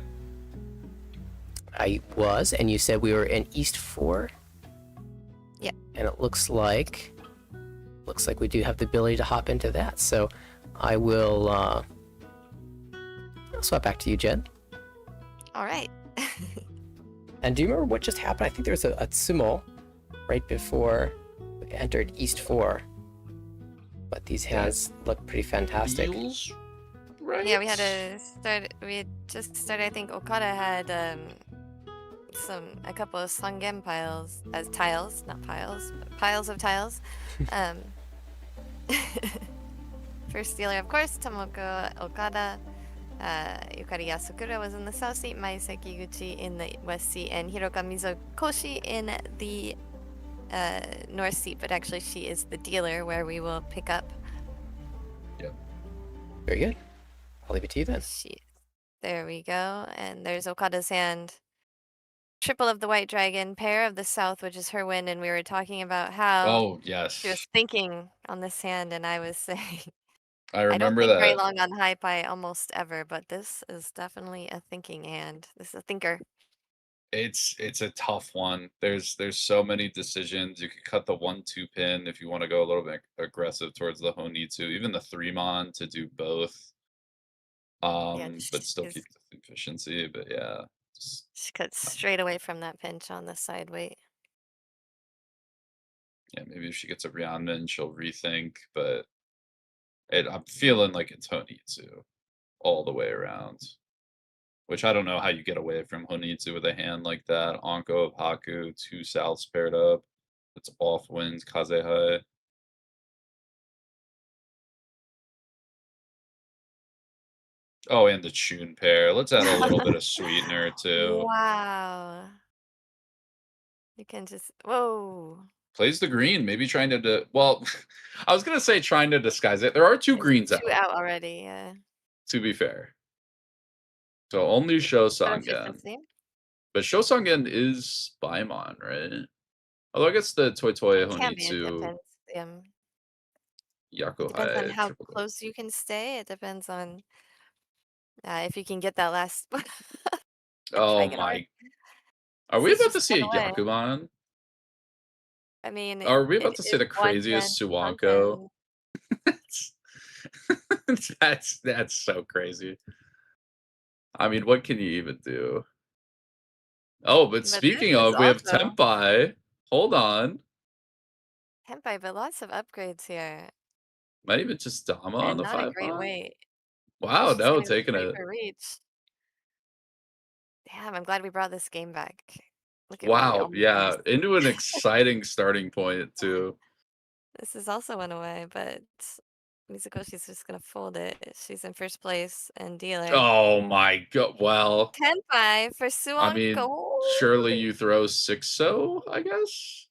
I was, and you said we were in East 4? Yeah. And it looks like we do have the ability to hop into that. So I will I'll swap back to you, Jen. All right. And do you remember what just happened? I think there was a sumo right before we entered East 4. But these hands look pretty fantastic. Feels right? Yeah, we had just started. I think Okada had a couple of Sangen piles as tiles, not piles, but piles of tiles. First dealer, of course, Tomoko Okada. Yukari Asakura was in the south seat, Mai Sekiguchi in the west seat, and Hiroka Mizukoshi in the north seat, but actually she is the dealer where we will pick up. Yep. Very good. I'll leave it to you then. There we go. And there's Okada's hand. Triple of the white dragon, pair of the south, which is her win, and we were talking about how Oh, yes. she was thinking on this hand, and I was saying I I don't remember think very that. long on high pie almost ever, but this is definitely a thinking hand. This is a thinker. It's a tough one. There's so many decisions. You could cut the 1-2 pin if you want to go a little bit aggressive towards the Honitsu, even the 3-mon to do both. But still keep the efficiency. But yeah, she cuts straight away from that pinch on the side weight. Yeah, maybe if she gets a Ryanman, she'll rethink. But I'm feeling like it's Honitsu all the way around. Which I don't know how you get away from Honitsu with a hand like that. Anko of Haku, 2 Souths paired up. It's off wins, Kazehai. Oh, and the Chun pair. Let's add a little bit of sweetener too. Wow. You can just, whoa. Plays the green, maybe trying to, well, I was going to say trying to disguise it. There are 2 greens Two out already, yeah. To be fair. So only show Sangen. But Shosangen is Baimon, right? Although I guess the Toi Toi It can be. It Honitsu depends. Depends on Yakuhai how triple. close you can stay. It depends on if you can get that last Oh Dragon Heart. my! Are This we is about to just see one a away. Yakuman? I mean, Are we it about to see is the one gen craziest Suwanko? content. that's so crazy. I mean, what can you even do? Oh, but But this speaking is of, we have also Tenpai. Hold on. Tenpai, but lots of upgrades here. Might even just Dama on And the not a 5 great mon? weight. Wow, She's no, gonna go taking straight it. for reach. Damn, I'm glad we brought this game back. Look at what we Wow, almost yeah, lost. into an exciting starting point too. This is also one away, but Mizukoshi's just gonna fold it. She's in first place and dealer. Oh my god, well, Tenpai for I Suwanko. mean, surely you throw 6-0, I guess?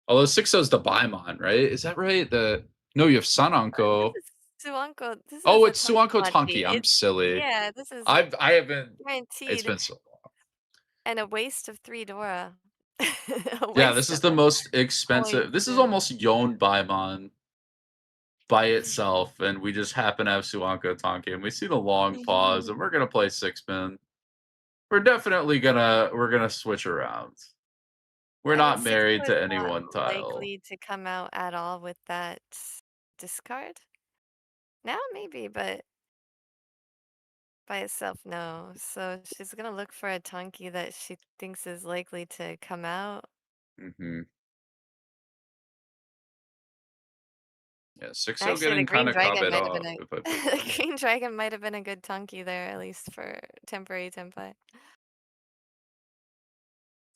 Although 6-0's the Baimon, right? Is that right? No, you have This Sananko. is Suwanko. This Oh, is a it's Suwanko Tanki. Tanki. I'm It's silly. yeah, this is I haven't. It's guaranteed been so long. and a waste of 3 Dora. A Yeah, this waste is of the most points expensive. This is and almost Yon Baimon by itself, and we just happen to have Suwanko Tanki, and we see the long pause, and we're gonna play 6-pin. We're gonna switch around. We're I mean, not 6 married is to any not one tile. likely to come out at all with that discard. Now maybe, but by itself, no. So she's gonna look for a Tonki that she thinks is likely to come out. Hmm. Yeah, 6-0 Actually, the getting Green kind of Dragon copied might have been off a if I pick the them. Green Dragon might have been a good Tonki there, at least for temporary Tenpai.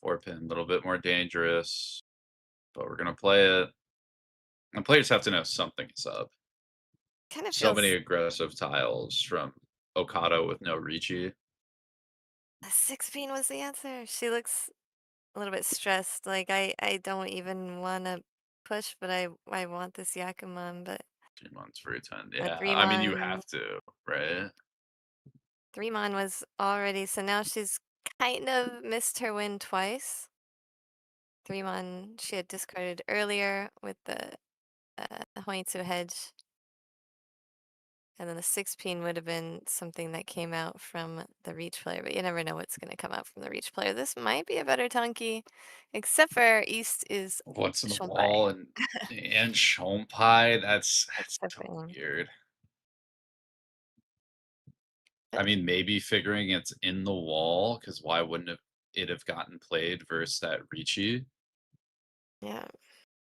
4-pin, a little bit more dangerous, but we're gonna play it. And players have to know something is up. Kind of So many feels aggressive tiles from Okada with no Riichi. a 6 was the answer. She looks a little bit stressed. Like I don't even want to push, but I want this Yakuman, but 3 months for a 10. a Yeah, I mean, you 3-mon have to, right? 3-mon was already, so now she's kind of missed her win twice. 3-mon she had discarded earlier with the Hoitsu hedge. And then the 6-pin would have been something that came out from the Reach player, but you never know what's going to come out from the Reach player. This might be a better Tonki, except for East is What's in the Shompai. wall and Shompai? That's so Different. weird. I mean, maybe figuring it's in the wall, because why wouldn't it have gotten played versus that Riichi? Yeah.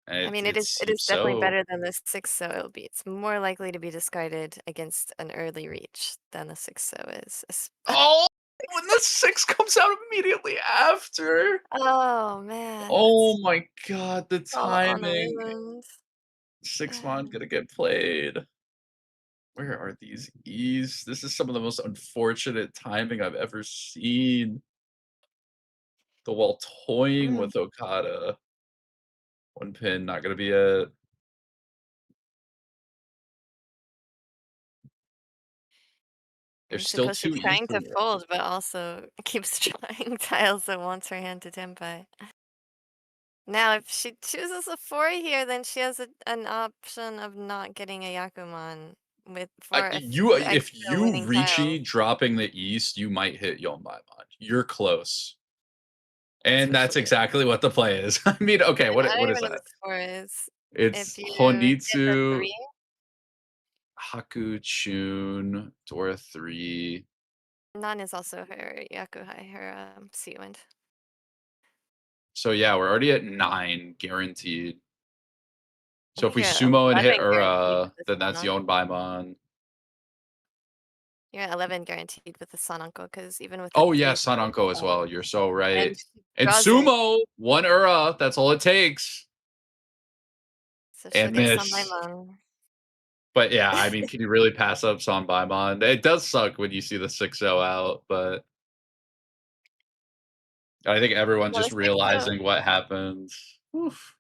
And I mean, it it is seems definitely so. better than the 6, so it's more likely to be discarded against an early Reach than the 6, so is. Oh, when the 6 comes out immediately after. Oh man, Oh that's my god, the all on the timing. ruins. 6-mon gonna get played. Where are these E's? This is some of the most unfortunate timing I've ever seen. The wall toying with Okada. 1 pin, not gonna be it. There's still Mitsukoshi 2 E's trying in to there. fold, but also keeps trying tiles that wants her hand to Tenpai. Now, if she chooses a 4 here, then she has an option of not getting a Yakuman for a few If extra you winning tiles. Riichi dropping the East, you might hit Yonbaimon. You're close. That's And for that's sure. exactly what the play is. I mean, okay, I don't what even is know what that? the score is. If It's you get the Honitsu, 3, Haku, Chun, Dora 3. Nan is also her Yakuhai, her sea wind. So yeah, we're already at 9 guaranteed. I So if think we you're at sumo and hit 11 guaranteed with then the that's Sananko. Yonbaimon. You're at 11 guaranteed with the Sananko, because even with the Oh yeah, 3 Sananko as well. You're so right. and she And draws it, sumo, 1 that's all it takes. so she'll And get miss. Sanbaimon. But yeah, I mean, can you really pass up Sanbaimon? It does suck when you see the 6-0 out, but I think everyone's Well, the just 6-0 realizing what happened. Oof.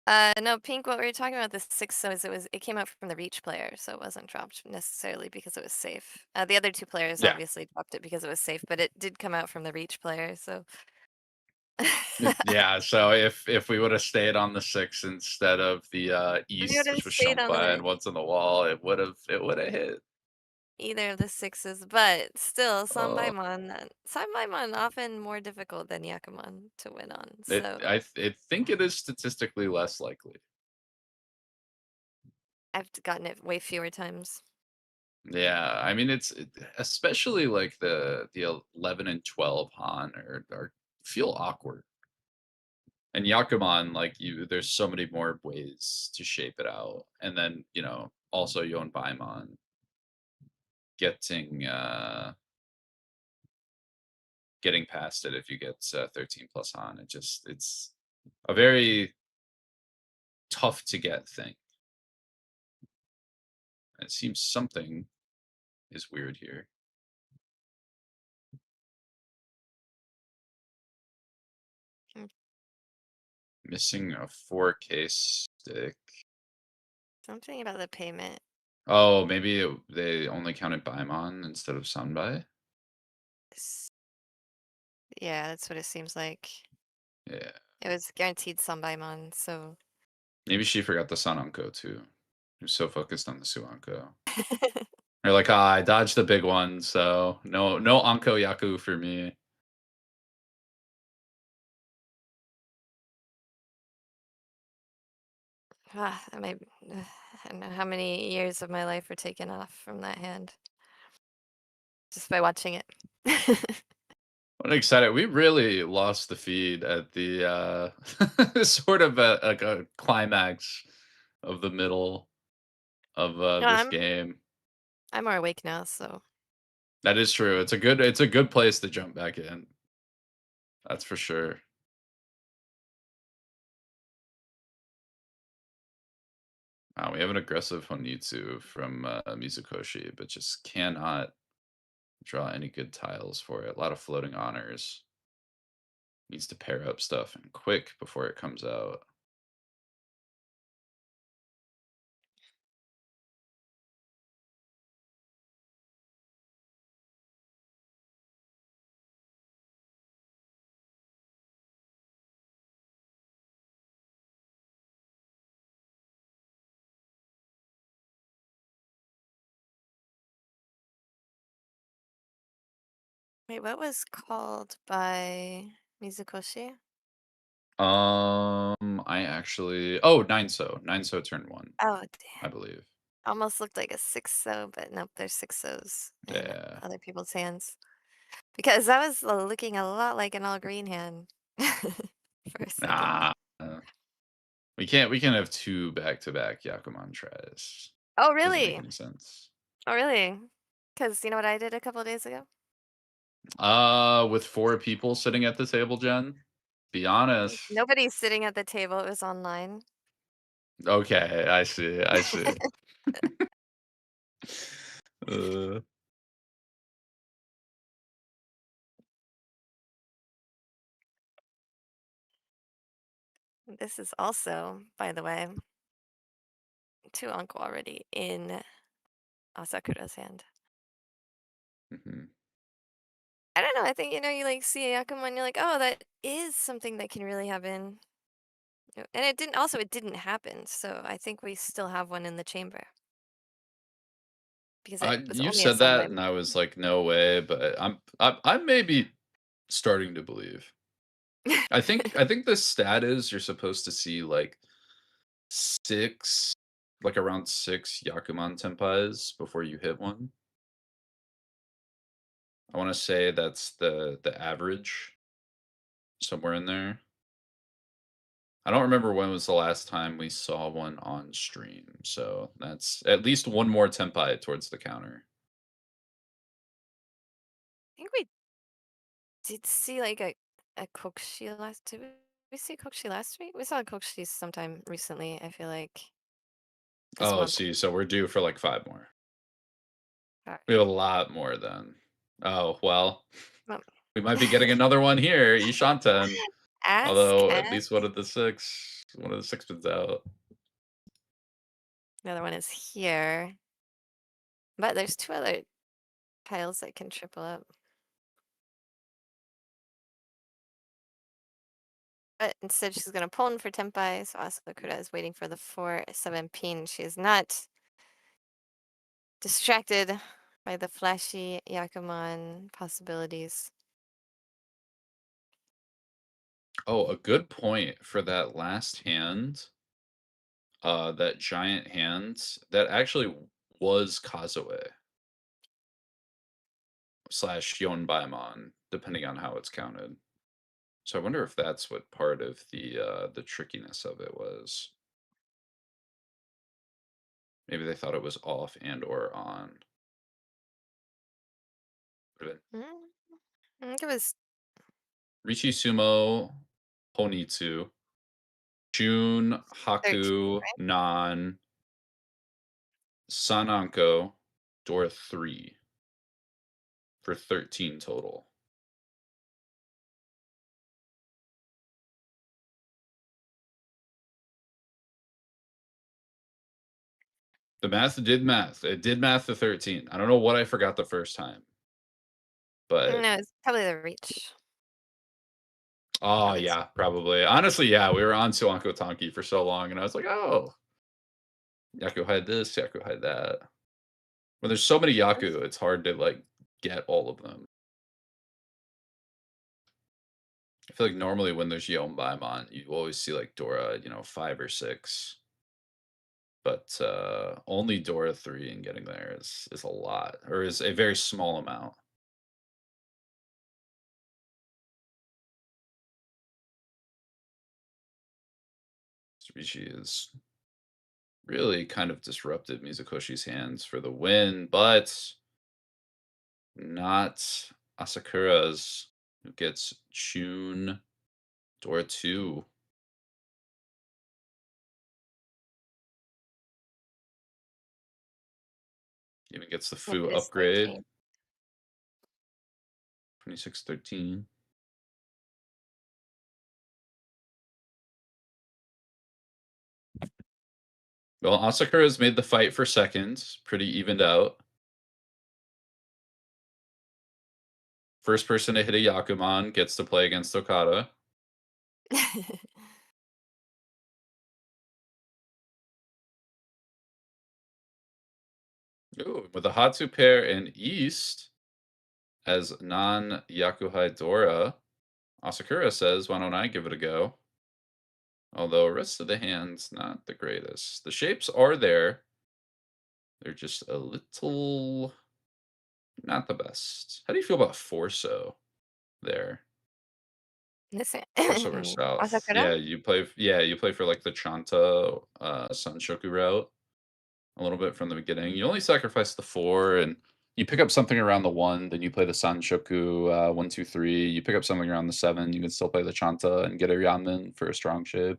No, Pink, what we were talking about the 6 is it came out from the Reach player, so it wasn't dropped necessarily because it was safe. The other 2 players Yeah. obviously dropped it because it was safe, but it did come out from the Reach player, so Yeah, so if we would have stayed on the 6 instead of the If you east, would've which was stayed on Shunkbai the and what's on the wall, it would have hit. either of the 6s, but still, Oh, Sanbaimon often more difficult than Yakuman to win on, it so I think it is statistically less likely. I've gotten it way fewer times. Yeah, I mean especially like the 11 and 12 Han are feel awkward. And Yakuman, like there's so many more ways to shape it out. And then, also Yon Baimon getting getting past it if you get 13 plus Han. It's a very tough to get thing. It seems something is weird here. Hmm. Missing a 4K stick. Something about the payment. Oh, maybe they only counted Baimon instead of Sunbai? Yeah, that's what it seems like. Yeah. It was guaranteed Sanbaimon, so Maybe she forgot the Sananko too. She was so focused on the Suanko. They're like, I dodged the big one, so no Anko Yaku for me. I might, I don't know how many years of my life were taken off from that hand. Just by watching it. I'm excited. We really lost the feed at the sort of a climax of the middle of No, this game. I'm more awake now, so That is true. It's a good place to jump back in. That's for sure. We have an aggressive Honitsu from Mizukoshi, but just cannot draw any good tiles for it. A lot of floating honors. Needs to pair up stuff and quick before it comes out. wait, what was called by Mizukoshi? I actually. Oh, 9-so. 9-so turn 1, Oh, I damn. believe. Almost looked like a 6-so, but nope, there's 6-sos in Yeah. other people's hands. Because that was looking a lot like an all green hand for a second. Nah. We can't have 2 back-to-back Yakuman tries. Oh, Doesn't make really? any sense. Oh, really? Because you know what I did a couple days ago? With 4 people sitting at the table, Jen? Be honest. Nobody's sitting at the table. It was online. Okay, I see. I see. uh, This is also, by the way, 2 uncle already in Asakura's hand. mhm. I don't know. I think, you like see a Yakumo and you're like, oh, that is something that can really happen. And it didn't happen. So I think we still have one in the chamber. Because it was You only a said that, sunlight. and I was like, no way. But I'm maybe starting to believe. I think the stat is you're supposed to see like 6, like around 6 Yakuman Tenpais before you hit one. I want to say that's the average, somewhere in there. I don't remember when was the last time we saw one on stream, so that's at least one more Tenpai towards the counter. I think we did see like a Kokshi last. Did we see Kokshi last week? We saw Kokshi sometime recently. I feel like this Oh, month. see, so we're due for like 5 more. Alright. We have a lot more then. Oh, well, Well, we might be getting another one here, Ishanten. ask, Although at ask. least one of the 6. One of the 6 pins out. The other one is here. But there's 2 other tiles that can triple up. But instead she's going to pawn for Tenpai, so Asakura is waiting for the 4-7 pin. She is not distracted by the flashy Yakuman possibilities. Oh, a good point for that last hand. That giant hand, that actually was Kazue. / Yonbaimon, depending on how it's counted. So I wonder if that's what part of the trickiness of it was. Maybe they thought it was off and or on. Could've been. I think it was Riichi Sumo, Honitsu, Shun, 13, Haku, right? Nan, Sananko, Dora 3 for 13 total. The math did math. It did math to 13. I don't know what I forgot the first time. But No, it's probably the reach. oh Probably. yeah, probably. Honestly, yeah, we were on Suanko Tonki for so long and I was like, oh, Yaku had this, Yaku had that. When there's so many Yaku, it's hard to like get all of them. I feel like normally when there's Yonbaimon, you always see like Dora, 5 or 6. But only Dora 3 and getting there is a lot, or is a very small amount. Riichi is really kind of disrupted Mizukoshi's hands for the win, but not Asakura's, who gets Shun, Dora 2. Even gets the Yep, Fu it is upgrade. 13. 26-13. Well, Asakura's made the fight for seconds, pretty evened out. First person to hit a Yakuman gets to play against Okada. Ooh, with a Hatsu pair in East as non-Yakuhai Dora, Asakura says, why don't I give it a go? Although rest of the hand's not the greatest. The shapes are there. They're just a little not the best. How do you feel about Forso there? Listen, Forso or South? Asakura? You play for like the Chanta Sanshoku route a little bit from the beginning. You only sacrifice the 4 and you pick up something around the 1, then you play the Sanshoku 1, 2, 3. You pick up something around the 7, you can still play the Chanta and get a Yanmen for a strong shape.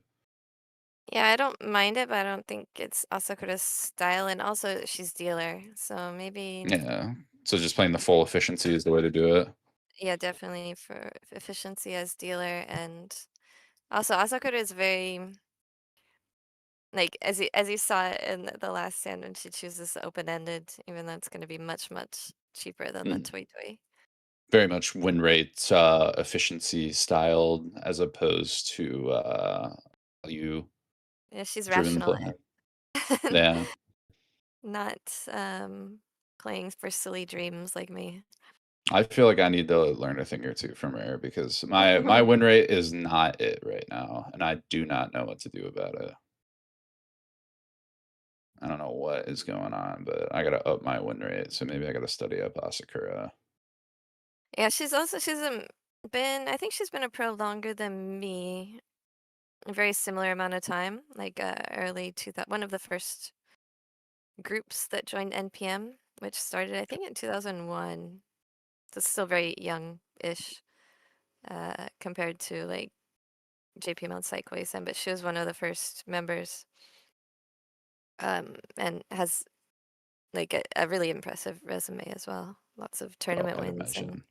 Yeah, I don't mind it, but I don't think it's Asakura's style, and also she's dealer, so maybe Yeah. So just playing the full efficiency is the way to do it. yeah, definitely for efficiency as dealer, and also Asakura is very like as you saw it in the last stand when she chooses open-ended, even though it's going to be much cheaper than the Mm. Toy Toy. Very much win rate efficiency styled as opposed to value Yeah, she's driven rational play. and Yeah. not playing for silly dreams like me. I feel like I need to learn a thing or two from her because my win rate is not it right now, and I do not know what to do about it. I don't know what is going on, but I gotta up my win rate, so maybe I gotta study up Asakura. Yeah, she's been I think she's been a pro longer than me. A very similar amount of time, like early 2000, one of the first groups that joined NPM, which started I think in 2001. So it's still very young-ish compared to like JPML Psychoism, but she was one of the first members and has like a really impressive resume as well. Lots of Oh, tournament I'd wins, and imagine.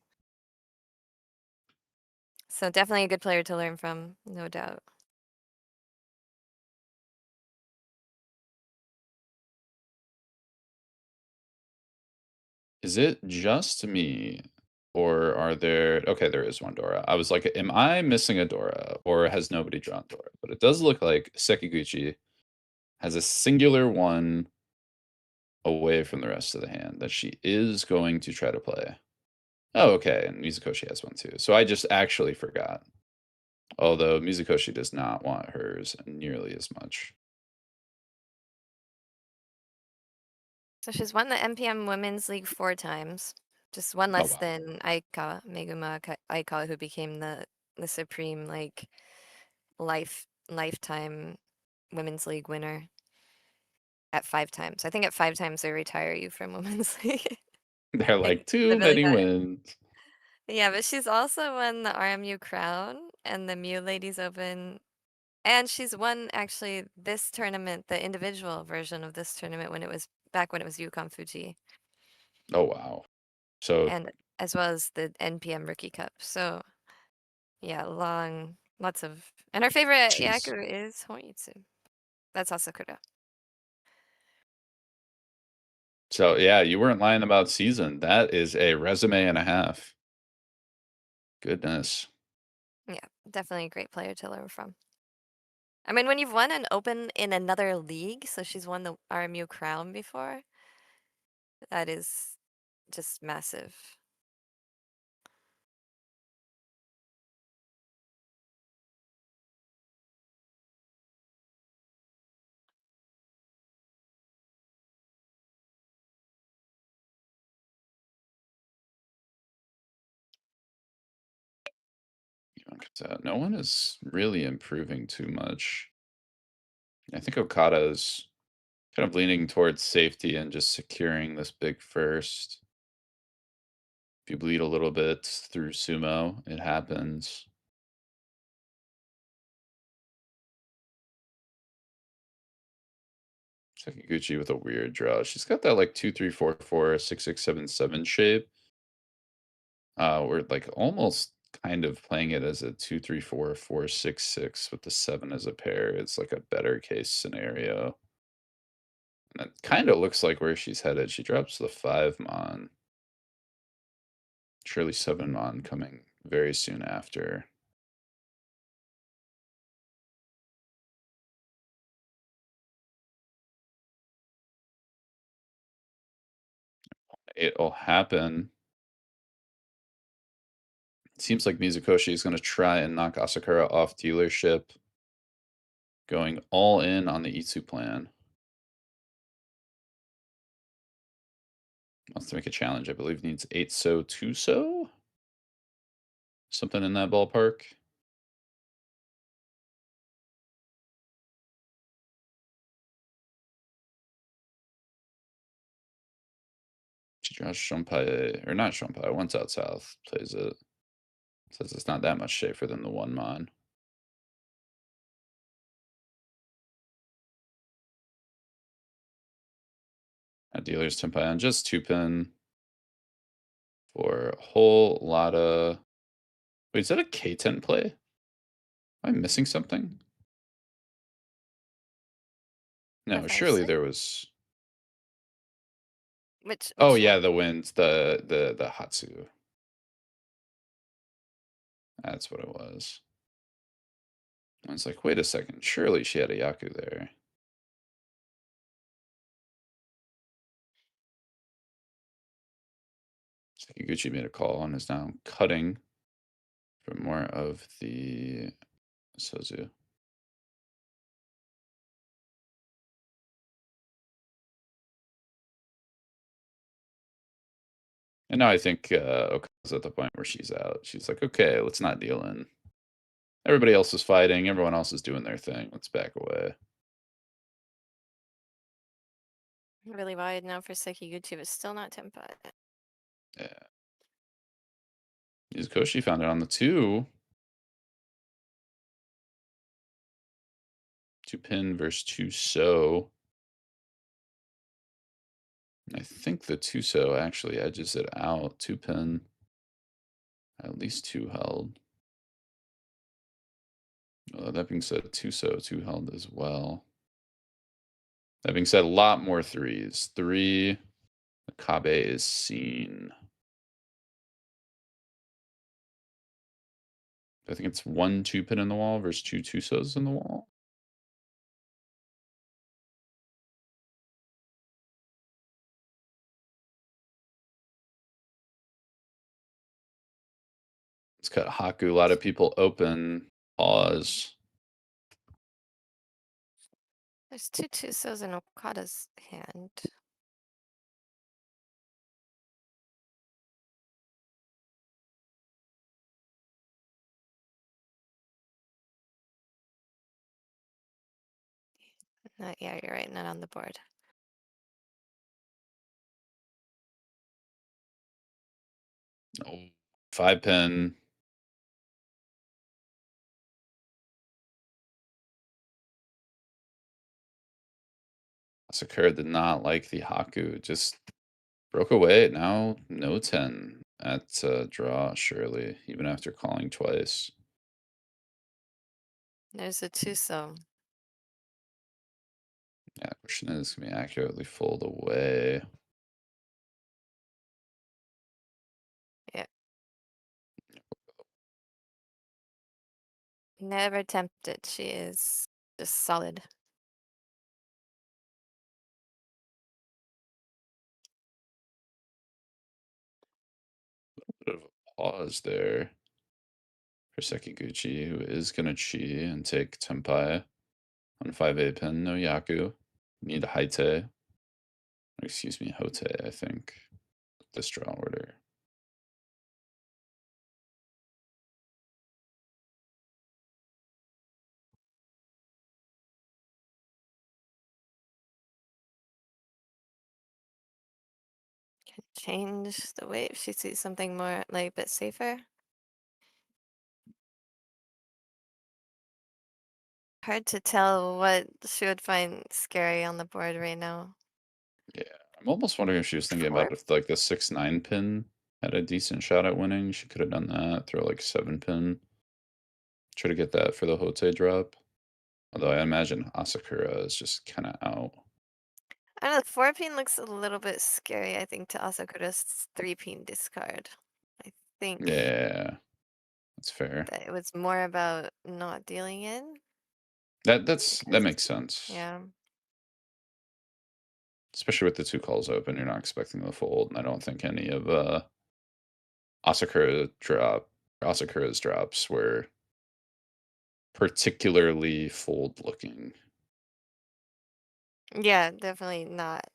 so definitely a good player to learn from, no doubt. Is it just me, or are there? Okay, there is one Dora. I was like, am I missing a Dora, or has nobody drawn Dora? But it does look like Sekiguchi has a singular one away from the rest of the hand that she is going to try to play. Oh, okay, and Mizukoshi has one too. So I just actually forgot. Although Mizukoshi does not want hers nearly as much. So she's won the NPM Women's League 4 times, just one Oh less wow. than Aika Meguma Aika, who became the supreme like lifetime Women's League winner at 5 times. I think at 5 times they retire you from Women's League. They're Like like too literally many that. wins. Yeah, but she's also won the RMU Crown and the Mew Ladies Open. And she's won actually this tournament, the individual version of this tournament when it was back when it was Yukon Fuji, Oh wow. So and as well as the NPM Rookie Cup. So yeah, lots of. And our favorite she's Yaku is Hoitsu. That's Asakura. so yeah, you weren't lying about season. That is a resume and a half. Goodness. Yeah, definitely a great player to learn from. I mean, when you've won an Open in another league, so she's won the RMU Crown before, that is just massive. No one is really improving too much. I think Okada is kind of leaning towards safety and just securing this big first. If you bleed a little bit through sumo, it happens. Sekiguchi with a weird draw. She's got that like 2-3-4-4, 6-6-7-7 shape. We're like almost kind of playing it as a 2-3-4-4-6-6 with the 7 as a pair. It's like a better case scenario. And it kind of looks like where she's headed. She drops the 5 mon. Surely 7 mon coming very soon after. It'll happen. It seems like Mizukoshi is going to try and knock Asakura off dealership, going all in on the Itsu plan. Wants to make a challenge. I believe needs 8 so 2 so. Something in that ballpark. She draws Shompai, or not Shompai, once out south, plays it. Says it's not that much safer than the 1 mon. Dealer's Tempai on just 2 pin for a whole lot of. Wait, is that a K10 play? Am I missing something? No, For surely 5-6? there was. Which Oh yeah, one? the winds, the Hatsu. That's what it was. I was like, wait a second, surely she had a Yaku there. Sekiguchi made a call and is now cutting for more of the Sozu. And now I think Oka's at the point where she's out. She's like, okay, let's not deal in. Everybody else is fighting. Everyone else is doing their thing. Let's back away. Really wide now for Sekiguchi, but still not Tempa. Yeah. Mizukoshi found it on the 2. 2 pin versus 2 so. I think the 2 so actually edges it out. 2 pin. At least 2 held. That being said, 2 so 2 held as well. That being said, a lot more 3s. 3, Kabe is seen. I think it's 1 2-pin in the wall versus 2 Tusos in the wall. Let's cut Haku. A lot of people open. Pause. There's 2 Tusos in Okada's hand. Yeah, you're right, not on the board. Oh, 5-pin. Asakura did not like the Haku. Just broke away. Now no 10 at draw, surely, even after calling twice. There's a Tuso. Yeah, question is, can we accurately fold away? Yeah. Never tempted. She is just solid. Bit of a pause there for Sekiguchi, who is going to chi and take Tenpai on 5A pin. No Yaku. Need Haite. Excuse me, Hote, I think. This draw order. Can change the way if she sees something more like a bit safer. Hard to tell what she would find scary on the board right now. Yeah, I'm almost wondering if she was thinking about if like the 6-9 pin had a decent shot at winning. She could have done that. Throw like 7-pin. Try to get that for the Hote drop. Although I imagine Asakura is just kind of out. I don't know, the 4-pin looks a little bit scary, I think, to Asakura's 3-pin discard. I think Yeah, that's fair. that it was more about not dealing in. That Because, makes sense. yeah. Especially with the 2 calls open, you're not expecting the fold, and I don't think any of Asakura's drops were particularly fold looking. Yeah, definitely not.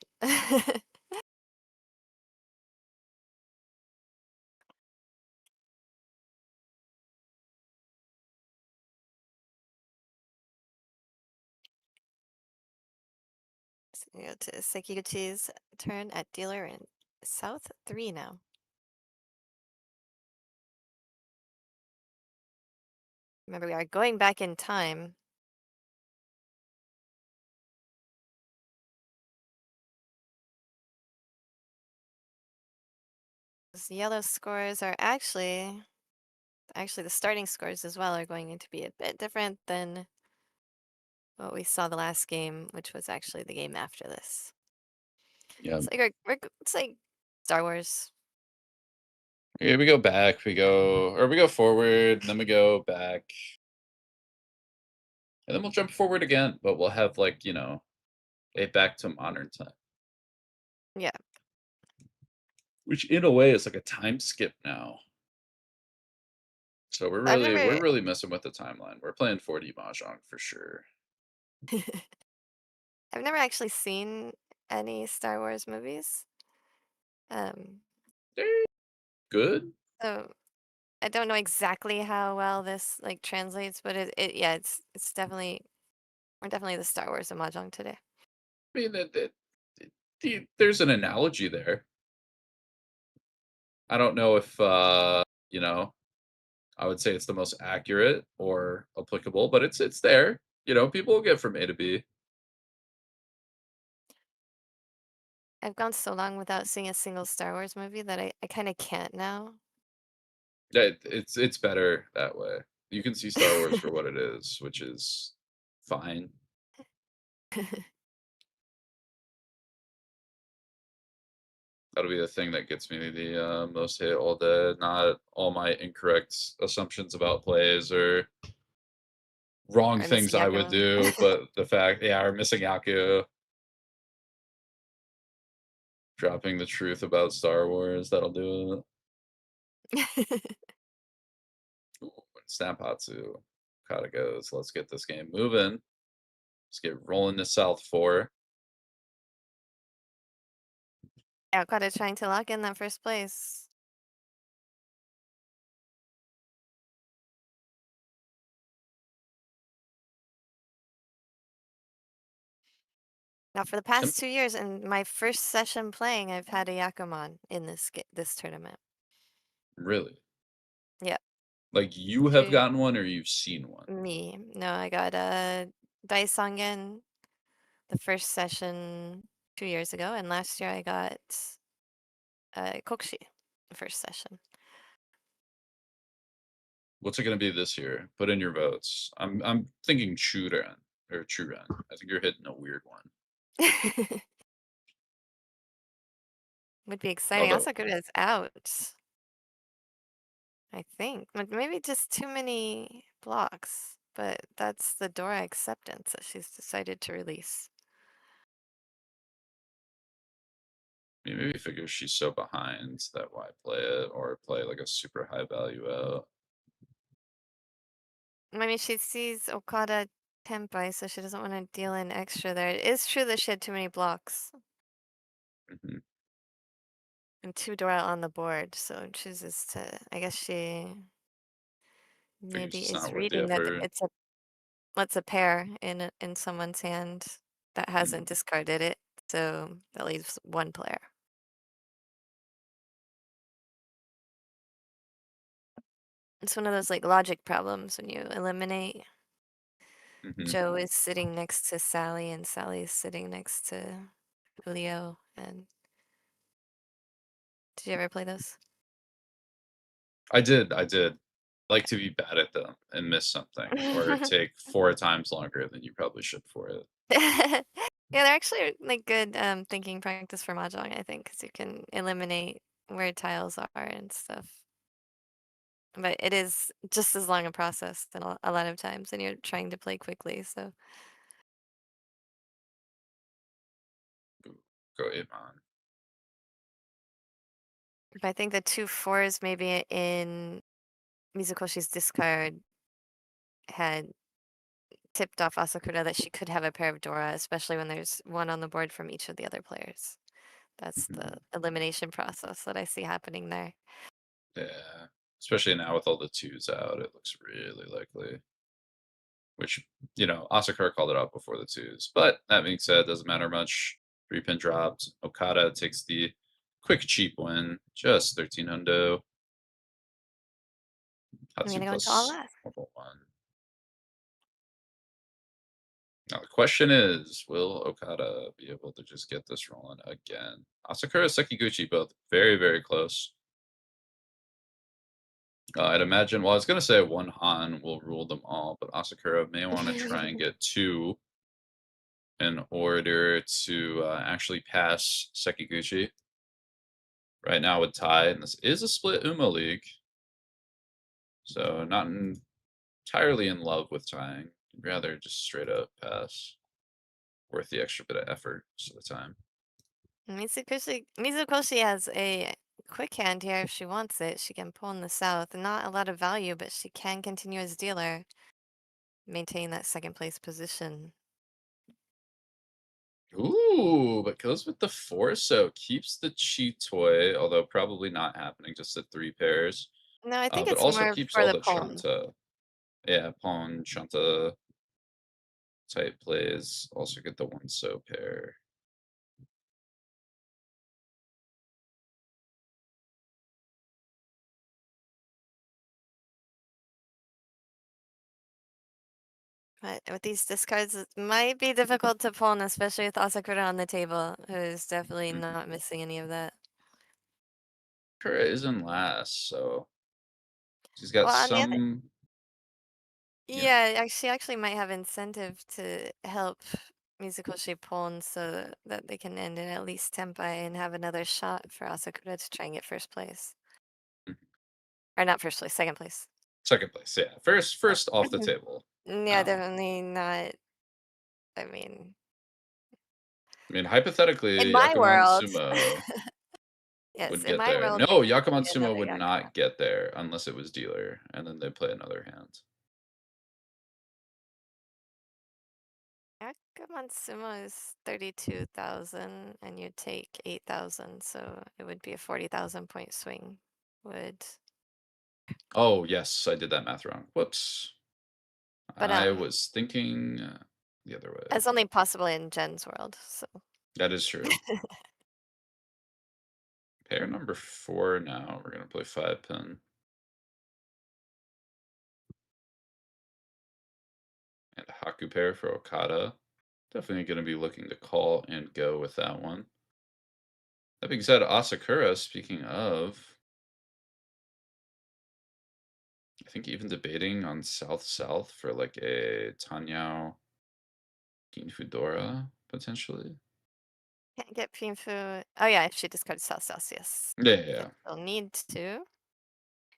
So we go to Sekiguchi's turn at dealer in South 3 now. Remember, we are going back in time. Those yellow scores are actually the starting scores as well are going to be a bit different than what we saw the last game, which was actually the game after this. Yeah. It's like Star Wars. Yeah, we go back, we go forward, and then we go back. And then we'll jump forward again, but we'll have like, a back to modern time. Yeah. Which in a way is like a time skip now. So we're really messing with the timeline. We're playing 4D Mahjong for sure. I've never actually seen any Star Wars movies. They're good. So I don't know exactly how well this like translates, but it's definitely we're definitely the Star Wars of Mahjong today. I mean, there's an analogy there. I don't know if I would say it's the most accurate or applicable, but it's there. People will get from A to B. I've gone so long without seeing a single Star Wars movie that I kind of can't now. Yeah, it's better that way. You can see Star Wars for what it is, which is fine. That'll be the thing that gets me the most hate all day. Not all my incorrect assumptions about plays or wrong Or things missing I would Yakima. do, but the fact, yeah, or missing Yaku, dropping the truth about Star Wars, that'll do it. Ooh, Snapatsu. Okada goes, let's get this game moving. Let's get rolling to South 4. Okada trying to lock in that first place. Now, for the past 2 years, in my first session playing, I've had a Yakumon in this tournament. Really? Yeah. Like you have Two- gotten one or you've seen one? Me. No, I got a Daisongen the first session 2 years ago, and last year I got Kokshi the first session. What's it going to be this year? Put in your votes. I'm thinking Churen or Churen. I think you're hitting a weird one. Would be exciting. Although Asakura is out, I think. Maybe just too many blocks, but that's the Dora acceptance that she's decided to release. maybe figure she's so behind that why play it or play like a super high value out. I mean, she sees Okada Tenpai, so she doesn't want to deal in extra there. It is true that she had too many blocks Hmm. and 2 Dora on the board, so chooses to. I guess she Figures maybe it's is not worth the reading that effort. it's a pair in someone's hand that hasn't Mhm. discarded it, so that leaves 1 player. It's one of those like logic problems when you eliminate. Mhm. Joe is sitting next to Sally, and Sally is sitting next to Julio. And did you ever play those? I did. Like to be bad at them and miss something or take 4 times longer than you probably should for it. Yeah, they're actually like good thinking practice for mahjong, I think, because you can eliminate where tiles are and stuff. But it is just as long a process than a lot of times, and you're trying to play quickly. So Ooh, go Iman. if I think the 2 fours maybe in Mizukoshi's discard had tipped off Asakura that she could have a pair of Dora, especially when there's 1 on the board from each of the other players. That's the Mhm. elimination process that I see happening there. Yeah. Especially now with all the 2s out, it looks really likely. Which, Asakura called it out before the 2s. But that being said, doesn't matter much. 3-pin dropped. Okada takes the quick cheap win. Just 13 hundo. I'm Hatsu gonna go into all plus that. 1.1. Now the question is, will Okada be able to just get this rolling again? Asakura and Sekiguchi both very, very close. I'd imagine, well, I was going to say 1 Han will rule them all, but Asakura may want to try and get 2 in order to actually pass Sekiguchi. Right now with tie, and this is a split Uma league, so not entirely in love with tying. Rather just straight up pass. Worth the extra bit of effort most of the time. Mizukoshi has a quick hand here if she wants it. She can pull in the south. Not a lot of value, but she can continue as dealer, maintain that 2nd place position. Ooh, but goes with the 4, so keeps the cheat toy, although probably not happening just at 3 pairs. No, I think But it's also more keeps for all the the pawn. Chanta. Yeah, pawn, Chanta type plays. Also get the 1 so pair. But with these discards, it might be difficult to pull, and especially with Asakura on the table, who is definitely Mhm. not missing any of that. Kura is in last, so she's got Well, on the other, some, yeah, she actually might have incentive to help Mizukoshi pon so that they can end in at least Tenpai and have another shot for Asakura to try and get first place. Mhm. Or not first place, second place. Second place, yeah. First off the table. Yeah, definitely not. I mean, hypothetically, in my Yakuman world, Sumo yes, would in get my there. world, No, there needs to Yakuman be Sumo another would Yakuma. not get there unless it was dealer, and then they play another hand. Yakuman Sumo is 32,000, and you take 8,000, so it would be a 40,000 point swing. Would Oh, yes, I did that math wrong. Whoops. But, I was thinking the other way. that's only possible in Jen's world, so. That is true. Pair number 4 now. We're going to play 5-pin. And Haku pair for Okada. Definitely going to be looking to call and go with that one. That being said, Asakura, speaking of, I think even debating on South-South for like a Tanyao Ginfudora, potentially. Can't get Pinfu. Oh, yeah, if she discards South, yes. Yeah. They'll need to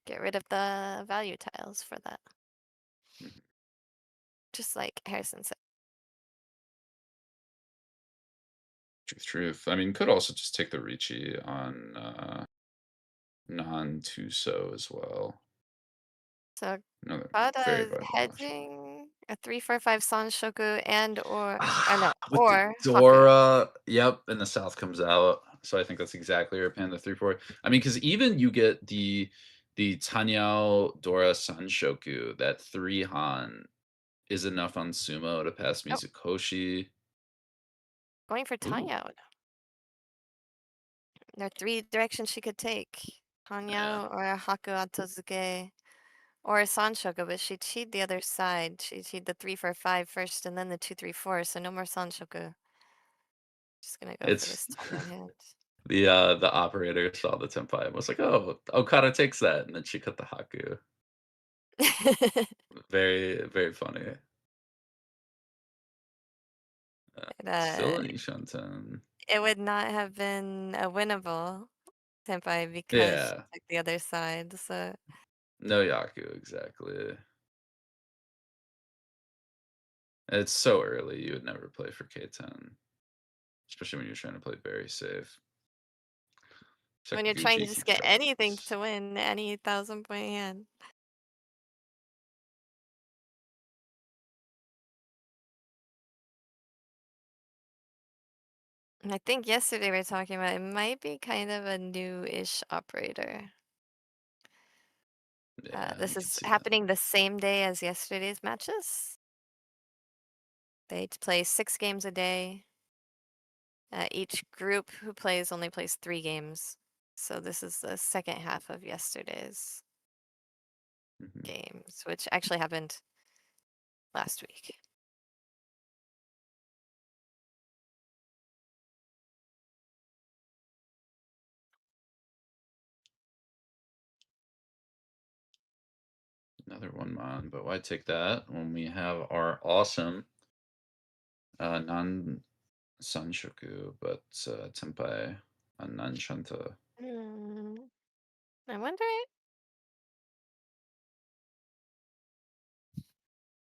get rid of the value tiles for that. Mhm. Just like Harrison said. Truth. I mean, could also just take the Riichi on non-Tuso as well. So Another Okada very is viable option. hedging a 3-4-5 Sanshoku and or no, With the or Haku. Dora, yep, and the South comes out. So I think that's exactly her pan, the 3-4. I mean, because even you get the Tanyao Dora Sanshoku, that 3 Han is enough on Sumo to pass Oh, Mizukoshi. going for Ooh, Tanyao. There are 3 directions she could take. man. Tanyao or Haku Atozuke or Sanshoku, but she cheated the other side. She cheated the 3-4-5 first and then the 2-3-4, so no more Sanshoku. Just gonna go for It's this Tanyao hand. the operator saw the Tenpai and was like, "Oh, Okada takes that," and then she cut the Haku. Very, very funny. Still an Ishanten. It would not have been a winnable Tenpai because she Yeah. took the other side, so No Yaku, exactly. It's so early, you would never play for K10. Especially when you're trying to play very safe. when you're trying to Sekiguchi just keeps get track of anything this. to win, any 1,000-point hand. And I think yesterday we were talking about it might be kind of a new-ish operator. Yeah, This you can is see that. happening the same day as yesterday's matches. They play 6 games a day. Each group who plays only plays 3 games. So this is the second half of yesterday's Mhm. games, which actually happened last week. Another 1-mon, but why take that when we have our awesome non-Sanshoku, but Tenpai on non-Shanta. I wonder. I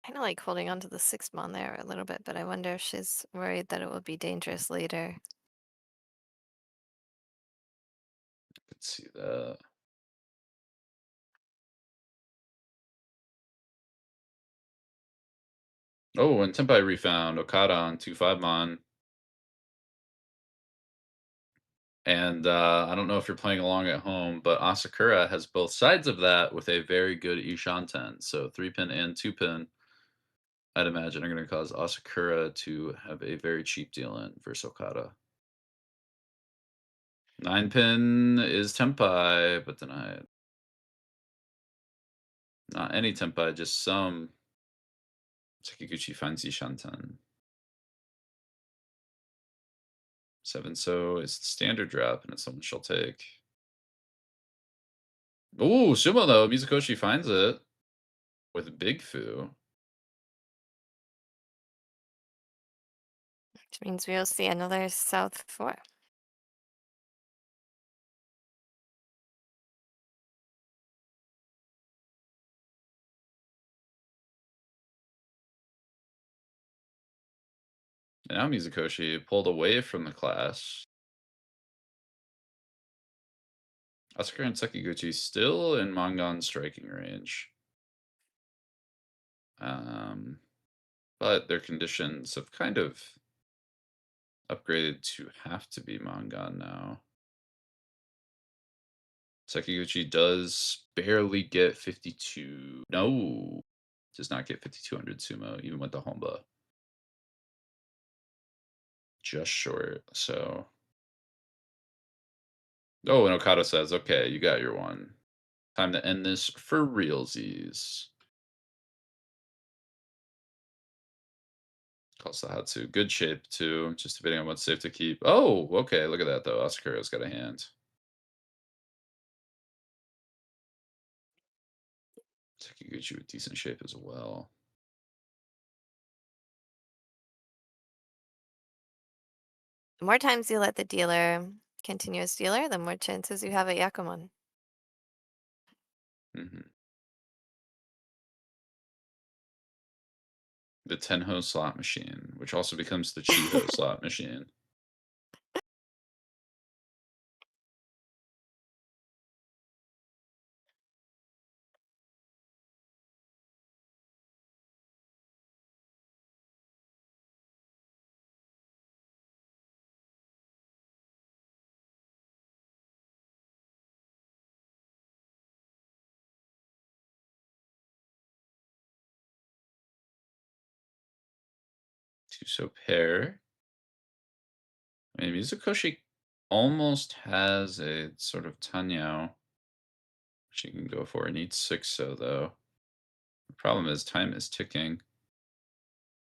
kind of like holding on to the 6-mon there a little bit, but I wonder if she's worried that it will be dangerous later. Could see that. Oh, and Tenpai refound Okada on 2-5-mon. And I don't know if you're playing along at home, but Asakura has both sides of that with a very good Ishanten. So 3-pin and 2-pin, I'd imagine, are going to cause Asakura to have a very cheap deal in versus Okada. 9-pin is Tenpai, but denied. Not any Tenpai, just some. Sekiguchi finds Ishanten. 7 so it's the standard drop, and it's something she'll take. Ooh, Sumo though. Mizukoshi finds it with Big Fu. Which means we'll see another South 4. And now Mizukoshi pulled away from the class. Asakura and Sekiguchi still in Mangan striking range. But their conditions have kind of upgraded to have to be Mangan now. Sekiguchi does barely get 52. No, does not get 5200 sumo, even with the Honba. Just short, so. Oh, and Okada says, okay, you got your one. Time to end this for realsies. Calls Sahatsu. Good shape, too. Just debating on what's safe to keep. Oh, okay. Look at that, though. Asakura's got a hand. Sekiguchi with decent shape as well. The more times you let the dealer continue as dealer, the more chances you have at Yakuman. The Tenho slot machine, which also becomes the Chiho slot machine. Two-so pair. I mean, Mizukoshi almost has a sort of Tanyao she can go for. It needs 6-so, though. The problem is time is ticking.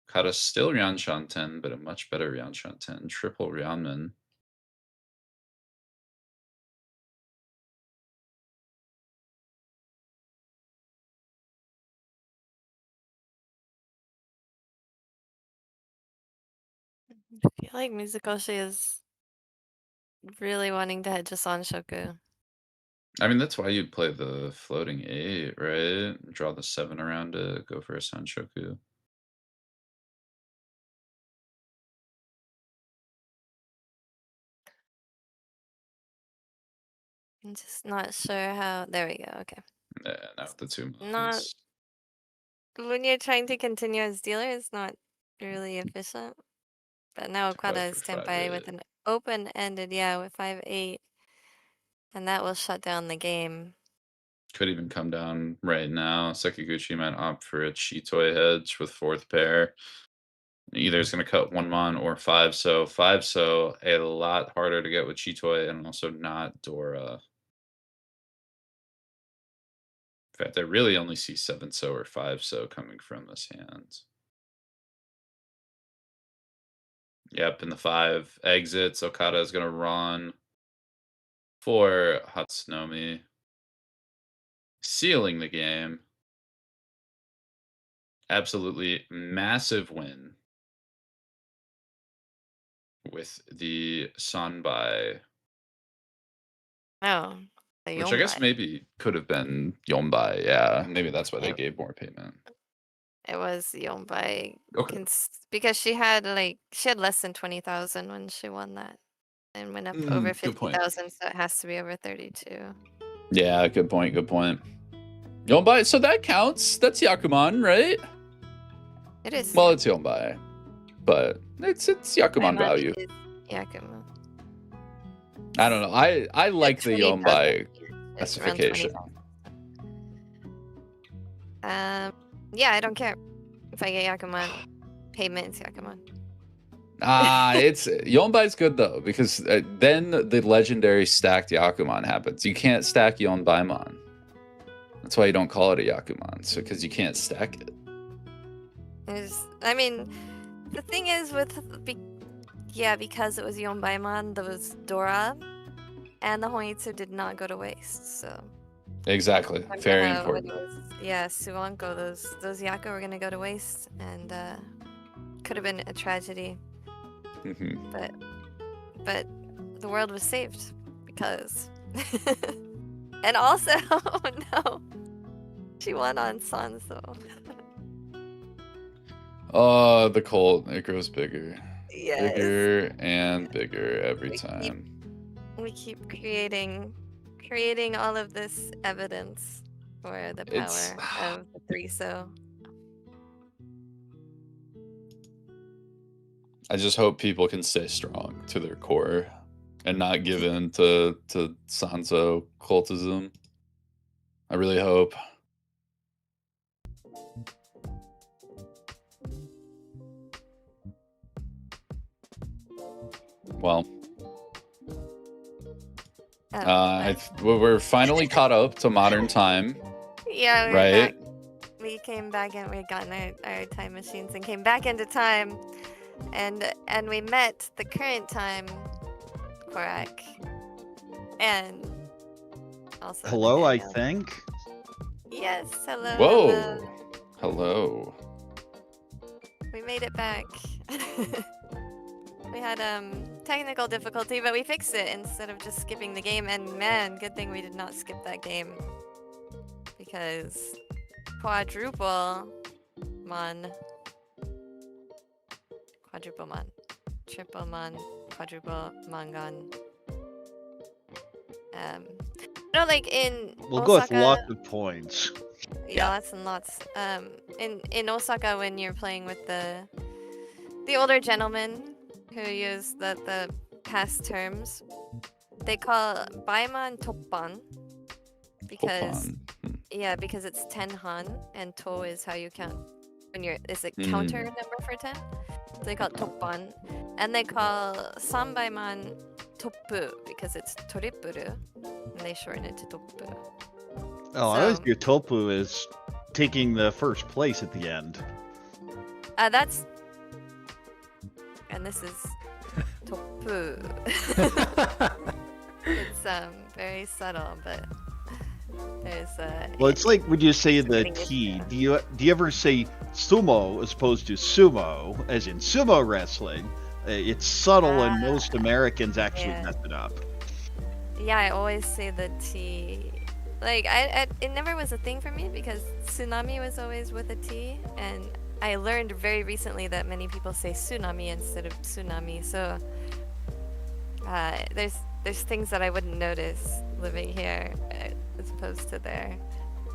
Kata's still Ryanshan 10, but a much better Ryanshan 10. Triple Ryanman. I feel like Mizukoshi is really wanting to head to Sanshoku. I mean, that's why you'd play the floating 8, right? Draw the 7 around it, go for a Sanshoku. I'm just not sure how. There we go. Okay. Yeah, now with the 2 Not moons. when you're trying to continue as dealer, it's not really efficient. But now Okada is for standby 5-8. with an open-ended, yeah, with 5-8, and that will shut down the game. Could even come down right now. Sekiguchi might opt for a Chitoi hedge with 4th pair. Either it's going to cut 1 mon or 5-so. 5-so, a lot harder to get with Chitoi and also not Dora. In fact, I really only see 7-so or 5-so coming from this hand. Yep, and the 5 exits. Okada is going to run for Hatsunomi, sealing the game. Absolutely massive win with the Sanbai. Oh, the Which I guess Yombai. maybe could have been Yombai. Yeah, maybe that's why they Yep. gave more payment. It was Yombai. Okay. Because she had less than 20,000 when she won that, and went up over Good point. 50,000, so it has to be over 32. Yeah, good point. Good point. Yombai, so that counts. That's Yakuman, right? It is. Well, it's Yombai, but it's Yakuman value. Is Yakuman. I don't know. I like the Yombai classification. Yeah, I don't care if I get Yakuman. Payment is Yakuman. It's Yonbai's good though, because then the legendary stacked Yakuman happens. You can't stack Yonbaimon. That's why you don't call it a Yakuman, so because you can't stack it. I mean, the thing is because it was Yonbaimon, there was Dora, and the Honitsu did not go to waste, so. Exactly. Very important. Suwanko, those Yaku were gonna go to waste, and could have been a tragedy. But the world was saved because. And also, oh no, she won on Sanso. Oh, the cult, it grows bigger. Yes. Bigger and bigger every time. We keep creating all of this evidence for the power of the threeso. I just hope people can stay strong to their core and not give in to Sanso cultism. I really hope. Well, we're finally caught up to modern time. Yeah, right? We came back and we got our time machines and came back into time, and we met the current time, Corak, and also. Hello, I Nathanael. think. Yes, hello. Whoa. Hello. We made it back. We had technical difficulty, but we fixed it instead of just skipping the game. And man, good thing we did not skip that game, because quadruple mon, triple mon, quadruple mangan. Like in We'll Osaka, go with lots of points. Yeah, lots and lots. In Osaka, when you're playing with the older gentlemen who use the past terms, they call Baiman Toppan because because it's 10 han and to is how you count when it's a counter number for 10. So they call it Toppan, and they call Sanbaiman Toppu because it's Toripuru, and they shorten it to Toppu. Oh, I always view Topu as taking the first place at the end. And this is Toppu. It's very subtle, but there's Well, it's like when you say the T. Do you ever say sumo as opposed to sumo, as in sumo wrestling? It's subtle, and most Americans actually mess it up. Yeah, I always say the T. Like, it never was a thing for me because tsunami was always with a T, and I learned very recently that many people say tsunami instead of tsunami. So there's things that I wouldn't notice living here as opposed to there.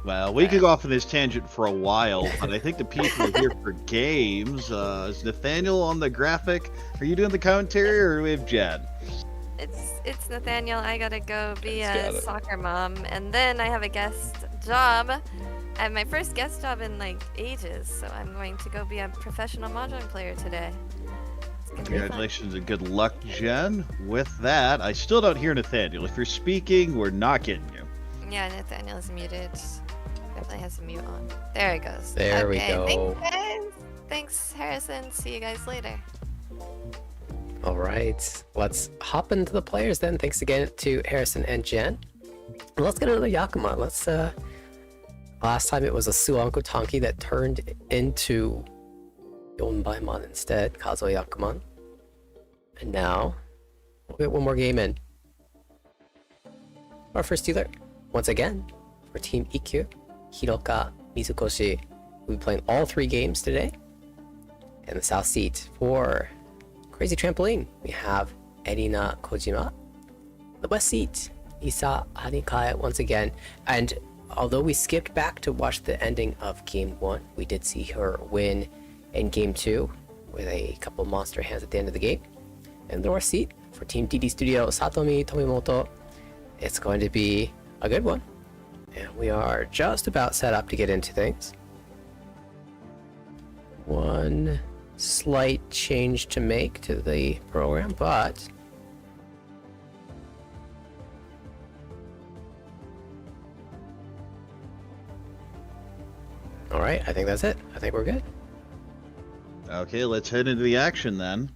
Well, we could go off on this tangent for a while, but I think the people are here for games. Is Nathanael on the graphic? Are you doing the commentary, or do we have Jenn? It's Nathanael. I gotta go be a soccer mom, and then I have a guest job. I have my first guest job in like ages, so I'm going to go be a professional mahjong player today. Congratulations and good luck, Jenn. With that, I still don't hear Nathanael. If you're speaking, we're not getting you. Yeah, Nathanael's muted. Definitely has a mute on. There it goes. There we go. Thanks, guys. Thanks, Harrison. See you guys later. All right, let's hop into the players then. Thanks again to Harrison and Jenn. Let's get into the Yakuma. Last time it was a Suanko Tanki that turned into Yonbaimon instead, Kazo Yakuman. And now, we'll get one more game in. Our first dealer, once again, for Team EQ, Hiroka Mizukoshi, will be playing all 3 games today. And the south seat for Crazy Trampoline, we have Erina Kojima. The west seat, Risa Harikae once again. And although we skipped back to watch the ending of Game 1, we did see her win in Game 2 with a couple monster hands at the end of the game. And the north seat for Team DD Studio, Satomi Tomimoto. It's going to be a good one. And we are just about set up to get into things. One slight change to make to the program, but all right, I think that's it. I think we're good. Okay, let's head into the action then.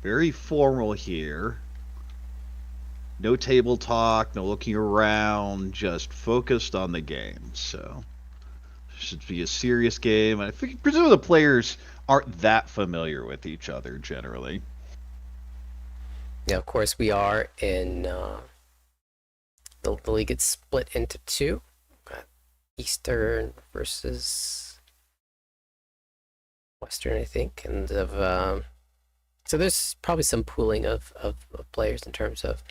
Very formal here. No table talk, no looking around, just focused on the game. So, Should be a serious game. I think presumably the players aren't that familiar with each other generally. Yeah, of course we are in the league gets split into two. Got Eastern versus Western, I think, and so there's probably some pooling of players in terms of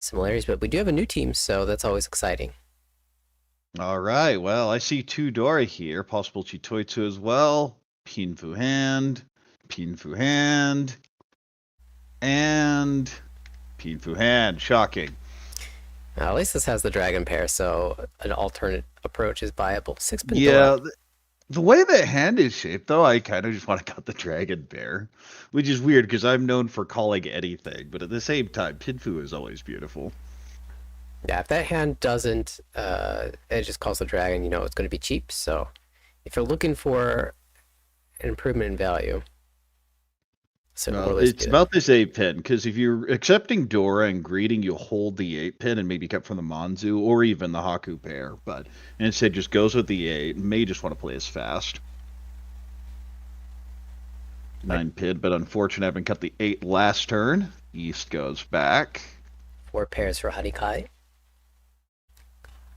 similarities, but we do have a new team, so that's always exciting. All right. Well, I see two Dora here. Possible Chitoitsu as well. Pinfu hand. Pinfu hand. And Pinfu hand. Shocking. At least this has the dragon pair, so an alternate approach is viable. 6-pin Yeah. Dora. The way that hand is shaped, though, I kind of just want to cut the dragon bear, which is weird because I'm known for calling anything, but at the same time, Pinfu is always beautiful. Yeah, if that hand doesn't, it just calls the dragon, you know it's going to be cheap. So if you're looking for an improvement in value, so Well, it's about this 8-pin, because if you're accepting Dora and greeting, you'll hold the 8-pin and maybe cut from the Manzu or even the Haku pair, but instead just goes with the 8, may just want to play as fast. 9-pin, but unfortunately, having cut the 8 last turn, East goes back. 4 pairs for Harikae.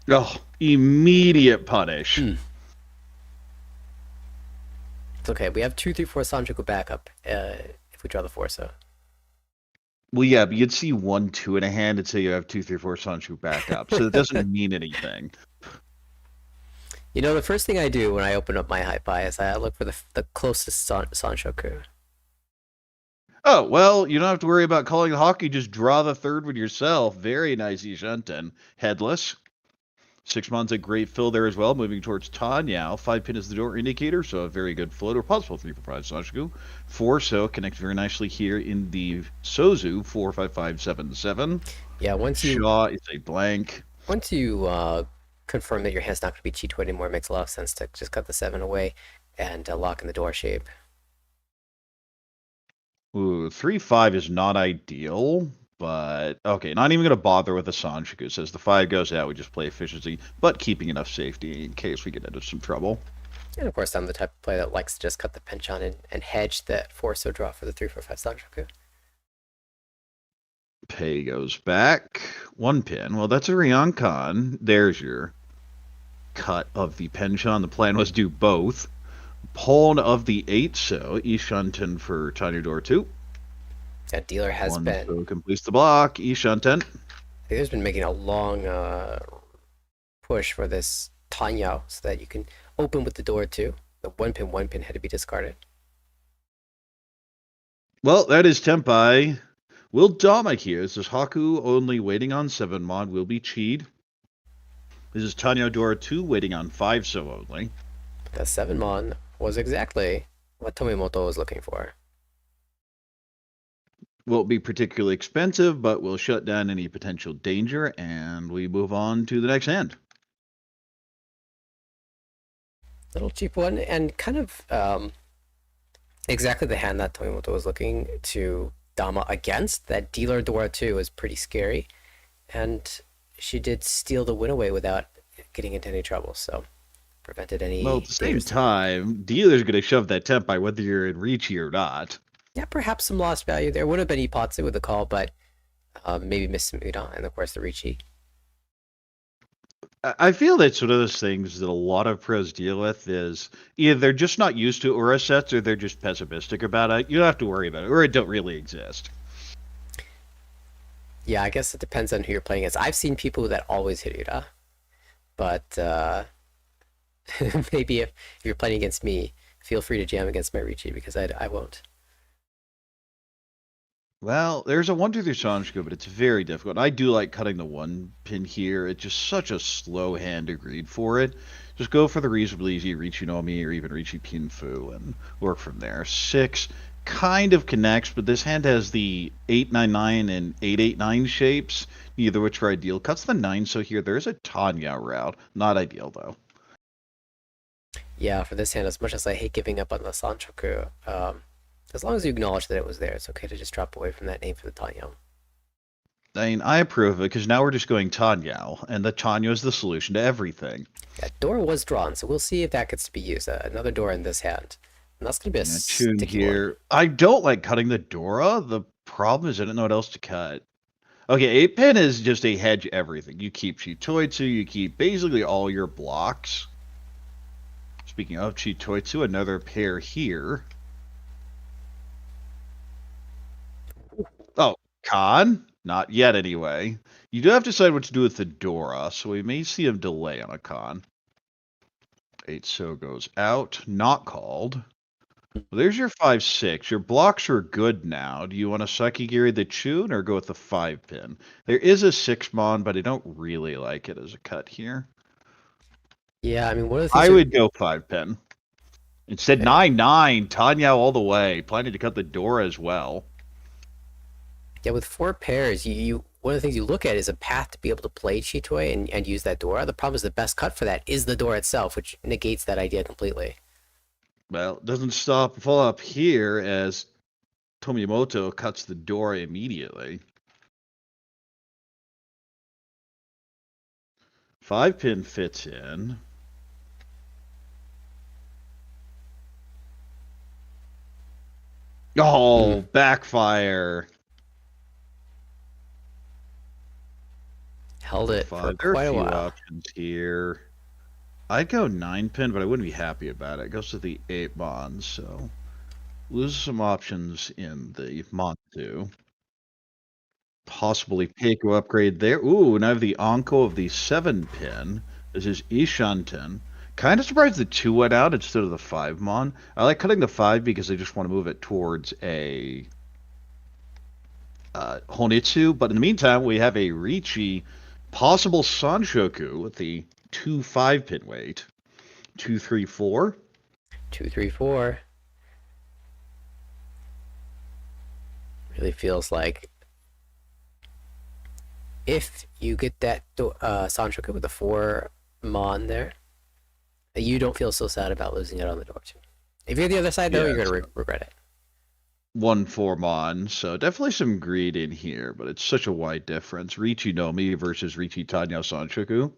Oh, immediate punish. It's okay. We have 2, 3, 4 Sanjuku backup if we draw the Forza. Well, yeah, but you'd see 1, 2 in a hand and say you have 2, 3, 4 Sanchu back up, so it doesn't mean anything. You know, the first thing I do when I open up my Hypai is I look for the closest Sanshoku. Oh, well, you don't have to worry about calling the hockey, just draw the third one yourself. Very nice, Ishunten. Headless. 6 months, a great fill there as well, moving towards Tanyao. 5-pin is the door indicator, so a very good float, or possible 3 for 5 Sanchoku. 4 so connects very nicely here in the Sozu, 4, 5, 5, 7, 7. Yeah, once you Shaw is a blank. Once you confirm that your hand's not going to be Chi-2 anymore, it makes a lot of sense to just cut the 7 away and lock in the door shape. Ooh, 3, 5 is not ideal. But, okay, not even going to bother with the Sanchoku. It says the 5 goes out, we just play efficiency, but keeping enough safety in case we get into some trouble. And of course, I'm the type of player that likes to just cut the pinch on and hedge that 4-so draw for the 3, 4, 5 Sanchoku. Pei goes back. 1 pin. Well, that's a Ryankan. There's your cut of the Penchon. The plan was do both. Pawn of the 8, so Ishunten for Tanyador 2. That dealer has been. So completes the block. Ishunten. Dealer's been making a long push for this Tanyao so that you can open with the door too. The 1 pin had to be discarded. Well, that is Tempai. Will Dama here. This is Haku only waiting on 7 mod. Will be Cheed. This is Tanyao Dora 2 waiting on 5 so only. That 7 mon was exactly what Tomimoto was looking for. Won't be particularly expensive, but will shut down any potential danger, and we move on to the next hand. Little cheap one, and kind of exactly the hand that Tomimoto was looking to Dama against. That dealer Dora 2 is pretty scary, and she did steal the win away without getting into any trouble, so prevented any... Well, at the same time, dealer's going to shove that Tempai whether you're in Riichi or not. Yeah, perhaps some lost value there. Would have been Ipatsu with the call, but maybe missed Muda, and of course the Riichi. I feel that's one of those things that a lot of pros deal with is either they're just not used to Ura sets or they're just pessimistic about it. You don't have to worry about it, or it don't really exist. Yeah, I guess it depends on who you're playing against. I've seen people that always hit Ura, but maybe if you're playing against me, feel free to jam against my Riichi, because I won't. Well, there's a 1, 2, 3 Sanchoku, but it's very difficult. I do like cutting the 1 pin here. It's just such a slow hand to greed for it. Just go for the reasonably easy Riichi no Mi or even Riichi Pinfu and work from there. 6 kind of connects, but this hand has the 899 and 889 shapes, neither which are ideal. Cuts the 9, so here there's a Tanya route. Not ideal, though. Yeah, for this hand, as much as I hate giving up on the Sanchoku, as long as you acknowledge that it was there, it's okay to just drop away from that name for the Tanyao. I mean, I approve of it because now we're just going Tanyao, and the Tanyao is the solution to everything. That door was drawn, so we'll see if that gets to be used. Another door in this hand. And that's going to be a Tune sticky here. one. I don't like cutting the Dora. The problem is I don't know what else to cut. Okay, 8-pin is just a hedge everything. You keep Chitoitsu, you keep basically all your blocks. Speaking of Chitoitsu, another pair here. Oh, Khan? Not yet, anyway. You do have to decide what to do with the Dora, so we may see a delay on a Khan. 8 so goes out, not called. Well, there's your 5-6. Your blocks are good now. Do you want to Sakigiri the Chun or go with the 5-pin? There is a 6-mon, but I don't really like it as a cut here. Yeah, I mean, one of the things I would go 5-pin. Instead, 9-9, Tanyao all the way. Planning to cut the Dora as well. Yeah, with 4 pairs, you one of the things you look at is a path to be able to play Chitoi and use that Dora. The problem is the best cut for that is the Dora itself, which negates that idea completely. Well, it doesn't fall up here as Tomimoto cuts the Dora immediately. 5-pin fits in. Oh, backfire. Held it for There are quite a a few while. options here. I'd go 9-pin, but I wouldn't be happy about it. It goes to the 8-mon, so lose some options in the Montu. Possibly Keiko upgrade there. Ooh, and I have the Anko of the 7-pin. This is Ishanten. Kind of surprised the 2 went out instead of the 5-mon. I like cutting the 5 because I just want to move it towards a Honitsu. But in the meantime, we have a Riichi possible Sanshoku with the 2 5-pin weight. 2, 3, 4. 2, 3, 4. Really feels like if you get that Sanshoku with the 4-mon there, you don't feel so sad about losing it on the door too. If you're the other side, though, Yeah, you're going to regret it. 1 4-mon, so definitely some greed in here, but it's such a wide difference. Riichi Nomi versus Riichi Tanyao Sanshoku.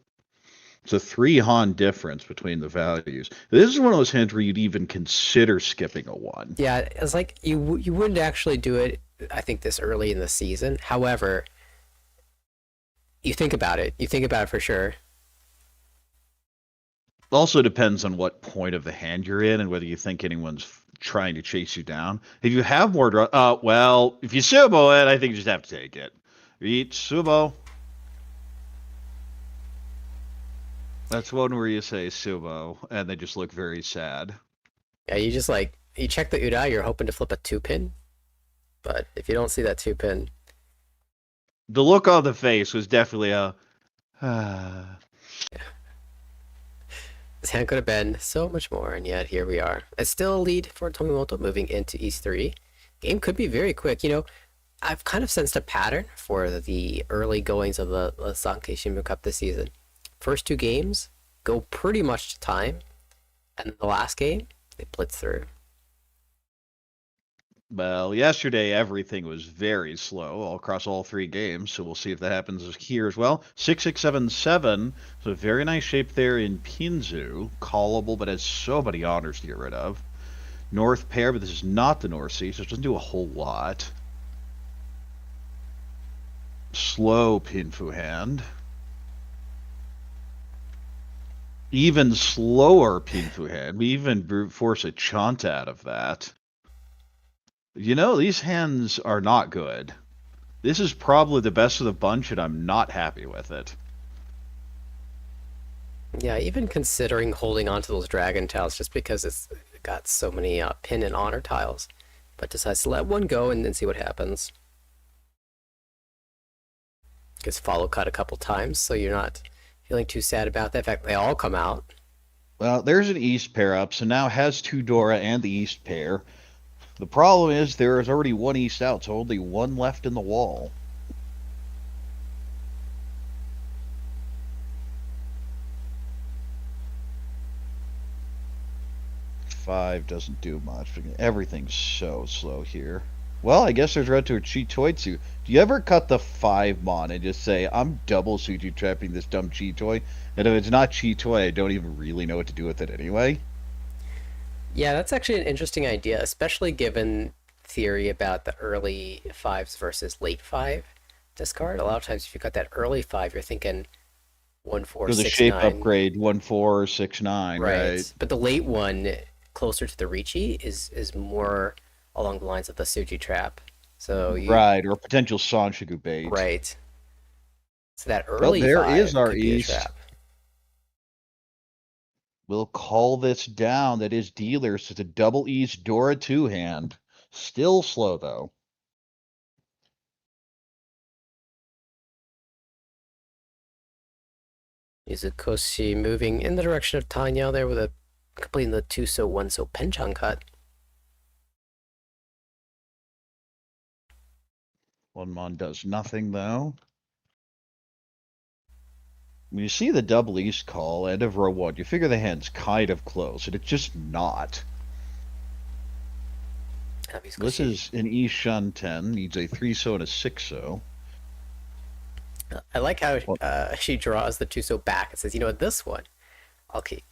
It's a 3 Han difference between the values. This is one of those hands where you'd even consider skipping a 1. Yeah, it's like you wouldn't actually do it, I think, this early in the season. However, you think about it. You think about it for sure. Also depends on what point of the hand you're in and whether you think anyone's trying to chase you down. If you have more draw, well, if you sumo it, I think you just have to take it. Eat sumo. That's one where you say sumo, and they just look very sad. Yeah, you just like, you check the Uda, you're hoping to flip a 2-pin. But if you don't see that 2-pin... The look on the face was definitely a... This hand could have been so much more, and yet here we are. It's still a lead for Tomimoto moving into East 3. Game could be very quick. You know, I've kind of sensed a pattern for the early goings of the Sankei Shimbun Cup this season. First 2 games go pretty much to time, and the last game, they blitz through. Well, yesterday everything was very slow all across all 3 games, so we'll see if that happens here as well. 6, 6, 7, 7. So very nice shape there in Pinzu. Callable, but has so many honors to get rid of. North pair, but this is not the North Sea, so it doesn't do a whole lot. Slow Pinfu hand. Even slower Pinfu hand. We even brute force a Chanta out of that. You know, these hands are not good. This is probably the best of the bunch, and I'm not happy with it. Yeah, even considering holding on to those dragon tiles just because it's got so many pin and honor tiles. But decides to let one go and then see what happens. Gets follow cut a couple times, so you're not feeling too sad about that. In fact, they all come out. Well, there's an East pair up, so now has 2 Dora and the East pair. The problem is there is already 1 East out, so only 1 left in the wall. Five doesn't do much. Everything's so slow here. Well, I guess there's route to a Chitoitsu. Do you ever cut the 5 mon and just say, I'm double Suju trapping this dumb Chitoi, and if it's not Chitoi, I don't even really know what to do with it anyway? Yeah, that's actually an interesting idea, especially given theory about the early 5s versus late 5 discard. A lot of times if you got that early 5, you're thinking 1, 4, For the 6, shape 9. upgrade, 1/4, 6/9, right? But the late one, closer to the Riichi, is more along the lines of the Suji trap. So Right, or potential Sanshigu bait. Right. So that Oh, early there 5 is our could be a East. trap. We'll call this down. That is dealer. So it's a double East Dora 2 hand. Still slow, though. Mizukoshi moving in the direction of Tanya there with a completing the 2-so 1-so penchang cut. One mon does nothing, though. When you see the double East call, end of row 1, you figure the hand's kind of close, and it's just not. This is an East Shun 10, needs a 3-so and a 6-so. I like how she draws the 2-so back and says, you know what, this one, I'll keep.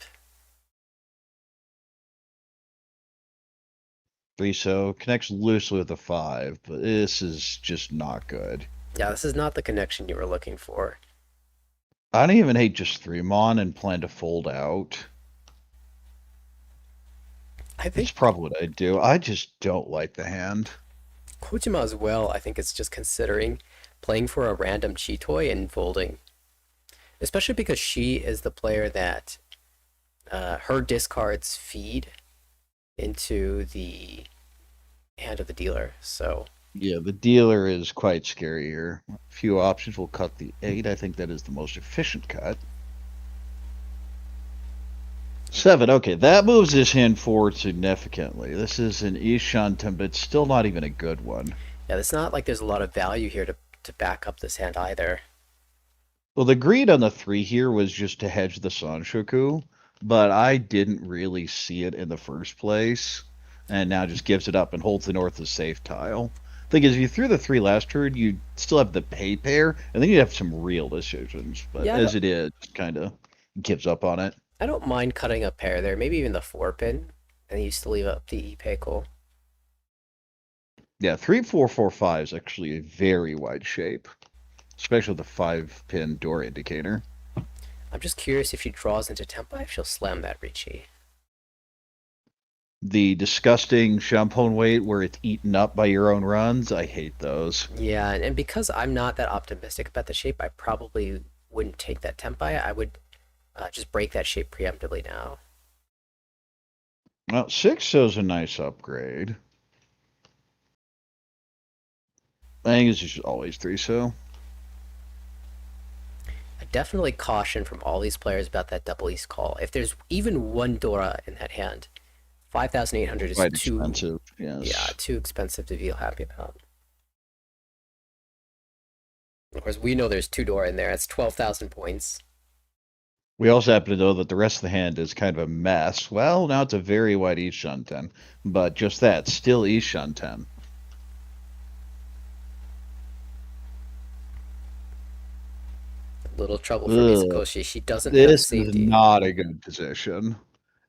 3-so connects loosely with the 5, but this is just not good. Yeah, this is not the connection you were looking for. I don't even hate just 3 mon and plan to fold out. I think That's probably what I'd do. I just don't like the hand. Kojima as well, I think it's just considering playing for a random Chitoi and folding. Especially because she is the player that her discards feed into the hand of the dealer. So Yeah, the dealer is quite scary here. A few options. We'll cut the 8. I think that is the most efficient cut. 7. Okay, that moves this hand forward significantly. This is an Ishan 10, but it's still not even a good one. yeah, it's not like there's a lot of value here to back up this hand either. Well, the greed on the 3 here was just to hedge the Sanshoku, but I didn't really see it in the first place, and now just gives it up and holds the north as safe tile. Thing is, if you threw the 3 last turn, you'd still have the pay pair, and then you'd have some real decisions. But Yeah, as it is, kind of gives up on it. I don't mind cutting a pair there, maybe even the 4-pin, and you still leave up the pay cool. Yeah, 3-4-4-5 is actually a very wide shape, especially with the 5-pin door indicator. I'm just curious if she draws into Tempai, if she'll slam that Riichi. The disgusting Champon weight where it's eaten up by your own runs, I hate those. Yeah, and because I'm not that optimistic about the shape, I probably wouldn't take that Tempai. I would just break that shape preemptively now. Well, 6-so's a nice upgrade. I think it's just always 3-so. I definitely caution from all these players about that double East call. If there's even one Dora in that hand, 5,800 is Quite too expensive, yes. Yeah, too expensive to feel happy about. Of course, we know there's 2 Dora in there. That's 12,000 points. We also happen to know that the rest of the hand is kind of a mess. Well, now it's a very wide Ishan 10, but just that, still Ishan 10. Little trouble for Mizukoshi. She doesn't have This is safety. not a good position.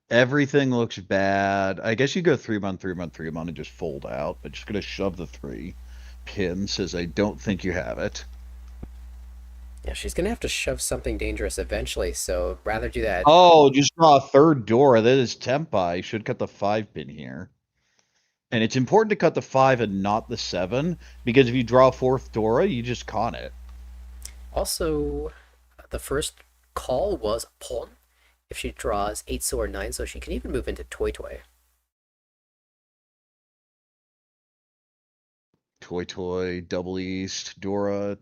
Everything looks bad. I guess you go 3-mon, 3-mon, 3-mon and just fold out, but just gonna shove the 3. Pin says I don't think you have it. Yeah, she's gonna have to shove something dangerous eventually, so rather do that. Oh, just draw a 3rd Dora. That is Tempai. Should cut the 5-pin here. And it's important to cut the 5 and not the 7, because if you draw a 4th Dora, you just con it. Also, the first call was a pawn. If she draws 8-so or 9-so, she can even move into Toy Toy. Toy Toy, Double East, Dora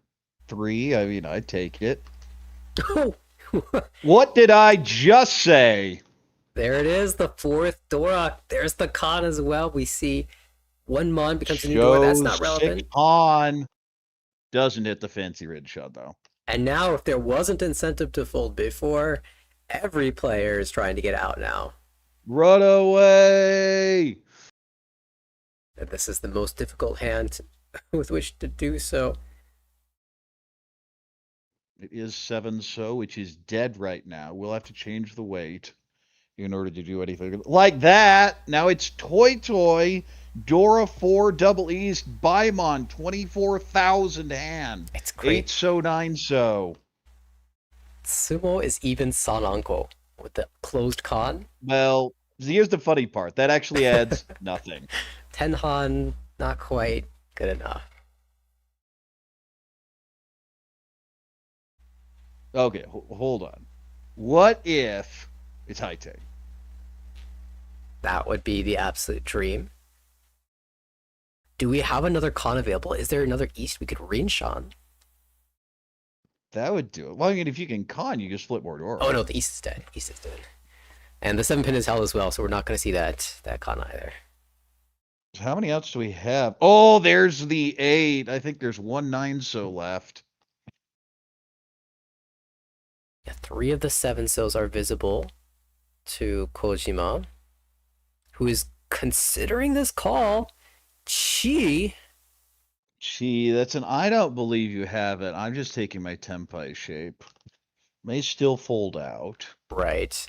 3. I mean, I'd take it. Oh! What did I just say? There it is, the 4th Dora. There's the con as well. We see 1 mon becomes a new Dora. That's not relevant. On. Doesn't hit the fancy red shot, though. And now, if there wasn't incentive to fold before, every player is trying to get out now. Run away! And this is the most difficult hand with which to do so. It is 7-so, which is dead right now. We'll have to change the weight in order to do anything like that. Now it's Toy, Dora 4, Double East, Baimon, 24,000 hand. It's great. 8-so, 9-so. Sumo is even Sananko with the closed con. Well, here's the funny part. That actually adds nothing. Tenhan, not quite good enough. Okay, hold on. What if it's Haite? That would be the absolute dream. Do we have another con available? Is there another East we could range on? That would do it. Well, I mean, if you can con, you just flip more Dora. Oh no, the East is dead. East is dead. And the 7-pin is held as well, so we're not going to see that con either. How many outs do we have? Oh, there's the 8. I think there's 1 9-so left. Yeah, 3 of the 7-sos are visible to Kojima, who is considering this call. Gee, that's an I don't believe you have it. I'm just taking my Tenpai shape. May still fold out. right.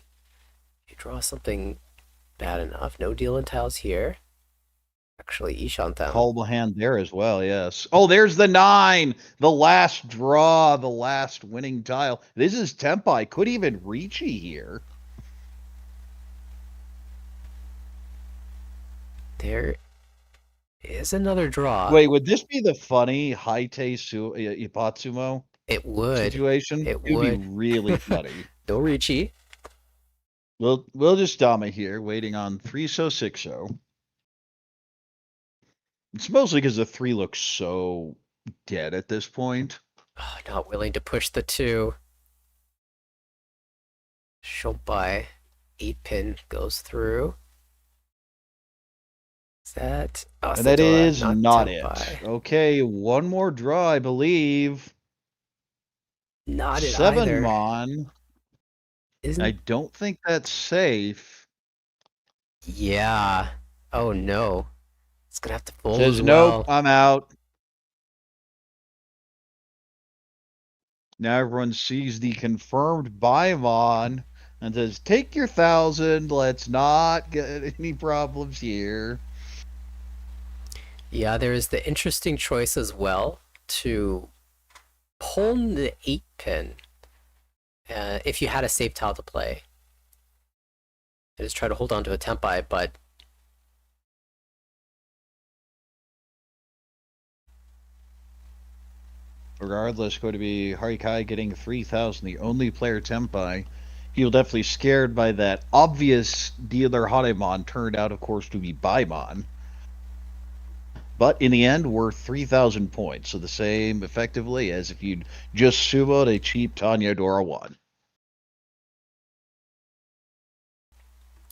You draw something bad enough. No deal in tiles here. Actually, Ishantan. Callable hand there as well, yes. Oh, there's the 9! The last draw, the last winning tile. This is Tenpai. Could even Riichi here. There is another draw. Wait, would this be the funny Haite Ipatsumo It would. situation? It would would. be really funny. No Riichi. We'll just Dama here, waiting on 3-so, 6-so. It's mostly because the 3 looks so dead at this point. Oh, not willing to push the 2. Shompai 8-pin goes through. Is that? Oh, And that Sedora, is not it. Tenpai. Okay, one more draw, I believe. Not it either. 7-mon. Isn't? I don't think that's safe. Yeah. Oh no. It's gonna have to fold Says as nope, well. I'm out. Now everyone sees the confirmed Baimon and says, take your 1,000. Let's not get any problems here. Yeah, there is the interesting choice as well to pull the 8-pin if you had a safe tile to play. And just try to hold on to a Tenpai, but Regardless, going to be Harikae getting 3,000, the only player Tenpai. He was definitely scared by that obvious dealer Hanemon, turned out, of course, to be Baimon. But in the end, we're 3,000 points, so the same effectively as if you'd just sumoed a cheap Tanya Dora 1.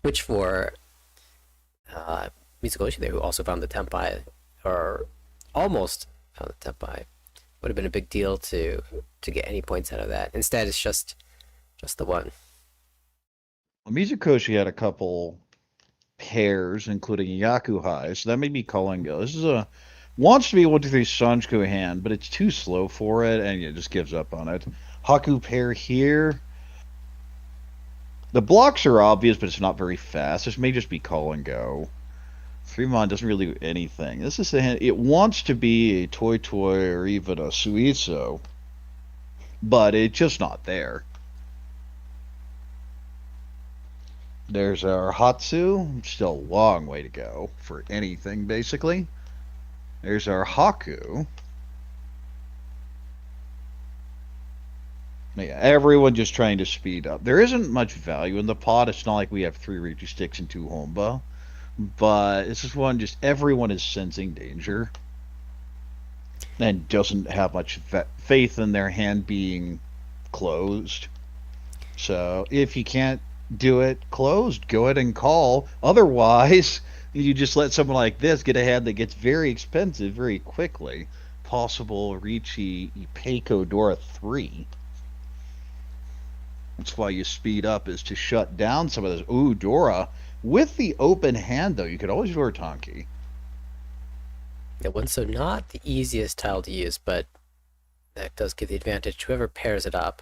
which for Mizukoshi there, who also found the Tenpai, or almost found the Tenpai, would have been a big deal to get any points out of that. Instead, it's just the one. Well, Mizukoshi had a couple pairs, including Yakuhai, so that made me call and go. This is a wants to be 1-2-3 Sanjiku hand, but it's too slow for it, and it just gives up on it. Haku pair here. The blocks are obvious, but it's not very fast. This may just be call and go. 3-mon doesn't really do anything. This is a hand. It wants to be a Toy or even a Suizo, but it's just not there. There's our Hatsu. Still a long way to go for anything, basically. There's our Haku. Yeah, everyone just trying to speed up. There isn't much value in the pot. It's not like we have 3 Riichi sticks and 2 Homba. But this is one just everyone is sensing danger. And doesn't have much faith in their hand being closed. So if you can't do it closed, go ahead and call. Otherwise, you just let someone like this get a hand that gets very expensive very quickly. Possible Riichi Ipeiko Dora 3. That's why you speed up, is to shut down some of those. Ooh, Dora. With the open hand, though, you could always Dora Tonki. The one, so not the easiest tile to use, but that does give the advantage to whoever pairs it up.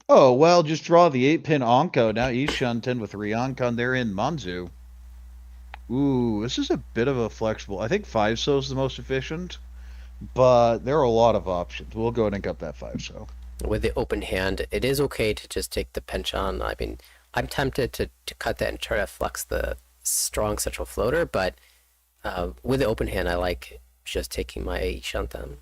Oh, well, just draw the 8-pin Onko. Now Ishunten with Ryonkon, they're in Manzu. Ooh, this is a bit of a flexible. I think 5-so is the most efficient, but there are a lot of options. We'll go ahead and cut that 5-so. With the open hand, it is okay to just take the penchant. I mean, I'm tempted to cut that and try to flex the strong central floater, but with the open hand, I like just taking my Ishunten.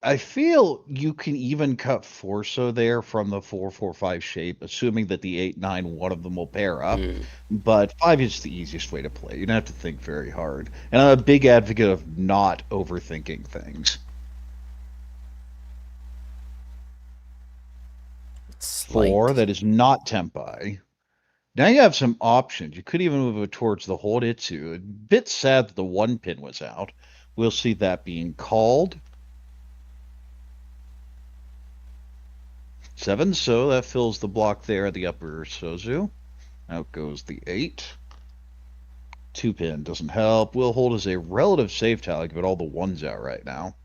I feel you can even cut 4-so there from the 4-4-5 shape, assuming that the 8-9, one of them will pair up. But 5 is the easiest way to play. You don't have to think very hard. And I'm a big advocate of not overthinking things. Slight. 4, that is not Tempai. Now you have some options. You could even move it towards the Horitsu. A bit sad that the 1 pin was out. We'll see that being called. 7, so that fills the block there at the upper Sozu. Out goes the 8. 2 pin doesn't help. We'll hold as a relative safe tile, give it all the 1s out right now.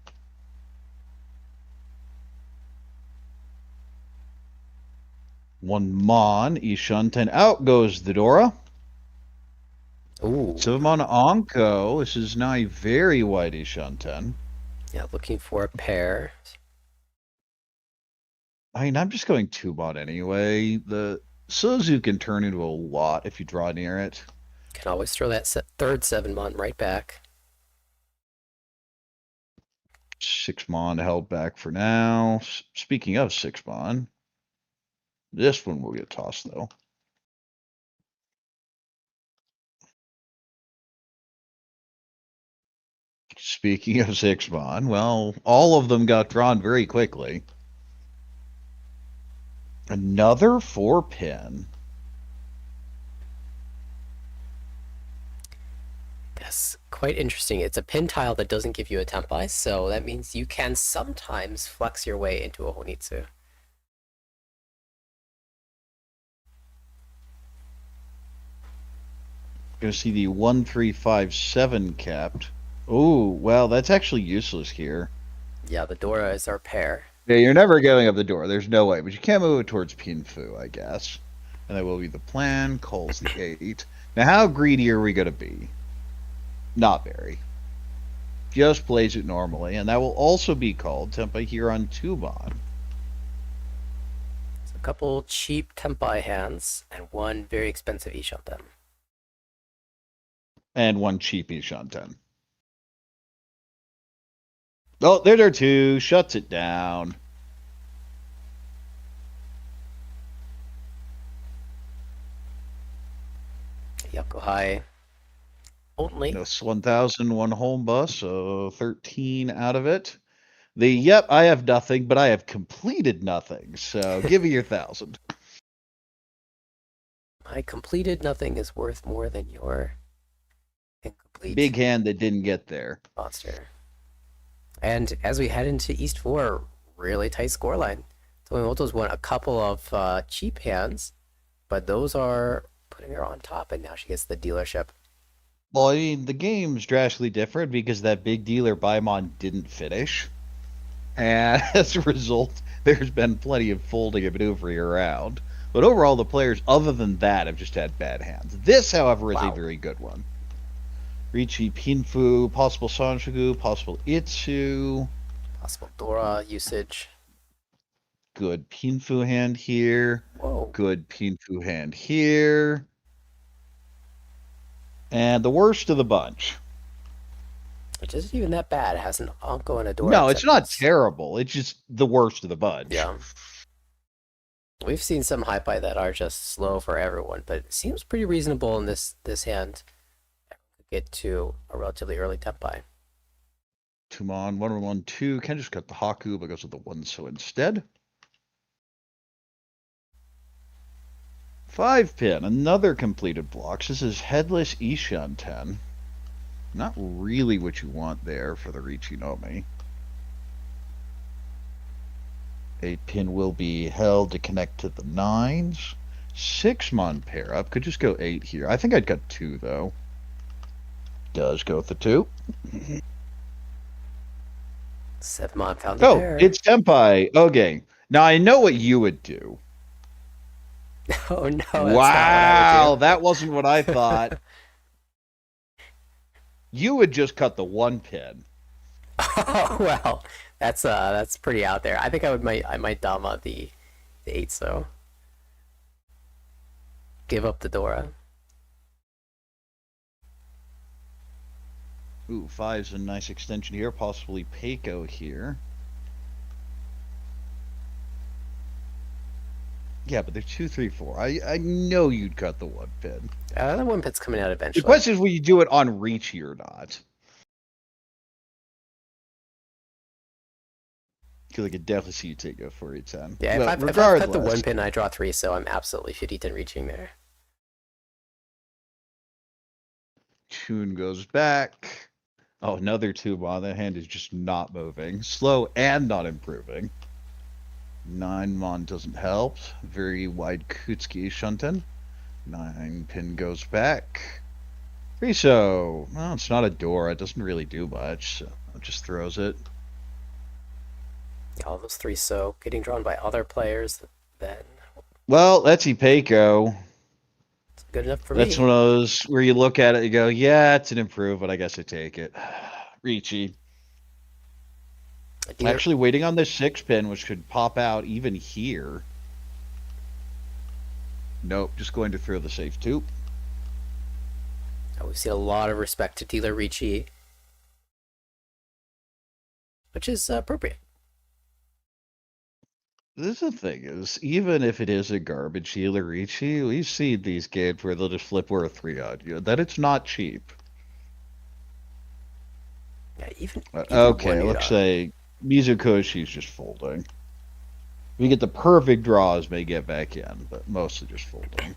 One Mon, Ishunten, out goes the Dora. Ooh. 7 Mon Onko. This is now a very wide Ishunten. Yeah, looking for a pair. I mean, I'm just going 2 Mon anyway. The Sozu can turn into a lot if you draw near it. Can always throw that third 7 Mon right back. 6 Mon held back for now. Speaking of 6 Mon, this one will get tossed though. Speaking of 6 Mon, well, all of them got drawn very quickly. Another 4 pin. That's quite interesting. It's a pin tile that doesn't give you a Tempai, so that means you can sometimes flex your way into a Honitsu. Gonna see the 1, 3, 5, 7 capped. Oh, well, that's actually useless here. Yeah, the Dora is our pair. Yeah, you're never going up the door. There's no way. But you can't move it towards Pinfu, I guess. And that will be the plan. Calls the 8. Now, how greedy are we going to be? Not very. Just plays it normally. And that will also be called Tempai here on 2 Mon. It's a couple cheap Tempai hands and one very expensive Ishunten. And 1 cheap Ishunten. Oh, there's our 2. Shuts it down. Yakuhai. Only. That's 1,001 home bus, so 13 out of it. Yep, I have nothing, but I have completed nothing. So give me your 1,000. My completed nothing is worth more than your incomplete Big hand that didn't get there. monster. And as we head into East 4, really tight scoreline. Tomimoto's won a couple of cheap hands, but those are putting her on top, and now she gets the dealership. Well, I mean, the game's drastically different because that big dealer Baimon didn't finish. And as a result, there's been plenty of folding and maneuvering around. But overall, the players, other than that, have just had bad hands. This, however, is a very good one. Riichi Pinfu, possible Sanshigu, possible Itsu. Possible Dora usage. Good Pinfu hand here. Whoa. Good Pinfu hand here. And the worst of the bunch. Which isn't even that bad. It has an Onko and a Dora. No, it's not terrible. It's just the worst of the bunch. Yeah. We've seen some Hypai that are just slow for everyone, but it seems pretty reasonable in this hand. Get to a relatively early Tempai. 2 Mon, 1, 1, 2. Can just cut the Haku, but goes with the 1 so instead. 5 pin, another completed block. This is Headless Ishunten. Not really what you want there for the Riichi Nomi. 8 pin will be held to connect to the 9s. 6 Mon pair up. Could just go 8 here. I think I'd cut 2 though. Does go with the 2. 7-mon found the Oh, pair. it's Senpai. Okay. Now I know what you would do. Oh no, that's Wow, not what I would do. that wasn't what I thought. You would just cut the 1 pin. Oh well, that's pretty out there. I think I might Dama the 8 so. Give up the Dora. Ooh, 5's a nice extension here. Possibly Peiko here. Yeah, but they're 2, 3, 4. I know you'd cut the 1 pin. The 1 pin's coming out eventually. The question is, will you do it on Riichi or not? I feel like I could definitely see you take a 4-8-10. Yeah, But if I cut the 1 pin, I draw 3, so I'm absolutely 50-10 reaching there. Tune goes back. Oh, another 2-mon. That hand is just not moving. Slow and not improving. 9-mon doesn't help. Very wide Kutsuki Shunten. 9 pin goes back. Riso. Well, it's not a door. It doesn't really do much. So it just throws it. All those 3 so getting drawn by other players. Then. Well, that's Ipeiko. It's good enough for me. That's one of those where you look at it, you go, yeah, it's an improve, but I guess I take it. Riichi. Actually waiting on the 6 pin, which could pop out even here. Nope, just going to throw the safe 2. We've seen a lot of respect to dealer Riichi, which is appropriate. This is the thing is, even if it is a garbage dealer Riichi, we've seen these games where they'll just flip where a 3 on you. That it's not cheap. Yeah, even okay, let's say Mizukoshi's just folding. If you get the perfect draws, may get back in, but mostly just folding.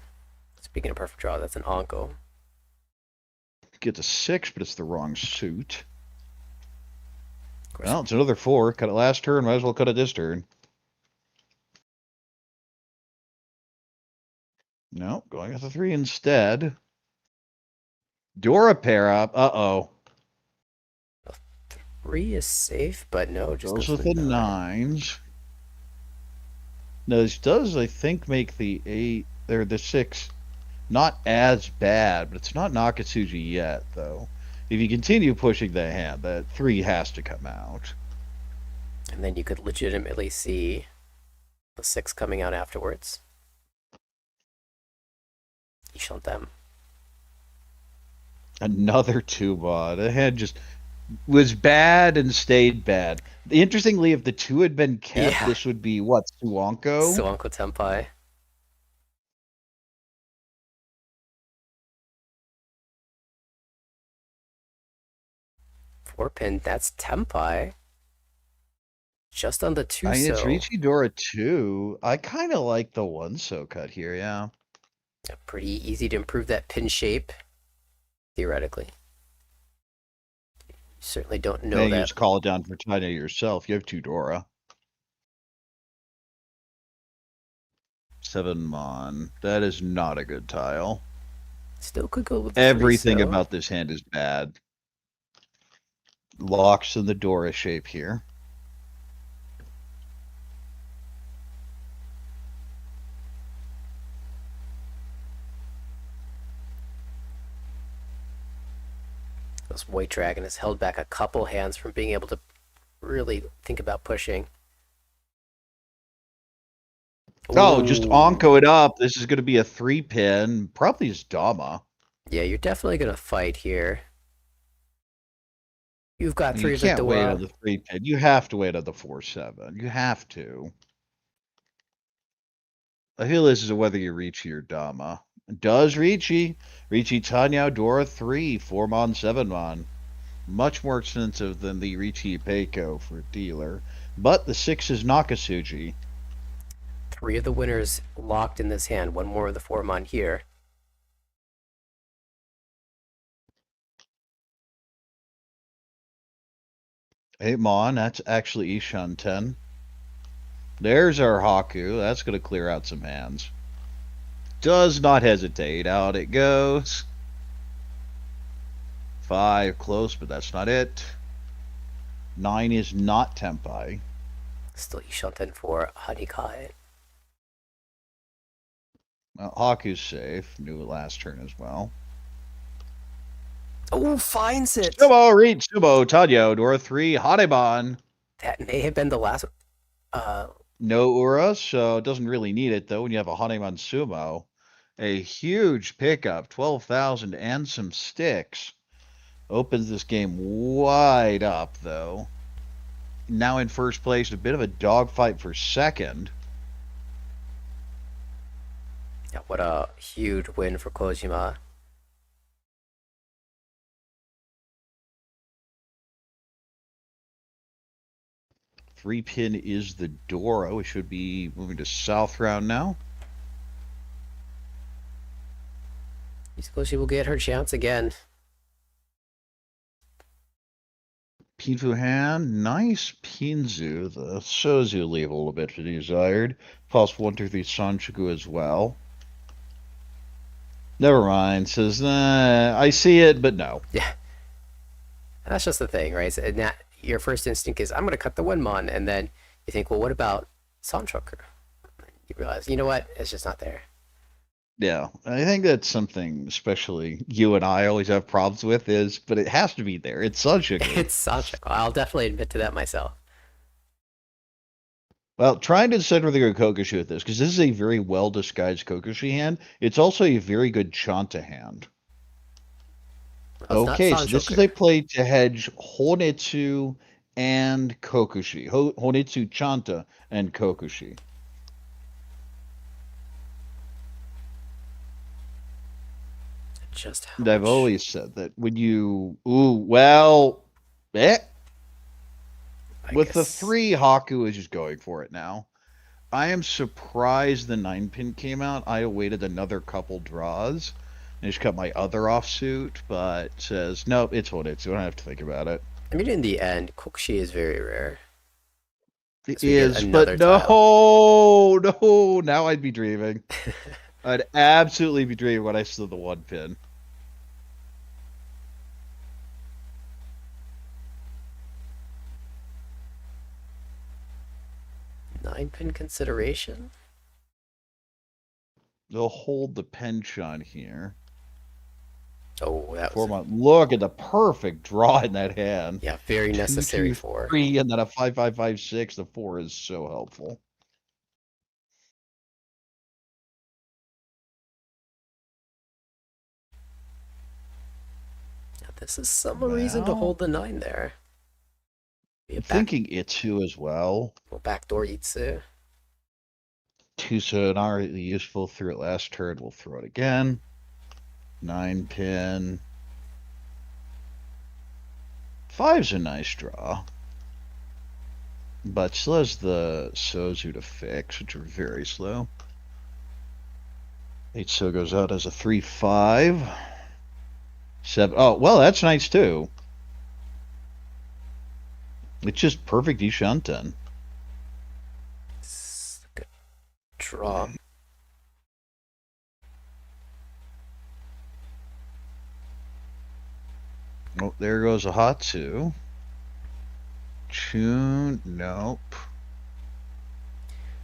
Speaking of perfect draw, that's an Anko. Get the 6, but it's the wrong suit. Well, it's another 4. Cut it last turn, might as well cut it this turn. No, going with the 3 instead. Dora pair up. Uh-oh. 3 is safe, but no, just goes with the 9s. No, this does, I think, make the 8 or the 6 not as bad, but it's not Nakatsuji yet, though. If you continue pushing the hand, that 3 has to come out. And then you could legitimately see the 6 coming out afterwards. You shall them. Another 2-mod. The hand just was bad and stayed bad. Interestingly, if the 2 had been kept, this would be what, Suanko? Suanko Tenpai. Four pin, that's Tenpai. Just on the 2 I mean, it's so. Riichi Dora 2. I kind of like the 1 so cut here, yeah. Pretty easy to improve that pin shape, theoretically. You certainly don't know that. You just call it down for China yourself. You have 2 Dora. 7-mon. That is not a good tile. Still could go with everything about this hand is bad. Locks in the Dora shape here. This White Dragon has held back a couple hands from being able to really think about pushing. Oh, just Onko it up. This is going to be a 3-pin. Probably his Dama. Yeah, you're definitely going to fight here. You've got 3 You can't wait on the 3-pin. You have to wait on the 4-7. You have to. I feel this is whether you Riichi or Dama. Does Riichi. Riichi Tanyao Dora 3, 4-mon, 7-mon. Much more expensive than the Riichi Peiko for dealer. But the 6 is Nakatsuji. 3 of the winners locked in this hand. One more of the 4-mon here. Hey, Mon, that's actually Ishan 10. There's our Haku. That's going to clear out some hands. Does not hesitate. Out it goes. 5 close, but that's not it. 9 is not Tempai. Still Ishanten for Harikae. Well, Haku's safe. New last turn as well. Oh, finds it! Sumo, read Sumo, Tanyo, Dora 3, Haneban. That may have been the last. No Ura, so it doesn't really need it, though, when you have a Haneban Sumo. A huge pickup, 12,000 and some sticks. Opens this game wide up, though. Now in first place, a bit of a dogfight for second. Yeah, what a huge win for Kojima. Three pin is the Dora. We should be moving to south round now. Mizukoshi will get her chance again. Pinfu hand, nice Pinzu. The Sozu leave a little bit to be desired. Possible 1, 2, 3 Sanchoku as well. Never mind. Says, I see it, but no. Yeah. And that's just the thing, right? So, your first instinct is, I'm going to cut the 1-mon, and then you think, well, what about Sanchoku? You realize, you know what? It's just not there. Yeah, I think that's something especially you and I always have problems with but it has to be there. It's Sanchoku. It's Sanchoku. I'll definitely admit to that myself. Well, trying to decide whether to go Kokushi with this, because this is a very well-disguised Kokushi hand. It's also a very good Chanta hand. Well, okay, so this is a play to hedge Honetsu and Kokushi. Honetsu Chanta and Kokushi. Just and I've always said that when you... with the 3, Haku is just going for it now. I am surprised the 9-pin came out. I awaited another couple draws. I just cut my other offsuit, but says, nope, it's Honetsu. I don't have to think about it. I mean, in the end, Kokushi is very rare. It is, but no, now I'd be dreaming. I'd absolutely be dreaming when I saw the 1-pin. Nine-pin consideration? They'll hold the penchant here. Oh, that was... Look at the perfect draw in that hand. Yeah, very necessary 4. 3, and then a 5, 5, 5, 6. The 4 is so helpful. Yeah, this is some reason to hold the 9 there. I'm thinking Itsu as well. Well, backdoor Itsu. Tusa not really useful. Threw it last turn. We'll throw it again. 9-pin. 5's a nice draw. But still has the Sozu to fix, which are very slow. 8 so goes out as a 3-5. 7. Oh, well, that's nice too. It's just perfect Ishanten. Good draw. Oh, there goes a Hatsu. Chun, nope.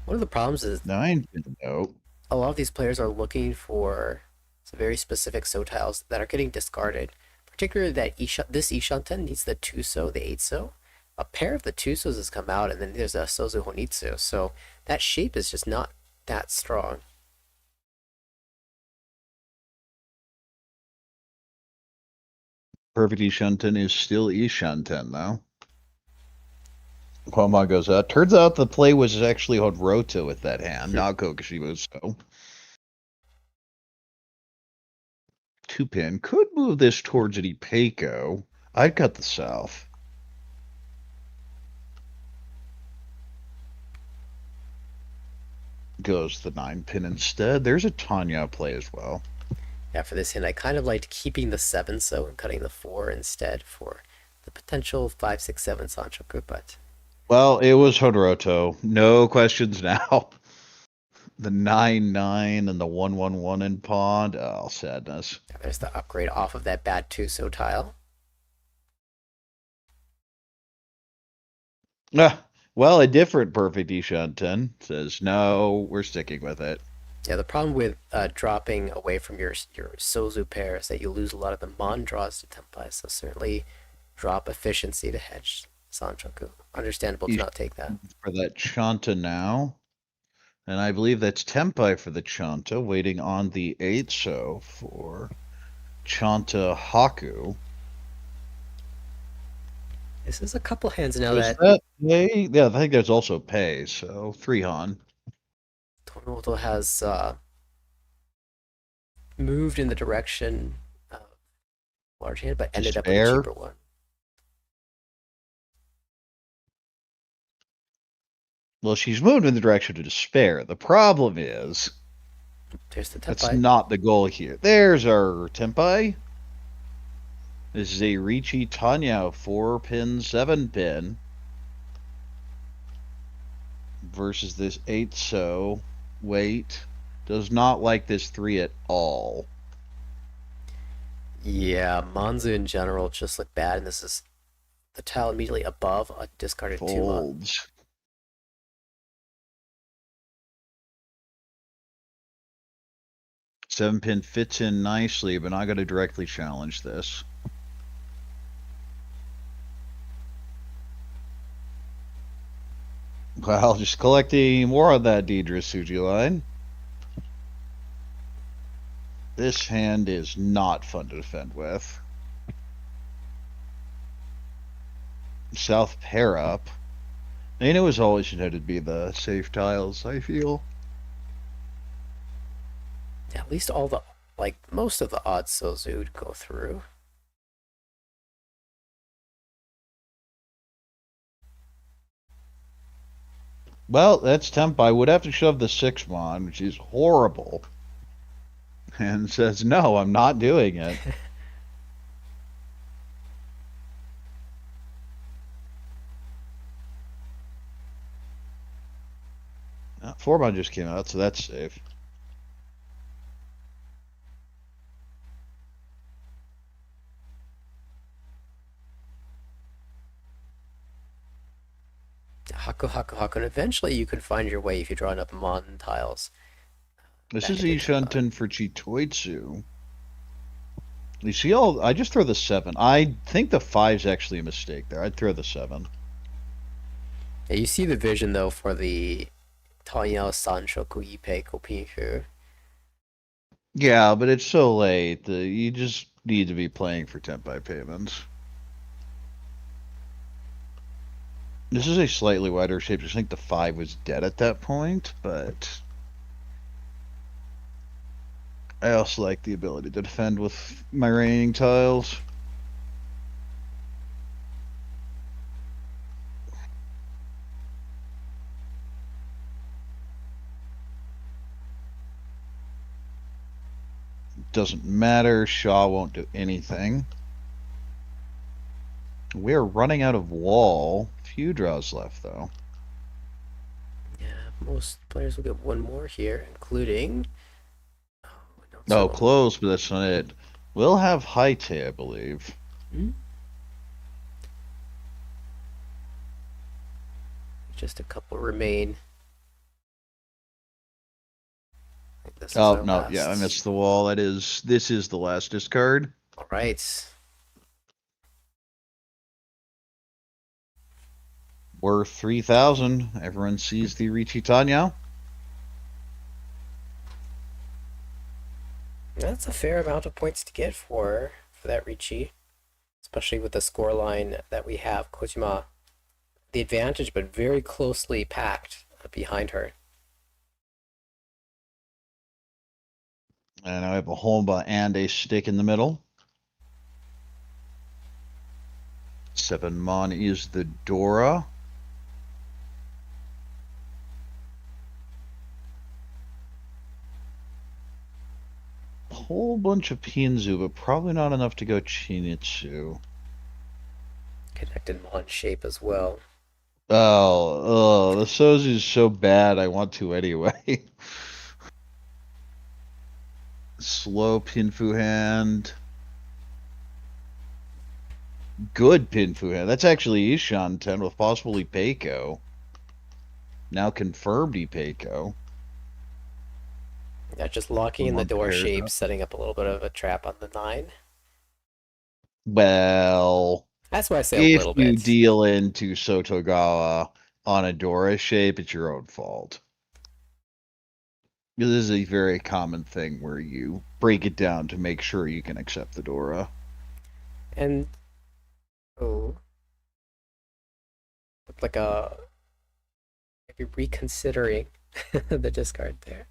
One of the problems is 9, nope. A lot of these players are looking for some very specific so tiles that are getting discarded. Particularly that this Ishanten needs the 2-so, the 8-so. A pair of the 2-sos has come out, and then there's a Sozu Honitsu. So that shape is just not that strong. Perfect Ishanten is still Ishanten, though. Poma goes out. Turns out the play was actually Honroto with that hand, not Kokushi Muso. 2-pin. Could move this towards an Ipeiko. I'd cut the south. Goes the 9-pin instead. There's a Tanya play as well. Yeah, for this hand, I kind of liked keeping the 7-so and cutting the 4 instead for the potential 5, 6, 7 Sanchoku, but... Well, it was Honroto. No questions now. The 9-9 and the 1-1-1 in Pond. Oh, sadness. There's the upgrade off of that bad 2-so tile. Well, a different perfect Ishanten says, no, we're sticking with it. Yeah, the problem with dropping away from your Sozu pair is that you lose a lot of the Mon draws to Tenpai, so certainly drop efficiency to hedge Sanchoku. Understandable to not take that. For that Chanta now. And I believe that's Tenpai for the Chanta, waiting on the 8-so for Chanta Haku. This is a couple hands now Is that that pay? Yeah, I think there's also pay, so 3 Han. Tomimoto has moved in the direction of large hand, but ended up with a Despair? cheaper one. Well, she's moved in the direction of despair. The problem is, There's the that's Tenpai. not the goal here. There's our Tenpai. This is a Riichi Tanya 4-pin, 7-pin versus this 8-so. Wait. Does not like this 3 at all. Yeah, Monzu in general just look bad, and this is the tile immediately above a discarded 2 Mon. Folds. Seven-pin fits in nicely, but not going to directly challenge this. Well, just collecting more of that Deidre Suji line. This hand is not fun to defend with. South pair up. Nano was always intended to be the safe tiles, I feel. Yeah, at least all the, like, most of the odd Sozu would go through. Well, that's Tenpai. Would have to shove the 6-mon, which is horrible. And says, no, I'm not doing it. Uh, 4-mon just came out, so that's safe. Haku, Haku, Haku, and eventually you could find your way if you draw enough Mon tiles. This Back is into Tenpai. Ishanten for Chitoitsu. You see all, I just throw the 7. I think the 5's actually a mistake there. I'd throw the 7. Yeah, you see the vision though for the Tanyao Sanshoku Ippei Kopinfu. Yeah, but it's so late. You just need to be playing for Tenpai payments. This is a slightly wider shape. I think the 5 was dead at that point, but I also like the ability to defend with my remaining tiles. Doesn't matter. Shaw won't do anything. We're running out of wall. Few draws left, though. Yeah, most players will get one more here, including. No, close, but that's not it. We'll have Haite, I believe. Just a couple remain. Oh, no, yeah, I missed the wall. This is the last discard. All right. Worth 3,000. Everyone sees the Riichi Tanya. That's a fair amount of points to get for that Riichi, especially with the score line that we have. Kojima, the advantage, but very closely packed behind her. And I have a Homba and a stick in the middle. 7-mon is the Dora. A whole bunch of Pinzu, but probably not enough to go Chinitsu. Connected Mon shape as well. Oh, the Sozu is so bad, I want to anyway. Slow Pinfu hand. good Pinfu hand. That's actually Ishan 10 with possible Ipeiko. Now confirmed Ipeiko. Yeah, just locking in the One door pairs shape, up. setting up a little bit of a trap on the 9. Well, That's why I say a if little you bit. deal into Sotogawa on a Dora shape, it's your own fault. This is a very common thing where you break it down to make sure you can accept the Dora. And oh, looked like a maybe reconsidering the discard there.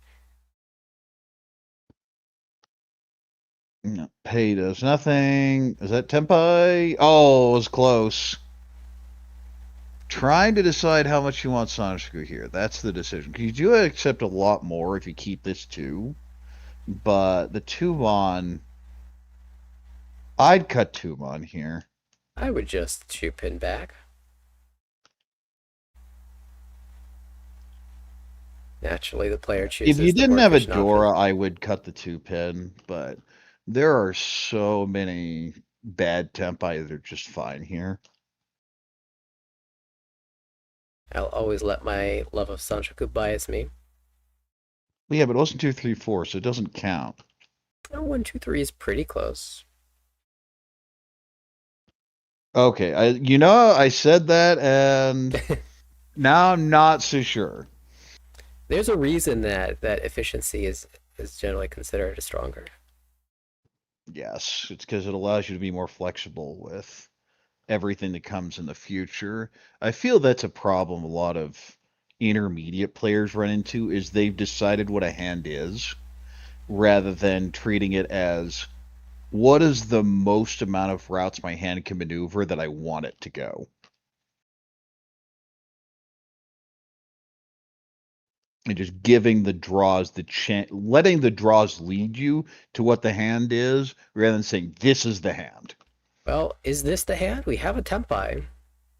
No, pay does nothing. Is that Tempai? Oh, it was close. Trying to decide how much you want Sanshku here. That's the decision. Because you do accept a lot more if you keep this 2. But the Tumon... I'd cut Tumon here. I would just 2-pin back. Naturally, the player chooses. If you the didn't more have a efficient Dora, option. I would cut the 2-pin. But there are so many bad Tempai that are just fine here. I'll always let my love of Sanshoku bias me. Well, yeah, but it wasn't 2, 3, 4, so it doesn't count. Oh, 1, 2, 3 is pretty close. Okay, I said that, and now I'm not so sure. There's a reason that efficiency is generally considered stronger. Yes, it's because it allows you to be more flexible with everything that comes in the future. I feel that's a problem a lot of intermediate players run into is they've decided what a hand is rather than treating it as what is the most amount of routes my hand can maneuver that I want it to go. And just giving the draws the chance, letting the draws lead you to what the hand is rather than saying this is the hand. Well, is this the hand? We have a Tempai.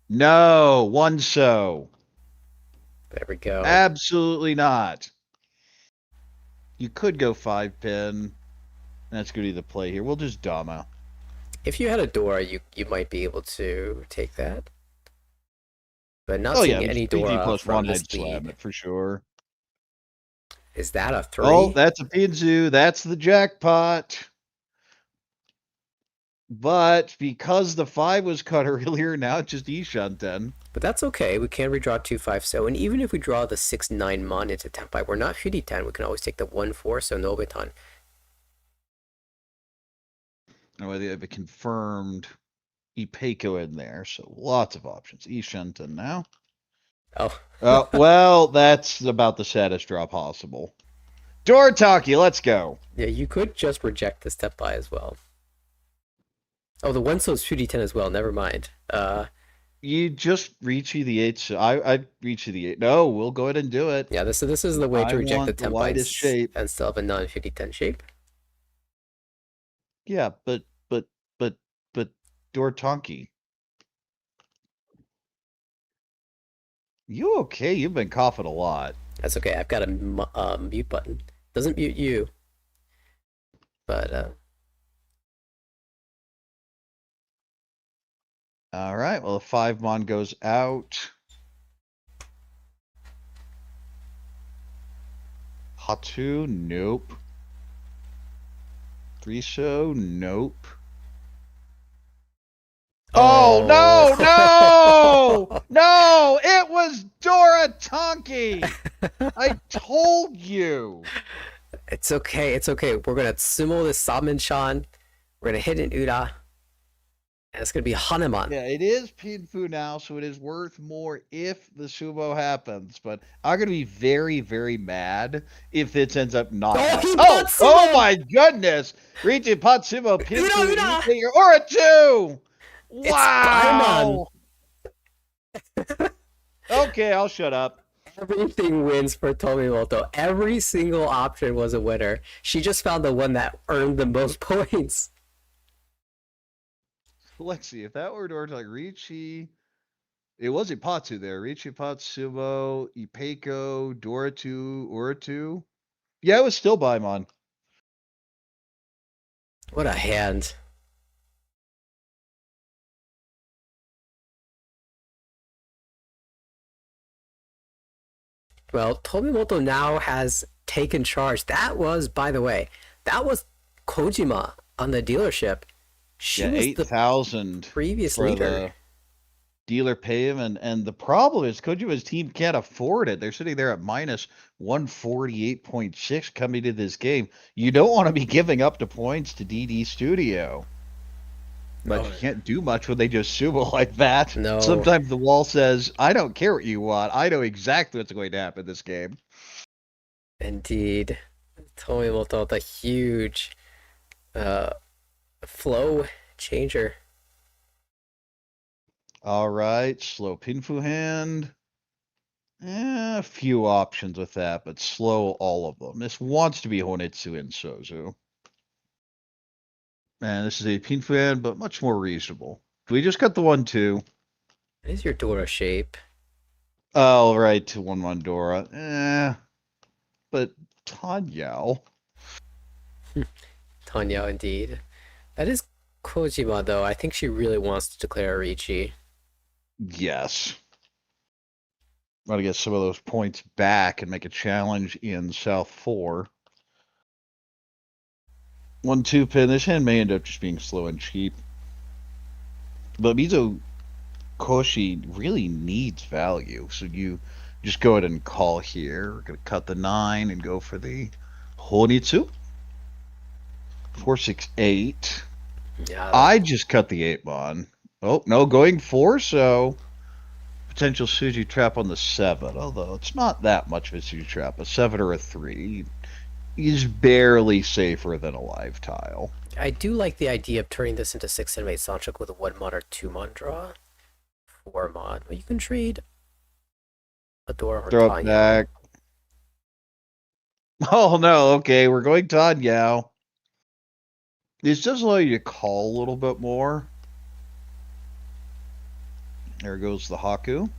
No, one so. There we go. Absolutely not. You could go 5-pin. That's going to be the play here. We'll just Dama. If you had a Dora, you might be able to take that. But not seeing any Dora plus from 1, this I'd slam lead. it for sure. Is that a 3? Oh, that's a Pinzu. That's the jackpot. But because the 5 was cut earlier, now it's just Ishan 10. But that's okay. We can redraw 2-5 so. And even if we draw the 6-9 Mon into Tempai, we're not Fury 10. We can always take the 1-4 so Nobiton. Oh, they have a confirmed Ipeiko in there, so lots of options. Ishan 10 now. Oh. Well, that's about the saddest draw possible. Dorataki, let's go. Yeah, you could just reject this Tempai as well. Oh, the 1-so is Fury 10 as well. Never mind. You just Riichi the 8. So I'd Riichi the 8. No, we'll go ahead and do it. Yeah, this is the way to reject the the widest Tempai shape. and still have a non-Fury 10 shape. Yeah, but Doratanki. You okay? You've been coughing a lot. That's okay. I've got a mute button. Doesn't mute you. But all right. Well, the 5 Mon goes out. Hatu, nope. 3-so, nope. Oh, no! No! It was Doratanki! I told you! It's okay. It's okay. We're going to sumo this Saman-chan. We're going to hit an Ura. And it's going to be Hanuman. Yeah, it is Pinfu now, so it is worth more if the sumo happens. But I'm going to be very, very mad if this ends up not happening. Oh my goodness! Riichi Patsumo, Pinfu, or a 2! Wow! Okay, I'll shut up. Everything wins for Tomimoto. Every single option was a winner. She just found the one that earned the most points. Let's see, if that were like Riichi, it was Ipatsu there. Riichi Patsumo, Ipeiko, Doratu, Uratu. Yeah, it was still Baimon. What a hand. Well, Tomimoto now has taken charge. That was, by the way, that was Kojima on the dealership. She Yeah, was the 8,000 previous for leader. the dealer payment, and the problem is Kojima's team can't afford it. They're sitting there at minus 148.6 coming to this game. You don't want to be giving up the points to DD Studio. But Oh, you can't do much when they just sumo like that. No. Sometimes the wall says, I don't care what you want. I know exactly what's going to happen this game. Indeed. Tomimoto, the huge flow changer. All right, slow Pinfu hand. A few options with that, but slow all of them. This wants to be Honetsu and Sozu. And this is a Pinfu hand, but much more reasonable. We just got the 1-2. What is your Dora shape? Oh, right, to 1-1 Dora. But Tanyao. Tanya, indeed. That is Kojima, though. I think she really wants to declare Riichi. Yes. Want to get some of those points back and make a challenge in South 4. 1-2 pin. This hand may end up just being slow and cheap. But Mizukoshi really needs value. So you just go ahead and call here. We're going to cut the 9 and go for the Honitsu. 4-6-8. Yeah. I just cut the 8-mon. Oh, no, going 4, so potential Suji trap on the 7, although it's not that much of a Suji trap. A 7 or a 3 is barely safer than a live tile. I do like the idea of turning this into 6 and 8 Sanchuk with a 1-mon or 2-mon draw. 4-mon. Well, you can trade a Dora or Throw it Tanya. back. Oh, no, okay, we're going Tanyao. This does allow you to call a little bit more. There goes the Haku.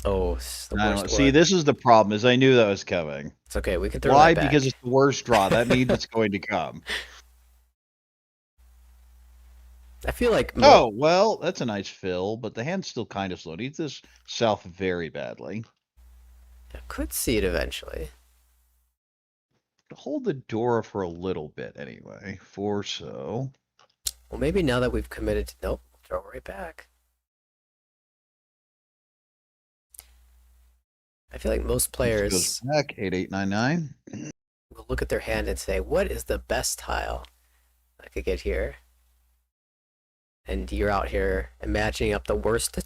Oh, it's the I worst don't see. one. This is the problem. Is I knew that was coming. It's okay. We can throw Why? that back. Because it's the worst draw. That means it's going to come. I feel like Oh well, that's a nice fill, but the hand's still kind of slow. Needs this south very badly. I could see it eventually. Hold the Dora for a little bit anyway. 4 so. Well, maybe now that we've committed to nope, throw it right back. I feel like most players Goes back 8899. will look at their hand and say, "What is the best tile I could get here?" And you're out here imagining up the worst,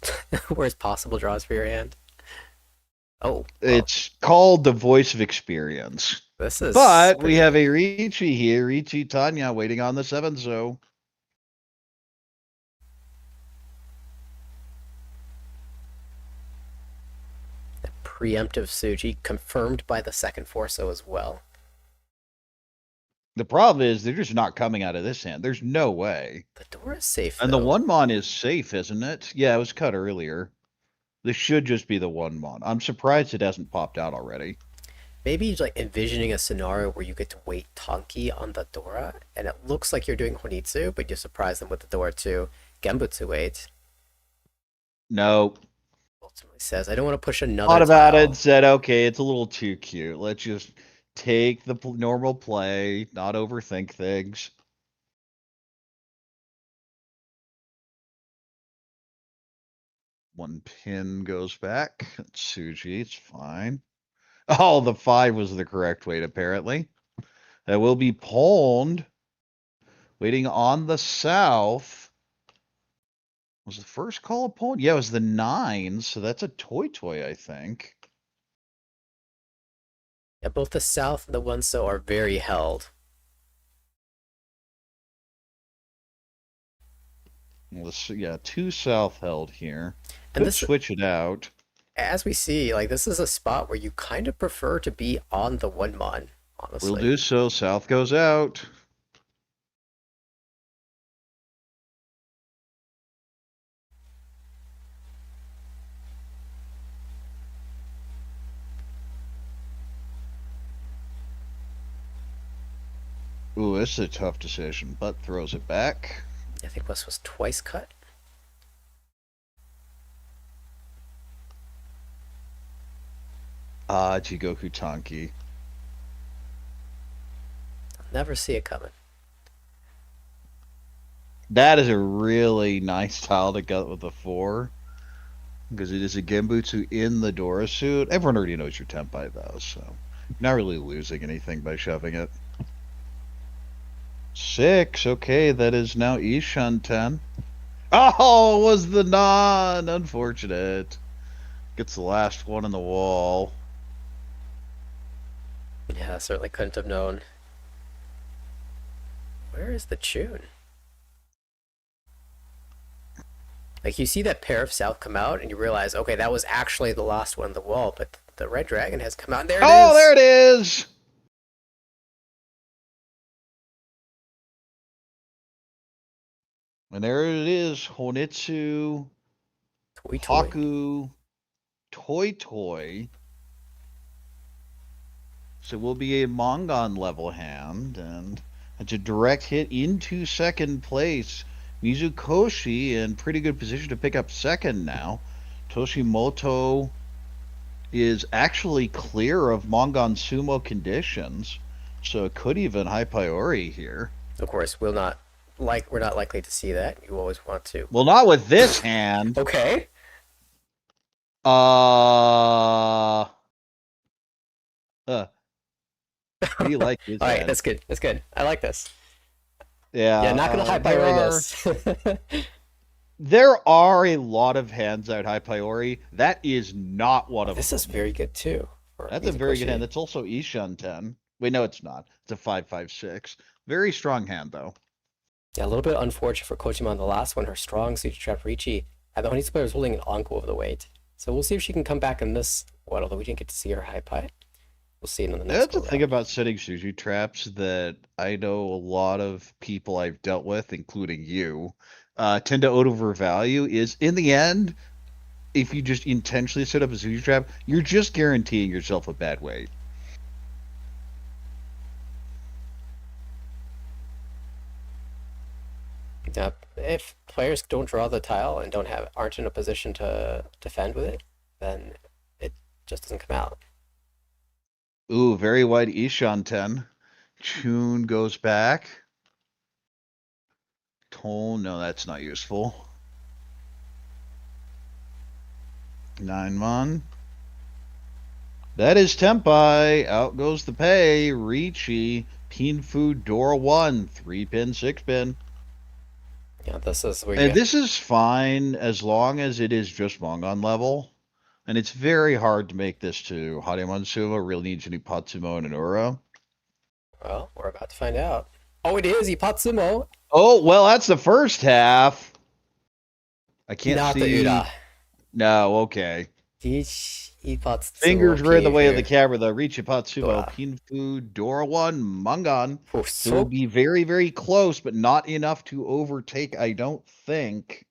worst possible draws for your hand. Oh, It's called the voice of experience. this is. But we pretty- have a Riichi here, Riichi Tanya waiting on the 7 so. preemptive Suji confirmed by the second Forso as well. The problem is they're just not coming out of this hand. There's no way. The door is safe. And though. the 1-mon is safe, isn't it? Yeah, it was cut earlier. This should just be the 1-mon. I'm surprised it hasn't popped out already. Maybe he's like envisioning a scenario where you get to wait Tonki on the Dora, and it looks like you're doing Honitsu, but you surprise them with the Dora too. Genbutsu wait. No. Ultimately says, I don't want to push another Thought about tile. it, said, okay, it's a little too cute. Let's just take the normal play, not overthink things. One pin goes back. It's Suji, it's fine. Oh, the 5 was the correct weight, apparently. That will be pawned. Waiting on the south. Was the first call a pawn? Yeah, it was the 9, so that's a toy, I think. Yeah, both the South and the Wonso are very held. Well, yeah, 2 south held here. And Could this, switch it out. as we see, like this is a spot where you kind of prefer to be on the 1-mon, honestly. We'll do so. South goes out. Ooh, this is a tough decision, but throws it back. I think West was twice cut. Jigoku Tanki. Never see it coming. That is a really nice tile to get with the 4. Because it is a Genbutsu in the Dora suit. Everyone already knows your Tenpai, though, so you're not really losing anything by shoving it. 6. Okay, that is now Ishan 10. Oh, it was the non. Unfortunate. Gets the last one in the wall. Yeah, certainly couldn't have known. Where is the tune? Like, you see that pair of South come out, and you realize, okay, that was actually the last one on the wall, but the Red Dragon has come out, and there it is! Oh, there it is! And there it is, Honitsu, Toy. Haku, Toy. So it will be a Mongon level hand, and it's a direct hit into second place. Mizukoshi in pretty good position to pick up second now. Toshimoto is actually clear of Mongon Sumo conditions, so it could even high priority here. Of course, we're not likely to see that. You always want to. Well, not with this hand. Okay. We like his All right, hand. that's good. That's good. I like this. Yeah, Not gonna high priority this. There are a lot of hands out high priority. That is not one of them. This is very good too. That's a very good hand. That's also Ishan 10. Wait, no, it's not. It's a 5-5-6. Very strong hand, though. Yeah, a little bit unfortunate for Kojima on the last one. Her strong suited trap Riichi. And the Honitsu player is holding an Anko over the weight. So we'll see if she can come back in this one, although we didn't get to see her high pie. We'll see it in the next That's the thing about setting sushi traps that I know a lot of people I've dealt with, including you, tend to overvalue is, in the end, if you just intentionally set up a sushi trap, you're just guaranteeing yourself a bad weight. If players don't draw the tile and aren't in a position to defend with it, then it just doesn't come out. Ooh, very wide Ishan 10. Chun goes back. Tone, no, that's not useful. 9-mon. That is Tenpai. Out goes the pay. Riichi. Pinfu Dora 1. 3-pin, 6-pin. Yeah, this is where And this is fine as long as it is just Mongon level. And it's very hard to make this to Haremon Sumo. Really needs an Ipatsumo and an Ura. Well, we're about to find out. Oh, it is Ipatsumo. Oh, well, that's the first half. I can't Not see. the Ura. No, okay. Ipatsumo. Fingers were in the way of the camera, though. Riichi Patsumo, Dora. Pinfu, Dora 1, Mongon. Oh, So it'll be very, very close, but not enough to overtake, I don't think.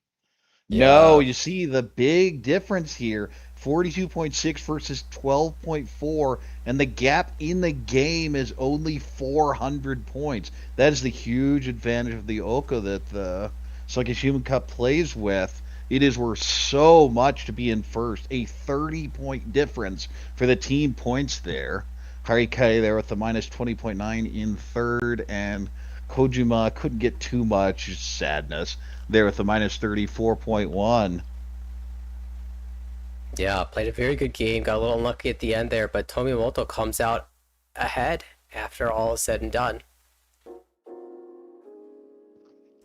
No, you see the big difference here. 42.6 versus 12.4, and the gap in the game is only 400 points. That is the huge advantage of the Oko that the Sankei Shimbun Cup plays with. It is worth so much to be in first. A 30-point difference for the team points there. Harikae there with the minus 20.9 in third, and Kojima couldn't get too much. Just sadness there with the minus 34.1. Yeah, played a very good game. Got a little unlucky at the end there, but Tomimoto comes out ahead after all is said and done.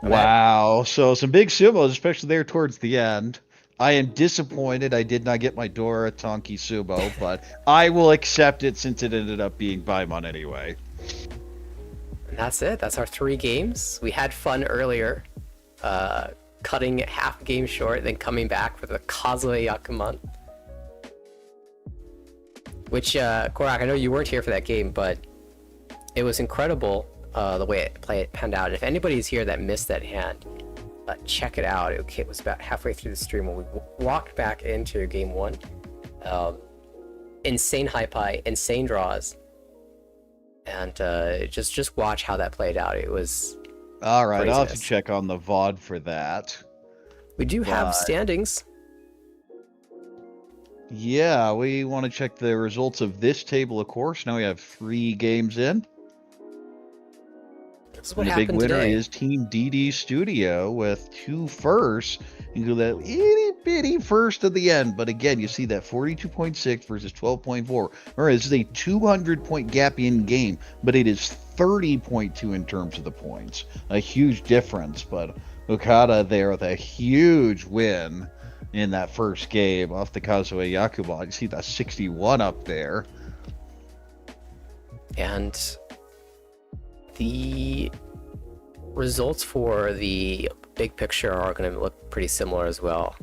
Wow, so some big sumos, especially there towards the end. I am disappointed I did not get my Dora Tonki Sumo, but I will accept it since it ended up being Baimon anyway. And that's it. That's our 3 games. We had fun earlier, cutting half a game short, then coming back for the Kazuya Yakuman. Which, Corak, I know you weren't here for that game, but it was incredible the way it panned out. If anybody's here that missed that hand, check it out. It was about halfway through the stream when we walked back into game 1. Insane high pie, insane draws, and just watch how that played out. It was all right. craziness. I'll have to check on the VOD for that. We do have standings. Yeah, we want to check the results of this table, of course. Now we have 3 games in. This is what And the big happened winner today. is Team DD Studio with 2 firsts, including that itty bitty first at the end. But again, you see that 42.6 versus 12.4. Or this is a 200-point gap in game, but it is 30.2 in terms of the points. A huge difference. But Okada there with a huge win in that first game off the Kazuo Yakuba. You see that 61 up there. And the results for the big picture are going to look pretty similar as well.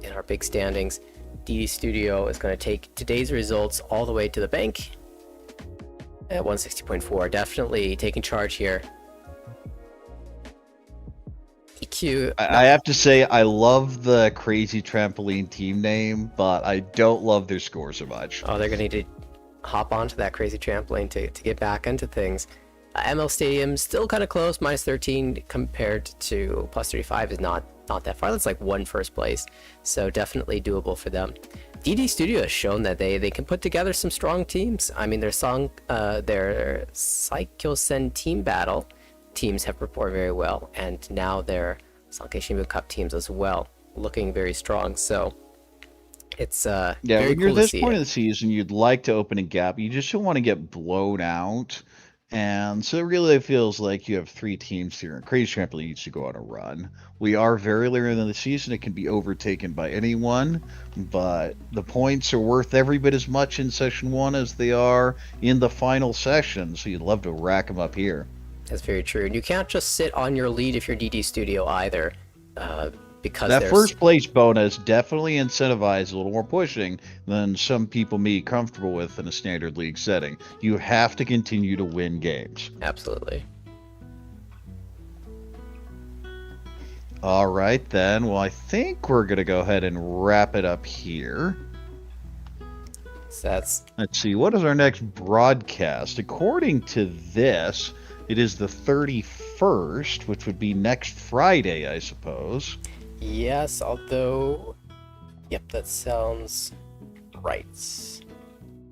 In our big standings, DD Studio is going to take today's results all the way to the bank at 160.4. Definitely taking charge here. EQ. I have to say, I love the Crazy Trampoline team name, but I don't love their score so much. Oh, they're going to need to hop onto that crazy trampoline to get back into things. ML Stadium still kind of close, minus 13 compared to plus 35 is not that far. That's like 1 first place, so definitely doable for them. DD Studio has shown that they can put together some strong teams. I mean, their Saikyo-sen team battle teams have performed very well, and now their Sankei Shimbun Cup teams as well, looking very strong. So it's very when you're cool this to see point it. of the season, you'd like to open a gap. You just don't want to get blown out. And so it really feels like you have 3 teams here. And Crazy Trampoline needs to go on a run. We are very early in the season. It can be overtaken by anyone. But the points are worth every bit as much in Session 1 as they are in the final session. So you'd love to rack them up here. That's very true. And you can't just sit on your lead if you're DD Studio either, because That there's first place bonus definitely incentivizes a little more pushing than some people may be comfortable with in a standard league setting. You have to continue to win games. absolutely. All right, then. Well, I think we're going to go ahead and wrap it up here. So that's Let's see, what is our next broadcast? According to this, it is the 31st, which would be next Friday, I suppose. yes, although yep, that sounds right.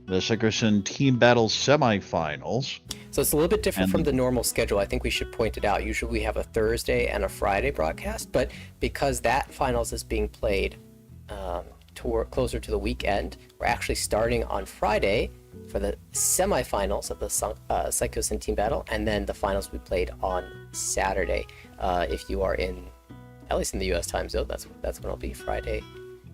The Sikkerson Team Battles semifinals. So it's a little bit different And from the normal schedule. I think we should point it out. Usually we have a Thursday and a Friday broadcast, but because that finals is being played closer to the weekend, we're actually starting on Friday for the semifinals of the Saikyo-sen team battle, and then the finals we played on Saturday. If you are at least in the U.S. time zone, that's when it'll be Friday,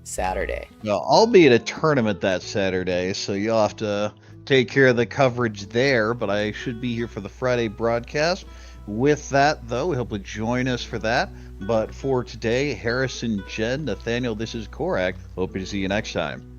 Saturday. Well, I'll be at a tournament that Saturday, so you'll have to take care of the coverage there, but I should be here for the Friday broadcast. With that, though, we hope you'll join us for that. But for today, Harrison, Jenn, Nathanael, this is Corak. Hope to see you next time.